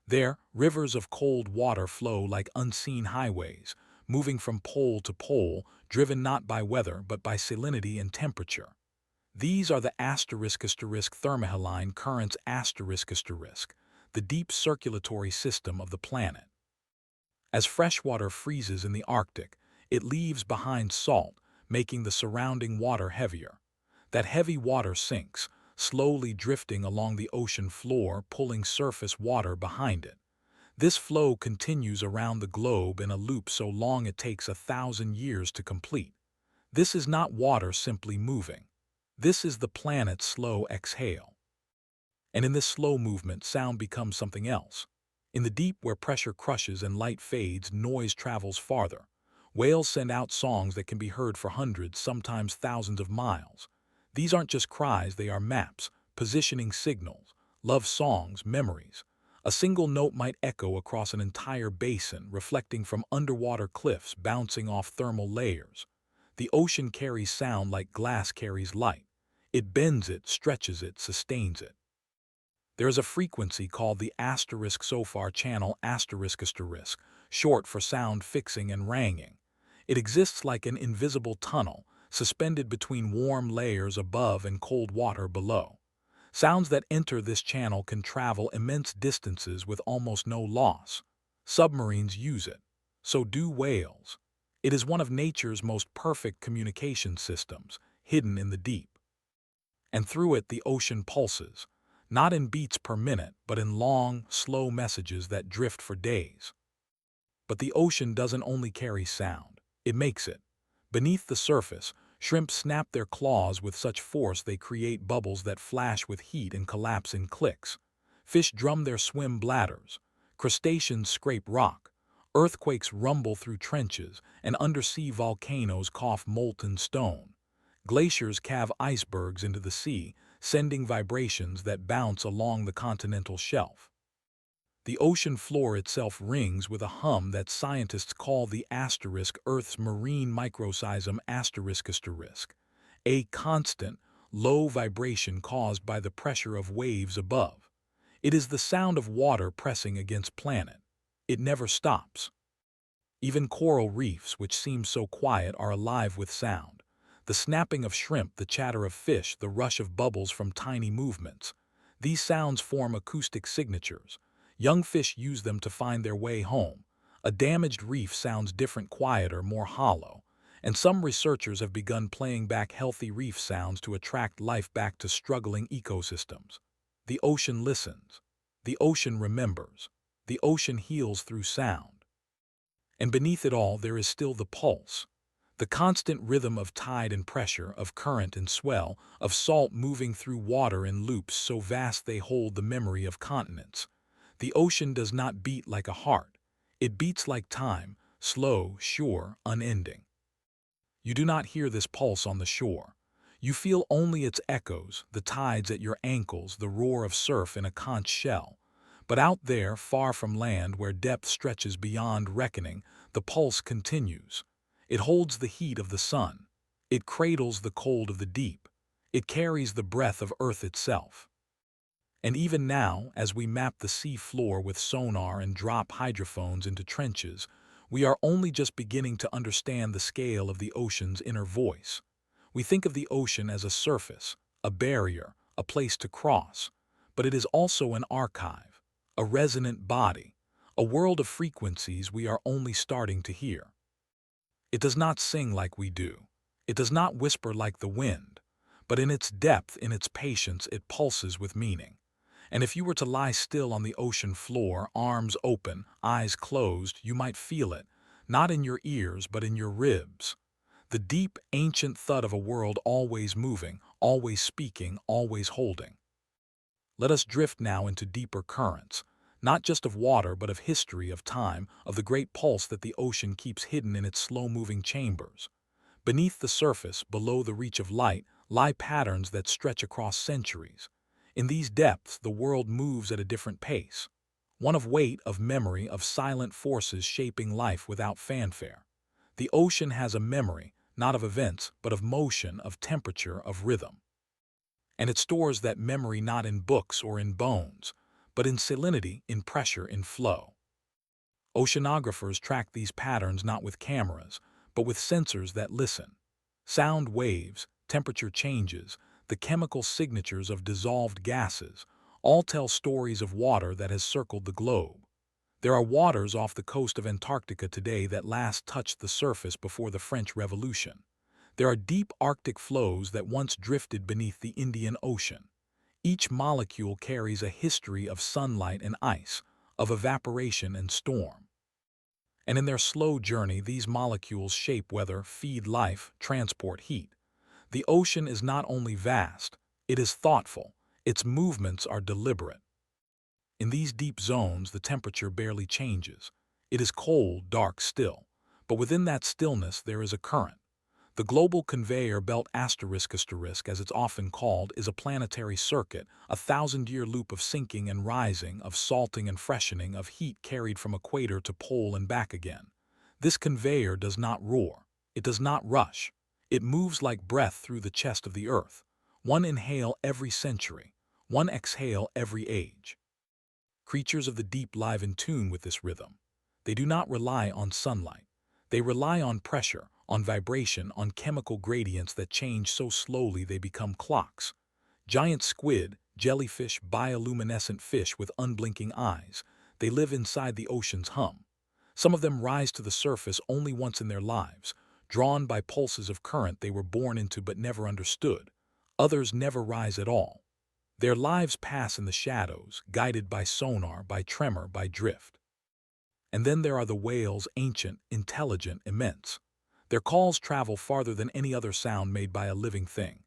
There, rivers of cold water flow like unseen highways, moving from pole to pole, driven not by weather but by salinity and temperature. These are the *** thermohaline currents ***. the deep circulatory system of the planet. As freshwater freezes in the Arctic, it leaves behind salt, making the surrounding water heavier. That heavy water sinks, slowly drifting along the ocean floor, pulling surface water behind it. This flow continues around the globe in a loop so long it takes 1,000 years to complete. This is not water simply moving. This is the planet's slow exhale. And in this slow movement, sound becomes something else. In the deep where pressure crushes and light fades, noise travels farther. Whales send out songs that can be heard for hundreds, sometimes thousands of miles. These aren't just cries, they are maps, positioning signals, love songs, memories. A single note might echo across an entire basin, reflecting from underwater cliffs, bouncing off thermal layers. The ocean carries sound like glass carries light. It bends it, stretches it, sustains it. There is a frequency called the asterisk SOFAR channel asterisk asterisk, short for sound fixing and ranging. It exists like an invisible tunnel, suspended between warm layers above and cold water below. Sounds that enter this channel can travel immense distances with almost no loss. Submarines use it. So do whales. It is one of nature's most perfect communication systems, hidden in the deep. And through it the ocean pulses, not in beats per minute, but in long, slow messages that drift for days. But the ocean doesn't only carry sound, it makes it. Beneath the surface, shrimp snap their claws with such force they create bubbles that flash with heat and collapse in clicks. Fish drum their swim bladders. Crustaceans scrape rock. Earthquakes rumble through trenches, and undersea volcanoes cough molten stone. Glaciers calve icebergs into the sea, sending vibrations that bounce along the continental shelf. The ocean floor itself rings with a hum that scientists call the asterisk Earth's marine microseism asterisk asterisk, a constant, low vibration caused by the pressure of waves above. It is the sound of water pressing against planet. It never stops. Even coral reefs, which seem so quiet, are alive with sound. The snapping of shrimp, the chatter of fish, the rush of bubbles from tiny movements. These sounds form acoustic signatures. Young fish use them to find their way home. A damaged reef sounds different, quieter, more hollow. And some researchers have begun playing back healthy reef sounds to attract life back to struggling ecosystems. The ocean listens. The ocean remembers. The ocean heals through sound. And beneath it all there is still the pulse. The constant rhythm of tide and pressure, of current and swell, of salt moving through water in loops so vast they hold the memory of continents. The ocean does not beat like a heart. It beats like time, slow, sure, unending. You do not hear this pulse on the shore. You feel only its echoes, the tides at your ankles, the roar of surf in a conch shell. But out there, far from land, where depth stretches beyond reckoning, the pulse continues. It holds the heat of the sun. It cradles the cold of the deep. It carries the breath of Earth itself. And even now, as we map the sea floor with sonar and drop hydrophones into trenches, we are only just beginning to understand the scale of the ocean's inner voice. We think of the ocean as a surface, a barrier, a place to cross, but it is also an archive, a resonant body, a world of frequencies we are only starting to hear. It does not sing like we do. It does not whisper like the wind, but in its depth, in its patience, it pulses with meaning. And if you were to lie still on the ocean floor, arms open, eyes closed, you might feel it, not in your ears, but in your ribs. The deep, ancient thud of a world always moving, always speaking, always holding. Let us drift now into deeper currents, not just of water, but of history, of time, of the great pulse that the ocean keeps hidden in its slow-moving chambers. Beneath the surface, below the reach of light, lie patterns that stretch across centuries. In these depths, the world moves at a different pace. One of weight, of memory, of silent forces shaping life without fanfare. The ocean has a memory, not of events, but of motion, of temperature, of rhythm. And it stores that memory not in books or in bones, but in salinity, in pressure, in flow. Oceanographers track these patterns not with cameras, but with sensors that listen. Sound waves, temperature changes, the chemical signatures of dissolved gases, all tell stories of water that has circled the globe. There are waters off the coast of Antarctica today that last touched the surface before the French Revolution. There are deep Arctic flows that once drifted beneath the Indian Ocean. Each molecule carries a history of sunlight and ice, of evaporation and storm. And in their slow journey, these molecules shape weather, feed life, transport heat. The ocean is not only vast, it is thoughtful. Its movements are deliberate. In these deep zones, the temperature barely changes. It is cold, dark, still. But within that stillness, there is a current. The global conveyor belt asterisk, as it's often called, is a planetary circuit, a thousand-year loop of sinking and rising, of salting and freshening, of heat carried from equator to pole and back again. This conveyor does not roar. It does not rush. It moves like breath through the chest of the earth. One inhale every century. One exhale every age. Creatures of the deep live in tune with this rhythm. They do not rely on sunlight. They rely on pressure, on vibration, on chemical gradients that change so slowly they become clocks. Giant squid, jellyfish, bioluminescent fish with unblinking eyes, they live inside the ocean's hum. Some of them rise to the surface only once in their lives, drawn by pulses of current they were born into but never understood. Others never rise at all. Their lives pass in the shadows, guided by sonar, by tremor, by drift. And then there are the whales, ancient, intelligent, immense. Their calls travel farther than any other sound made by a living thing.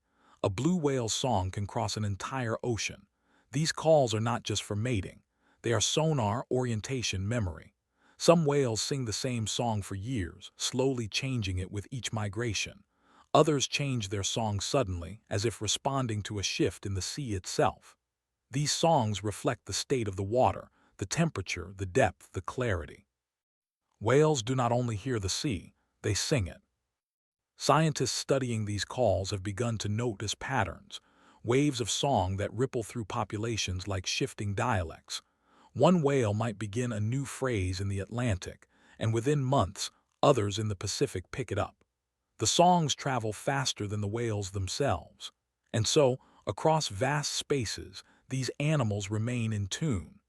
A blue whale's song can cross an entire ocean. These calls are not just for mating. They are sonar, orientation, memory. Some whales sing the same song for years, slowly changing it with each migration. Others change their song suddenly, as if responding to a shift in the sea itself. These songs reflect the state of the water, the temperature, the depth, the clarity. Whales do not only hear the sea, they sing it. Scientists studying these calls have begun to notice patterns, waves of song that ripple through populations like shifting dialects. One whale might begin a new phrase in the Atlantic, and within months, others in the Pacific pick it up. The songs travel faster than the whales themselves. And so, across vast spaces, these animals remain in tune.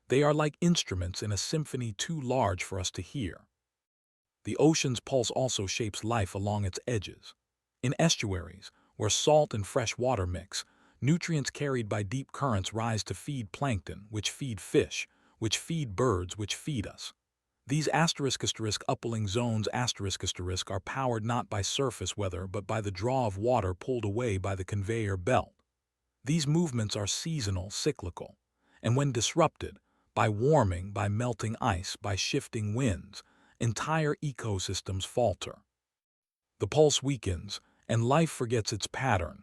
They are like instruments in a symphony too large for us to hear. The ocean's pulse also shapes life along its edges. In estuaries, where salt and fresh water mix, nutrients carried by deep currents rise to feed plankton, which feed fish, which feed birds, which feed us. These upwelling zones are powered not by surface weather but by the draw of water pulled away by the conveyor belt. These movements are seasonal, cyclical, and when disrupted, by warming, by melting ice, by shifting winds, entire ecosystems falter. The pulse weakens, and life forgets its pattern.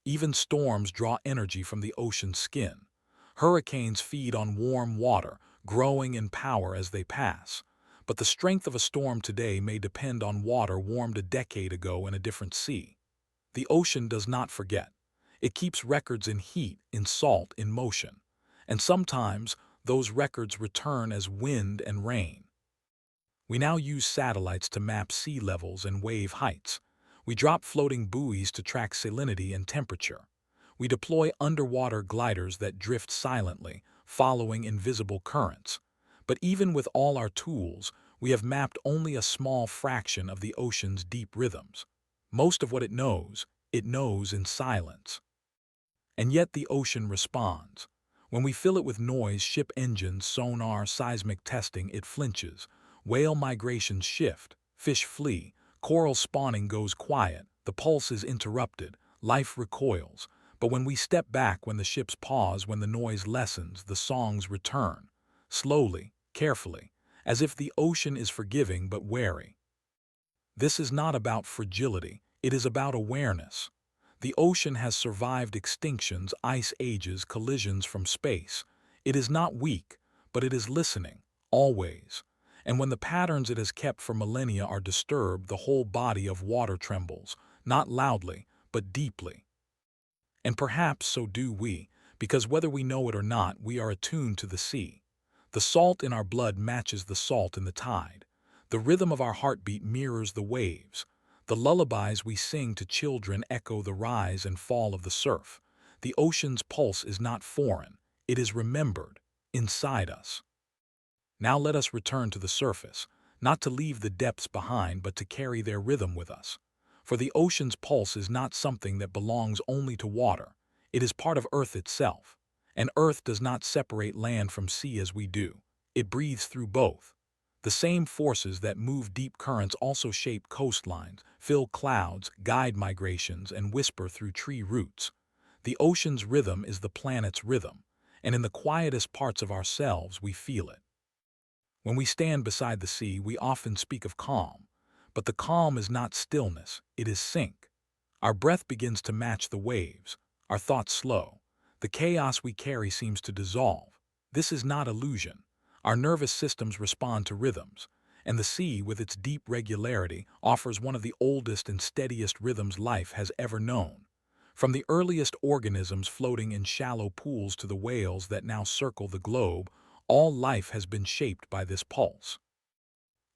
Even storms draw energy from the ocean's skin. Hurricanes feed on warm water, growing in power as they pass. But the strength of a storm today may depend on water warmed a decade ago in a different sea. The ocean does not forget. It keeps records in heat, in salt, in motion. And sometimes those records return as wind and rain. We now use satellites to map sea levels and wave heights. We drop floating buoys to track salinity and temperature. We deploy underwater gliders that drift silently, following invisible currents. But even with all our tools, we have mapped only a small fraction of the ocean's deep rhythms. Most of what it knows in silence. And yet the ocean responds. When we fill it with noise, ship engines, sonar, seismic testing, it flinches. Whale migrations shift, fish flee, coral spawning goes quiet, the pulse is interrupted, life recoils. But when we step back, when the ships pause, when the noise lessens, the songs return. Slowly, carefully, as if the ocean is forgiving but wary. This is not about fragility, it is about awareness. The ocean has survived extinctions, ice ages, collisions from space. It is not weak, but it is listening, always. And when the patterns it has kept for millennia are disturbed, the whole body of water trembles, not loudly, but deeply. And perhaps so do we, because whether we know it or not, we are attuned to the sea. The salt in our blood matches the salt in the tide. The rhythm of our heartbeat mirrors the waves. The lullabies we sing to children echo the rise and fall of the surf. The ocean's pulse is not foreign, it is remembered, inside us. Now let us return to the surface, not to leave the depths behind but to carry their rhythm with us. For the ocean's pulse is not something that belongs only to water, it is part of Earth itself. And Earth does not separate land from sea as we do, it breathes through both. The same forces that move deep currents also shape coastlines, fill clouds, guide migrations, and whisper through tree roots. The ocean's rhythm is the planet's rhythm, and in the quietest parts of ourselves we feel it. When we stand beside the sea, we often speak of calm, but the calm is not stillness, it is sync. Our breath begins to match the waves, our thoughts slow. The chaos we carry seems to dissolve. This is not illusion. Our nervous systems respond to rhythms, and the sea, with its deep regularity, offers one of the oldest and steadiest rhythms life has ever known. From the earliest organisms floating in shallow pools to the whales that now circle the globe, all life has been shaped by this pulse.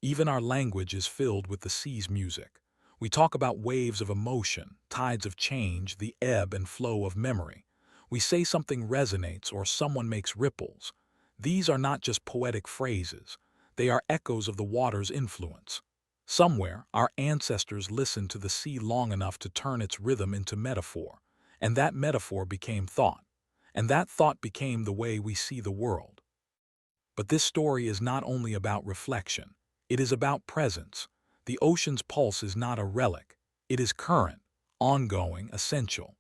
Even our language is filled with the sea's music. We talk about waves of emotion, tides of change, the ebb and flow of memory. We say something resonates or someone makes ripples. These are not just poetic phrases. They are echoes of the water's influence. Somewhere, our ancestors listened to the sea long enough to turn its rhythm into metaphor, and that metaphor became thought, and that thought became the way we see the world. But this story is not only about reflection, it is about presence. The ocean's pulse is not a relic, it is current, ongoing, essential.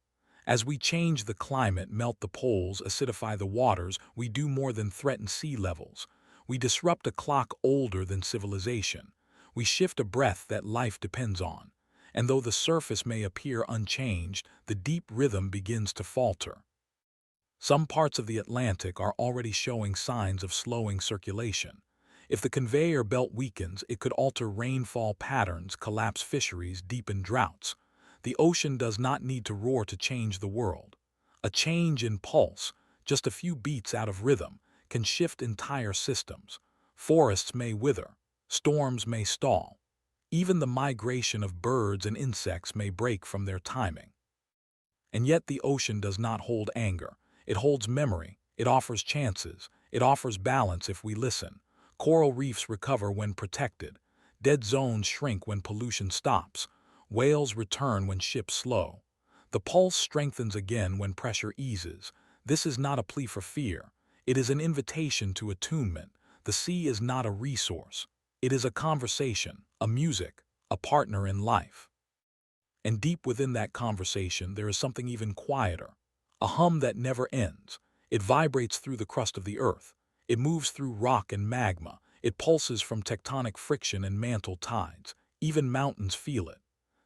As we change the climate, melt the poles, acidify the waters, we do more than threaten sea levels. We disrupt a clock older than civilization. We shift a breath that life depends on. And though the surface may appear unchanged, the deep rhythm begins to falter. Some parts of the Atlantic are already showing signs of slowing circulation. If the conveyor belt weakens, it could alter rainfall patterns, collapse fisheries, deepen droughts. The ocean does not need to roar to change the world. A change in pulse, just a few beats out of rhythm, can shift entire systems. Forests may wither, storms may stall. Even the migration of birds and insects may break from their timing. And yet the ocean does not hold anger. It holds memory, it offers chances, it offers balance if we listen. Coral reefs recover when protected. Dead zones shrink when pollution stops. Whales return when ships slow. The pulse strengthens again when pressure eases. This is not a plea for fear. It is an invitation to attunement. The sea is not a resource. It is a conversation, a music, a partner in life. And deep within that conversation, there is something even quieter. A hum that never ends. It vibrates through the crust of the earth. It moves through rock and magma. It pulses from tectonic friction and mantle tides. Even mountains feel it.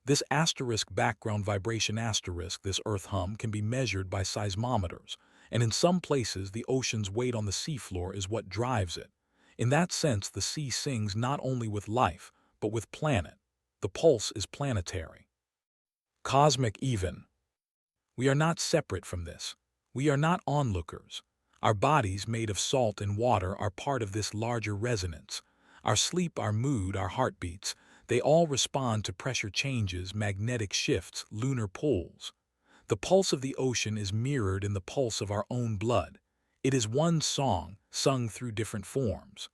This asterisk background vibration asterisk, this earth hum, can be measured by seismometers. And in some places, the ocean's weight on the seafloor is what drives it. In that sense, the sea sings not only with life, but with planet. The pulse is planetary. Cosmic even. We are not separate from this. We are not onlookers. Our bodies, made of salt and water, are part of this larger resonance. Our sleep, our mood, our heartbeats, they all respond to pressure changes, magnetic shifts, lunar pulls. The pulse of the ocean is mirrored in the pulse of our own blood. It is one song, sung through different forms.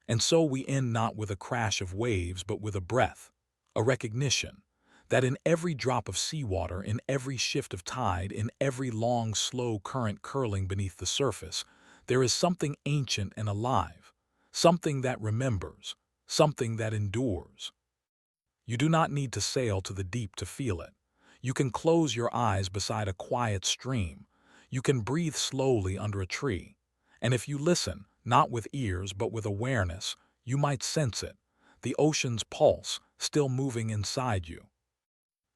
And so we end not with a crash of waves, but with a breath, a recognition that in every drop of seawater, in every shift of tide, in every long, slow current curling beneath the surface, there is something ancient and alive, something that remembers, something that endures. You do not need to sail to the deep to feel it. You can close your eyes beside a quiet stream. You can breathe slowly under a tree. And if you listen, not with ears but with awareness, you might sense it, the ocean's pulse, still moving inside you.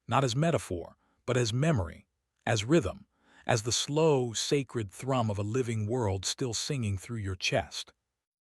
Not as metaphor, but as memory, as rhythm, as the slow, sacred thrum of a living world still singing through your chest.